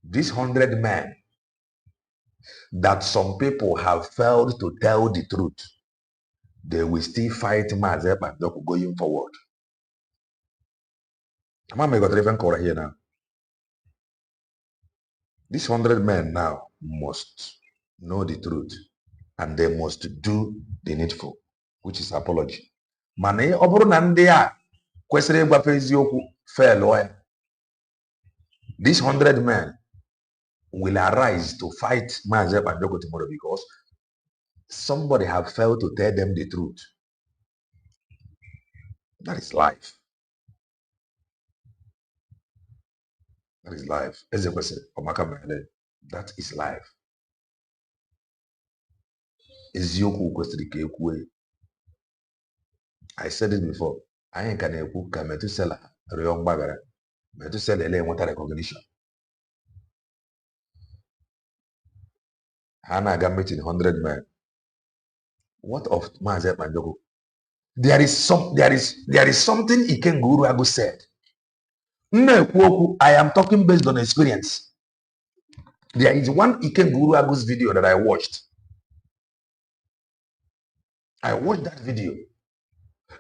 these 100 men that some people have failed to tell the truth, they will still fight Mazi Ekpa Njoku going forward. Mama got even correct here now. These 100 men now must know the truth and they must do the needful, which is apology. Mane oburu na ndị a kwesịrị ịgbafe eziokwu fail. These 100 men will arise to fight Mazi Ekpa Njoku tomorrow because somebody have failed to tell them the truth. That is life. That is life. That is life. I said it before. I ain't gonna cook Metusela Rion Bagara. Metusela ele want recognition. Hannah got meeting 100 men. What of Mazi Ekpa Njoku? There is something Iken Guru Agu said. I am talking based on experience. There is one Iken Guruagu's video that I watched. I watched that video.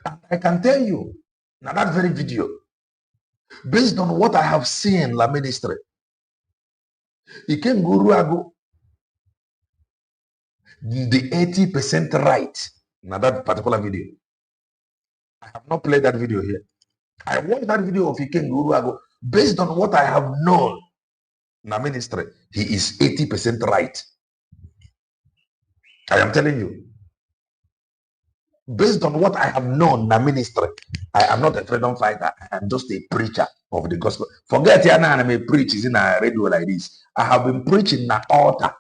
And I can tell you, now that very video, based on what I have seen in the ministry, Iken Guruagu, the 80% right. Now that particular video. I have not played that video here. I watched that video of Iken Guruagu. Based on what I have known in the ministry, he is 80% right. I am telling you. Based on what I have known in the ministry, I am not a freedom fighter. I am just a preacher of the gospel. Forget it, I'm a preacher in a radio like this. I have been preaching in an altar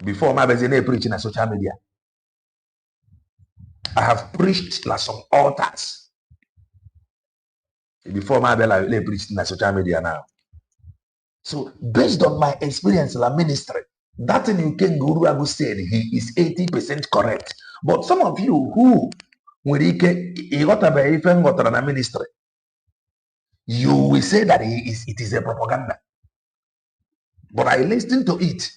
before my business preaching on social media. I have preached like some altars before my belly preached in social media now. So based on my experience in the ministry, that thing you can Guruagu said he is 80% correct. But some of you who when he got a ministry, you will say that it is a propaganda. But I listened to it.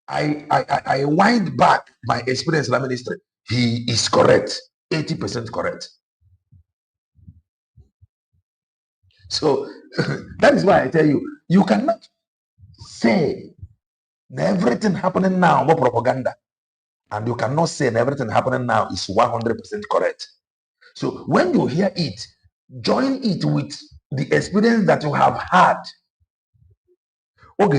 I wind back my experience in the ministry. He is correct, 80% correct. So that is why I tell you, you cannot say everything happening now more propaganda, and you cannot say everything happening now is 100% correct. So when you hear it, join it with the experience that you have had. And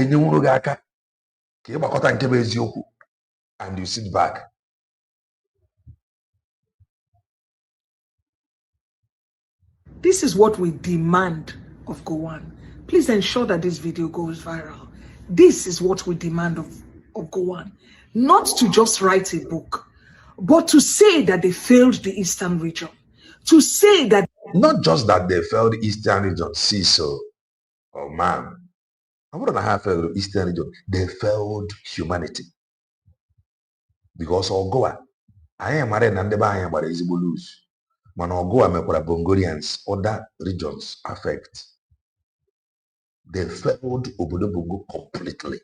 you sit back. This is what we demand of Gowon. Please ensure that this video goes viral. This is what we demand of Gowon. Not to just write a book, but to say that they failed the Eastern region. To say that... Not just that they failed the Eastern region, see so. Oh man. I wouldn't have failed the Eastern region. They failed humanity. Because Ogoa, I am married and I am but easy lose. Man Ogoa mekwara Bongorians, other regions affect. They failed Obodo Bongo completely.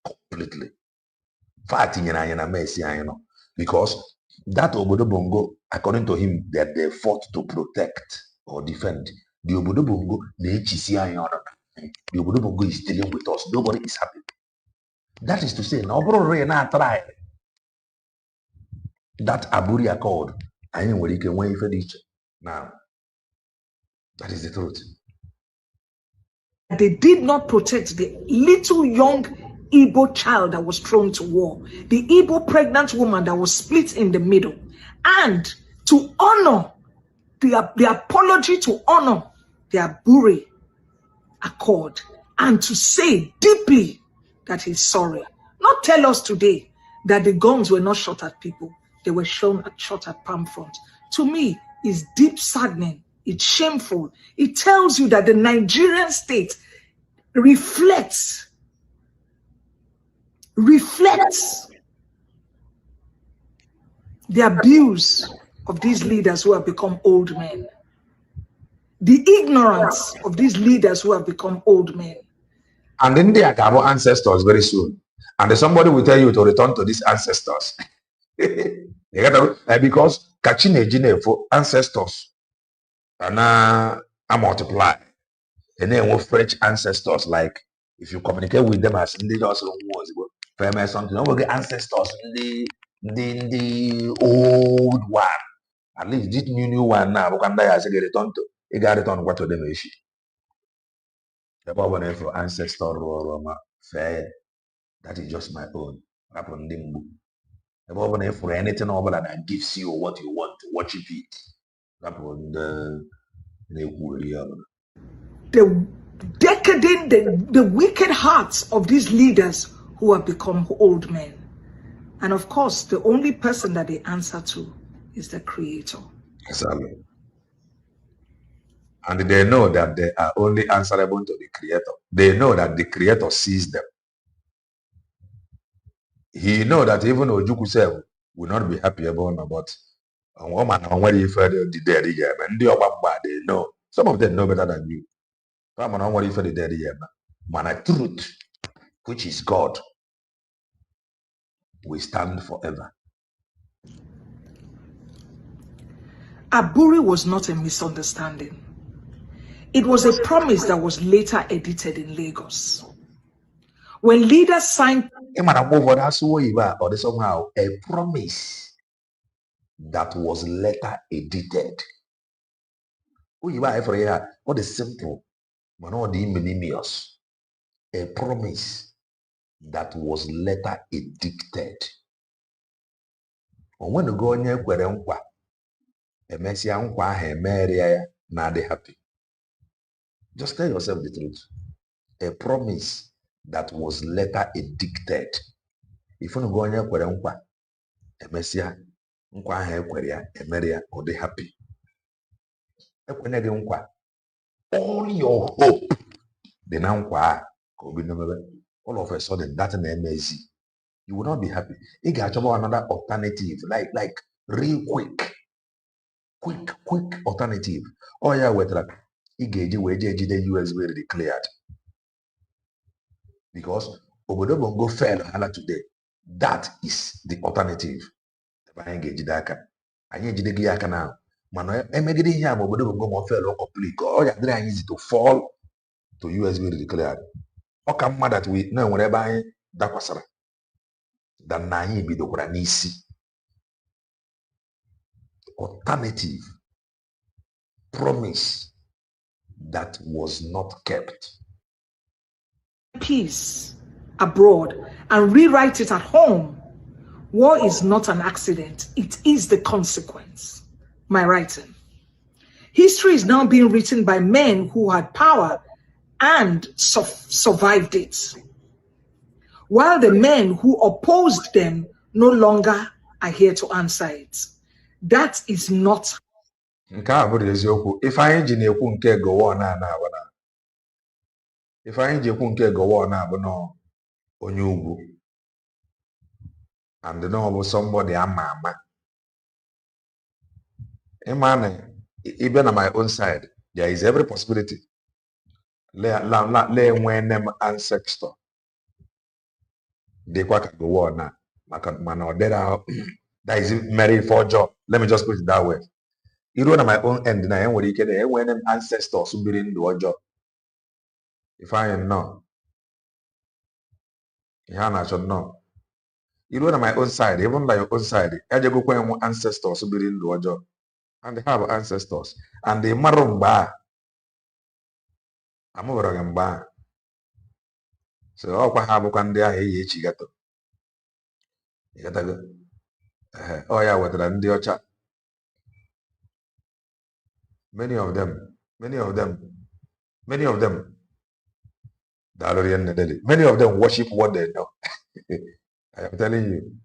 Completely. Fighting in Mercy, because that Obodo Bongo, according to him, that they fought to protect or defend. The Obodo Bongo, the Obodo Bongo is dealing with us. Nobody is happy. That is to say, nobody try that Aburi Accord. I ain't where you can wait for each now. That is the truth. They did not protect the little young Igbo child that was thrown to war, the Igbo pregnant woman that was split in the middle, and to honor the apology, to honor the Aburi Accord, and to say deeply that he's sorry. Not tell us today that the guns were not shot at people, they were shot at Palm Front. To me, it's deep saddening. It's shameful. It tells you that the Nigerian state reflects the abuse of these leaders who have become old men, the ignorance of these leaders who have become old men. And then they are our ancestors very soon. And somebody will tell you to return to these ancestors. Because catching for ancestors and I multiply. And then with French ancestors, like if you communicate with them as leaders of wars, famous something, we get ancestors in the old one. At least this new one now, we can die as a return to. You got it on what to them issue. The problem for ancestor fair. That is just my own. The problem for anything over that gives you what you want to worship it. The decadent, the wicked hearts of these leaders who have become old men. And of course, the only person that they answer to is the Creator. Exactly. And they know that they are only answerable to the Creator. They know that the Creator sees them. He know that even Ojukwu self will not be happy about him, but they know. Some of them know better than you. Man, truth. which is God, will stand forever. Aburi was not a misunderstanding. It was a promise that was later edited in Lagos. When leaders signed, or somehow a promise that was later edited. What is simple, but not the meaningless. A promise that was later edited. When you go onye kwere nkwa, emesia nkwa ahụ emeria ya na adị happy. Just tell yourself the truth. A promise that was later edited. If you go onye kwere nkwa, emesia nkwa ahụ ekwere ya emeria ọ dị happy. Ekwenye gị nkwa, all your hope dị na nkwa all of a sudden that na-emezi. You will not be happy. You got another alternative, like real quick alternative. Oh yeah, whether the USB declared because obodo bongo fell today. That is the alternative. Now, man, emegide ihe am obodo bongo mo fell complete. Oh yeah, there easy to fall to USB declared. Oka mma that we know wherever anyị dakwasara. Than na anyị bidokwara n'isi. Alternative promise that was not kept. peace abroad and rewrite it at home. War is not an accident, it is the consequence. My writing. History is now being written by men who had power and survived it, while the men who opposed them no longer are here to answer it. That is not. Nke a bụrụ eziokwu. Ife anyị ji na-ekwu nke gowo na abụ na. Ife anyị ji ekwu nke gowo na abụ na onye ugwu. And no bụ somebody ama ama. Imane, even on my own side, there is every possibility. Le when them ancestor. They quite go on now. That is married for job. Let me just put it that way. You know, on my own end now, when you get there, when them ancestors who be in the job. If I am not, I should know. You know, on my own side, even like your own side, I just go when ancestors who be in the job. And they have ancestors. And they marumba. I'm over again. So, all have one day I chigato. Oh, yeah, what the Ndiocha. Many of them, many of them, many of them worship what they know. I am telling you.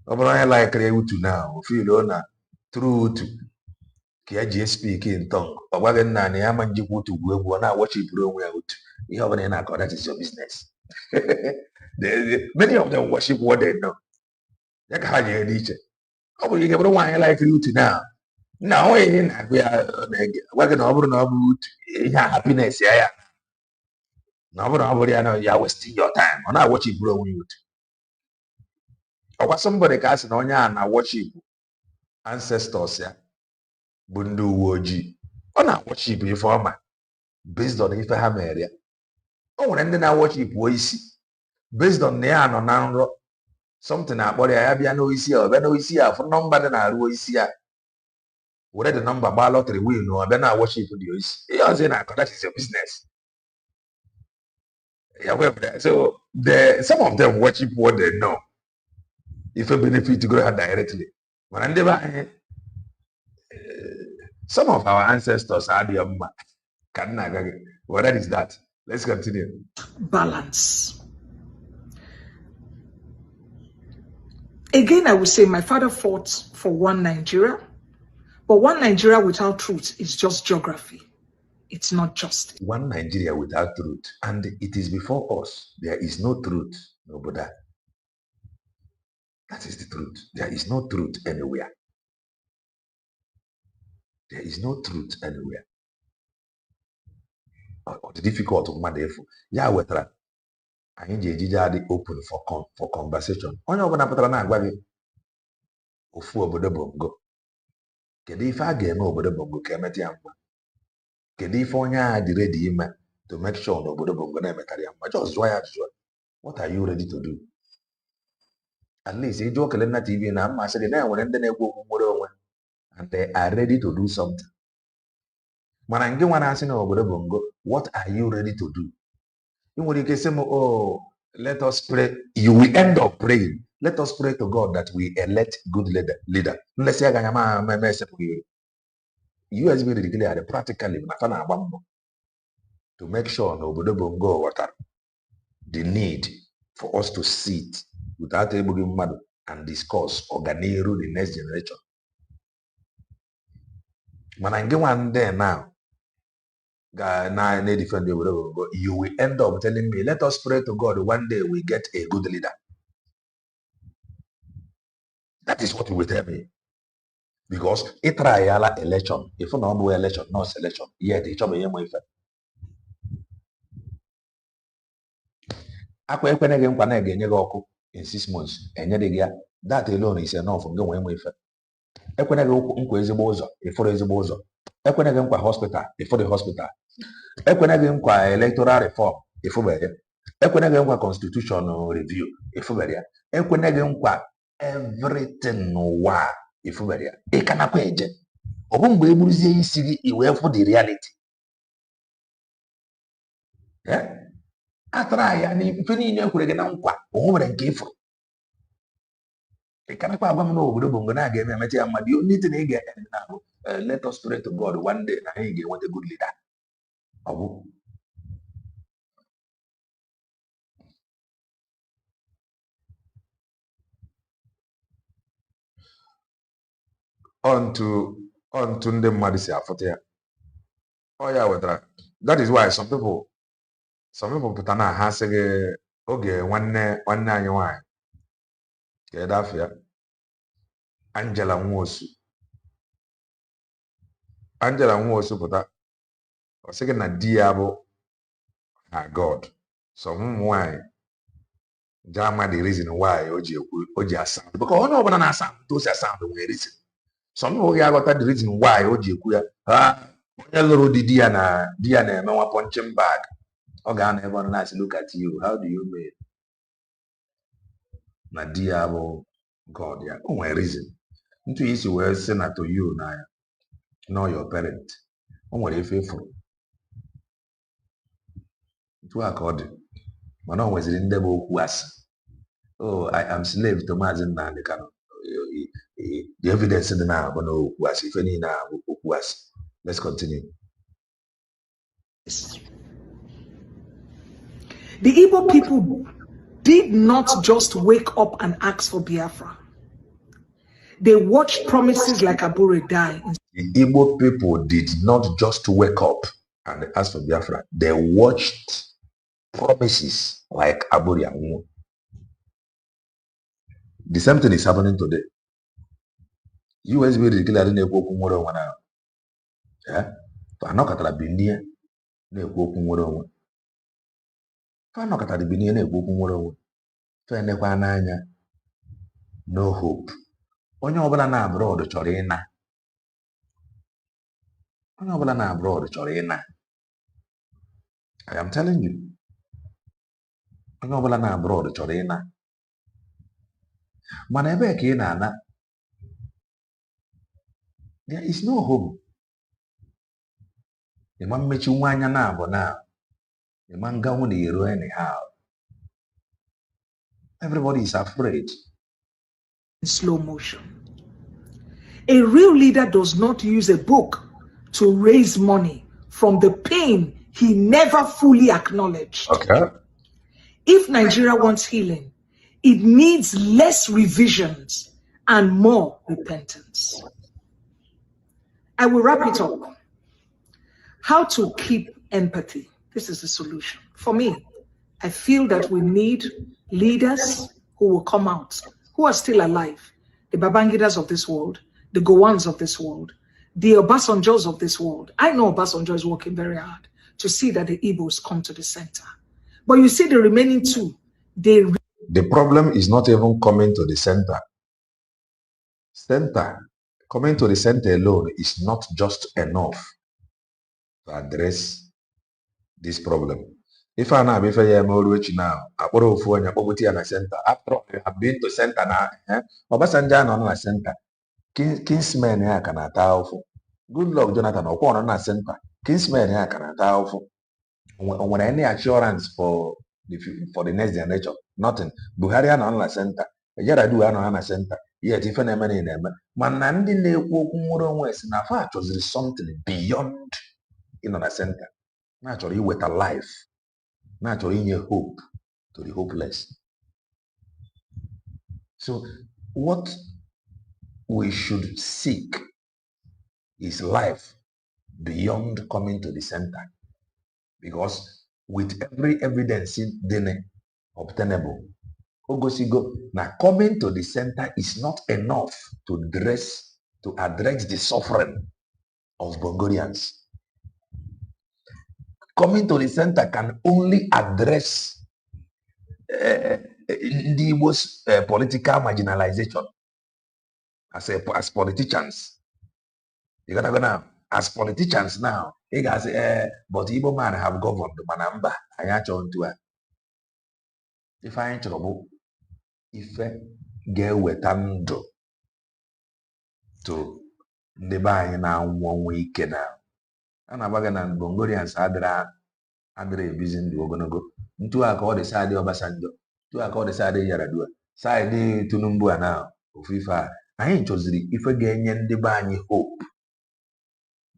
I like to now. Feel on true to Kia speak in tongue. Or whether Nani Amanjiku to go now worship you have an anchor, that is your business. Many of them worship what they know. Like how you reach it. Oh, you never want like you to now. Now we are working over and over happiness. Yeah. Now you are wasting your time. I'm not watching growing youth. Or somebody cast on ya and I worship ancestors. Yeah. Bundu Woji. On I worship reformer based on if I have area. Oh, and then I worship voice based on the an something about the Abia no is here, no is here for number than I was here. Whatever the number by lottery will know, then I worship you. That is your business. Yeah, so some of them worship what they know. If a benefit to go directly. When they some of our ancestors are the well, that is that. Let's continue. Balance. Again, I would say my father fought for one Nigeria, but one Nigeria without truth is just geography. It's not justice. One Nigeria without truth, and it is before us. There is no truth, nobody. That is the truth. There is no truth anywhere. There is no truth anywhere. Or the difficult of Madefu. Yeah, anyị ji ejije adị open for conversation. Onye ọbụla pụtara na-agwa gị ofu obodo bongo, kedu ife a ga-eme obodo bongo ka emeta ya mma? Kedu ife onye a dị ready ime to make sure na obodo bongo na-emetara ya mma? Just jụọ ya ajụjụ. What are you ready to do? At least iji okele na TV na mmasị gị na-enwere ndị na-ekwu okwu nwere onwe and they are ready to do something. Mana nke nwa na-asị na obodo bongo, what are you ready to do? You nwere ike sị m, oh, let us pray. You will end up praying. Let us pray to God that we elect good leader. Nlesi aga anya ma esepụghị. USB declared practically na na-agba mbọ to make sure na obodo bongo ghọtara the need for us to sit without egbughị mmadụ and discuss ọganiru the next generation. Mana nke nwa ndị now defend the obodo, you will end up telling me, let us pray to God one day we get a good leader. That is what you will tell me. Because it trial election, if not do election, no selection, yet it's over here. In 6 months, and that alone is enough from going with it. Ekwenege nkwa hospital before the hospital. Ekwenege nkwa electoral reform ifubere. Ekwenege nkwa constitutional review ifubere. Ekwenege nkwa everything n'ụwa ifubere. Ịkana kweje. Ọ bụ mgbe eburuzie isi gị iwe for the reality. Atara ya na ife niile ekwere gị na nkwa o nwere nke ifuru. Ịkana kwa agwa m na obodo bongo na ga-eme emete ya mmadụ only thing ị ga-eme na bụ let us pray to God one day na anyị ga-enweta good leader. Ọ bụ onto ndị mmadụ si afụta ya. Ọ ya wetara. That is why some people pụta na ha sị gị oge nwanne anyị nwanyị ka afọ ya Angela Nwosu pụta ọ sị gị na di ya bụ ha God. So ụmụ nwanyị jama the reason why o ji asound, because onye ọbụla na-asound to si asound nwere reason. Some people ga-aghọta the reason why o ji ekwu ya. Onye lụrụ di ya na-eme nwa punching bag. Ọ ga-anọ ebe ọ na-asị look at you, how do you mean? Na di ya bụ God ya. O nwere reason. Ntu isi wee sị na to you na ya. Know your parent. O nwere ife ifuru. Ntu a ka ọ dị. Mana o nweziri ndị bụ okwu asị. Oh, I am slave to Maazị Nnamdi Kanu. The evidence dị na abụ na okwu asị. Ife niile abụ okwu asị. Let's continue. The Igbo people did not just wake up and ask for Biafra. They watched promises like Abure die. The Igbo people did not just wake up and ask for Biafra. They watched promises like Abure Anwu. The same thing is happening today. USB declared na-ekwu okwu nwere onwe na anọkọtara binie na-ekwu okwu nwere onwe. Anọkọtara binie na-ekwu okwu nwere onwe. Fenekwa n'anya no hope. Onye ọbụla na abroad chọrọ ịna. Onye ọbụla na abroad chọrọ ịna. I am telling you. Onye ọbụla na abroad chọrọ ịna. Mana ebe ka ị na-ana, there is no home. Ịma mmechi nwa anya na abụ na ịma nganwu na ero anyhow. Everybody is afraid. In slow motion. A real leader does not use a book to raise money from the pain he never fully acknowledged. Okay. If Nigeria wants healing, it needs less revisions and more repentance. I will wrap it up. How to keep empathy. This is the solution. For me, I feel that we need leaders who will come out, who are still alive. The Babangidas of this world, the Gowans of this world, the Obasanjos of this world. I know Obasanjo is working very hard to see that the Igbos come to the center. But you see the remaining two, the problem is not even coming to the center. Coming to the center alone is not just enough to address this problem. If I now if I am already now, I put off when you put na center. After all, you have been to center now. Obasanjo no na center. Kingsman ya kana taofu. Good luck, Jonathan. Okwo na center. Kingsman ya kana taofu. When any assurance for the next generation, nothing. Buhari no na center. Yar'Adua no na center. Yet if any money in them, man, ndị na-ekwu okwu nwere onwe si na fa chọziri something beyond in na center. Na-achọrọ iweta life. Na-achọrọ inye hope to the hopeless. So what we should seek is life beyond coming to the center. Because with every evidence obtainable, Ogosigo, now coming to the center is not enough to address the suffering of Bongorians. Coming to the center can only address the most political marginalization as politicians. You gotta go now. As politicians now, you guys say, but Igbo man have governed Manamba. I actually to it. If I ain't trouble, if get weta ndụ to ndị be anyị na-anwụ ọnwụ ike na a na-agbaga na Bongorians adịrị ebizi ndụ ogologo ntu a ka ọ dị saadị Obasanjo ntu a ka ọ dị saadị Yar'Adua saadị Tinubu a na ofu ife a anyị chọziri ife ga-enye ndị be anyị hope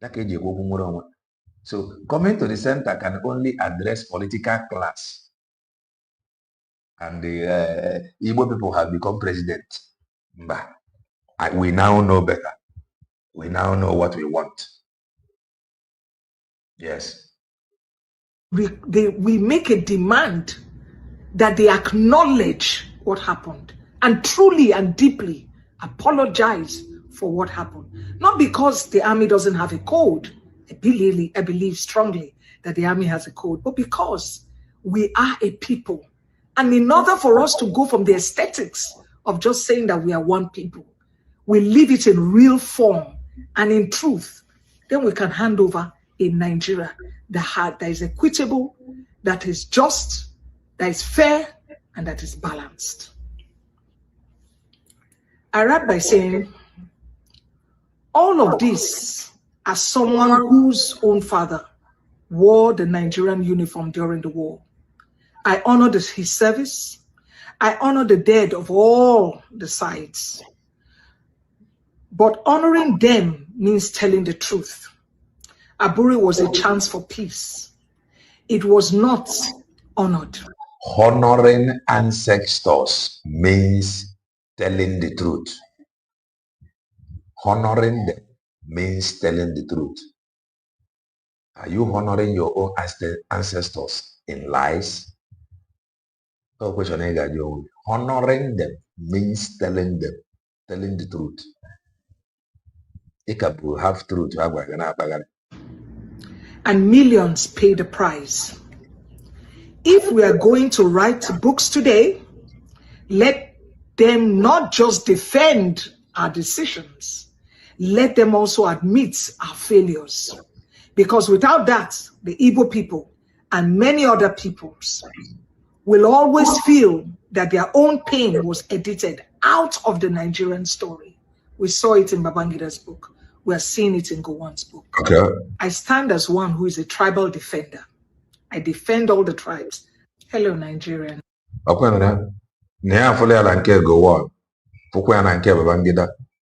daka eji ekwu okwu nwere onwe. So coming to the center can only address political class. And the Igbo people have become president. But we now know better. We now know what we want. Yes. We make a demand that they acknowledge what happened and truly and deeply apologize for what happened. Not because the army doesn't have a code. I believe strongly that the army has a code, but because we are a people. And in order for us to go from the aesthetics of just saying that we are one people, we live it in real form and in truth, then we can hand over a Nigeria that is equitable, that is just, that is fair, and that is balanced. I wrap by saying, all of this, as someone whose own father wore the Nigerian uniform during the war, I honor his service. I honor the dead of all the sides. But honoring them means telling the truth. Aburi was a chance for peace. It was not honored. Honoring ancestors means telling the truth. Honoring them means telling the truth. Are you honoring your own ancestors in lies? No question. Honoring them means telling the truth. It can have truth. And millions pay the price. If we are going to write books today, let them not just defend our decisions, let them also admit our failures. Because without that, the Igbo people and many other peoples will always feel that their own pain was edited out of the Nigerian story. We saw it in Babangida's book. We are seeing it in Gowon's book. Okay. I stand as one who is a tribal defender. I defend all the tribes. Hello, Nigerian.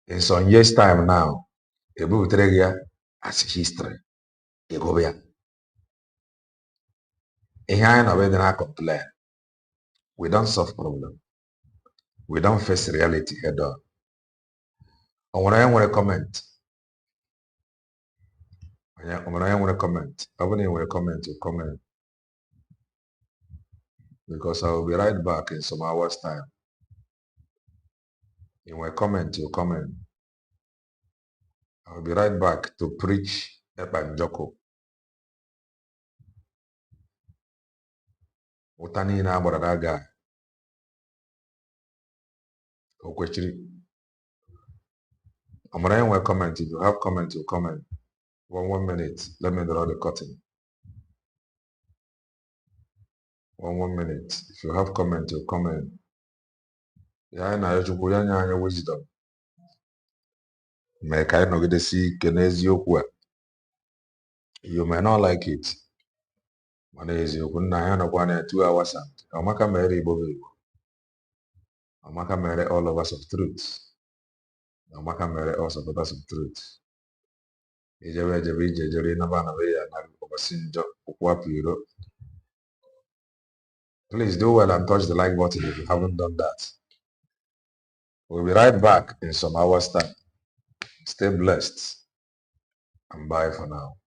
In some years' time now, as history. Complain. We don't solve problem. We don't face reality head on. And when I want to comment, I want to comment, you comment. Because I will be right back in some hours' time. You will comment, you comment. I will be right back to preach Ebanjoko. ụta niile a gbara that guy o kwechiri. Amara enwe comment. If you have comment, you comment. 1 minute. Let me draw the curtain. 1 minute. If you have comment, you comment. Ya na Chukwu ya nye anyị wisdom. Mee ka anyị nọgidesi ike n'eziokwu a. You may not like it. Mana eziokwu nna ya nọkwa na 2 hours and Amaka mere Igbo bụ Igbo. Amaka mere all of us of truth. Amaka mere all supporters of truth. Ijebe ije jere naba ya na ọbasi njọ ụkwụ apụ iro. Please do well and touch the like button if you haven't done that. We'll be right back in some hours time. Stay blessed and bye for now.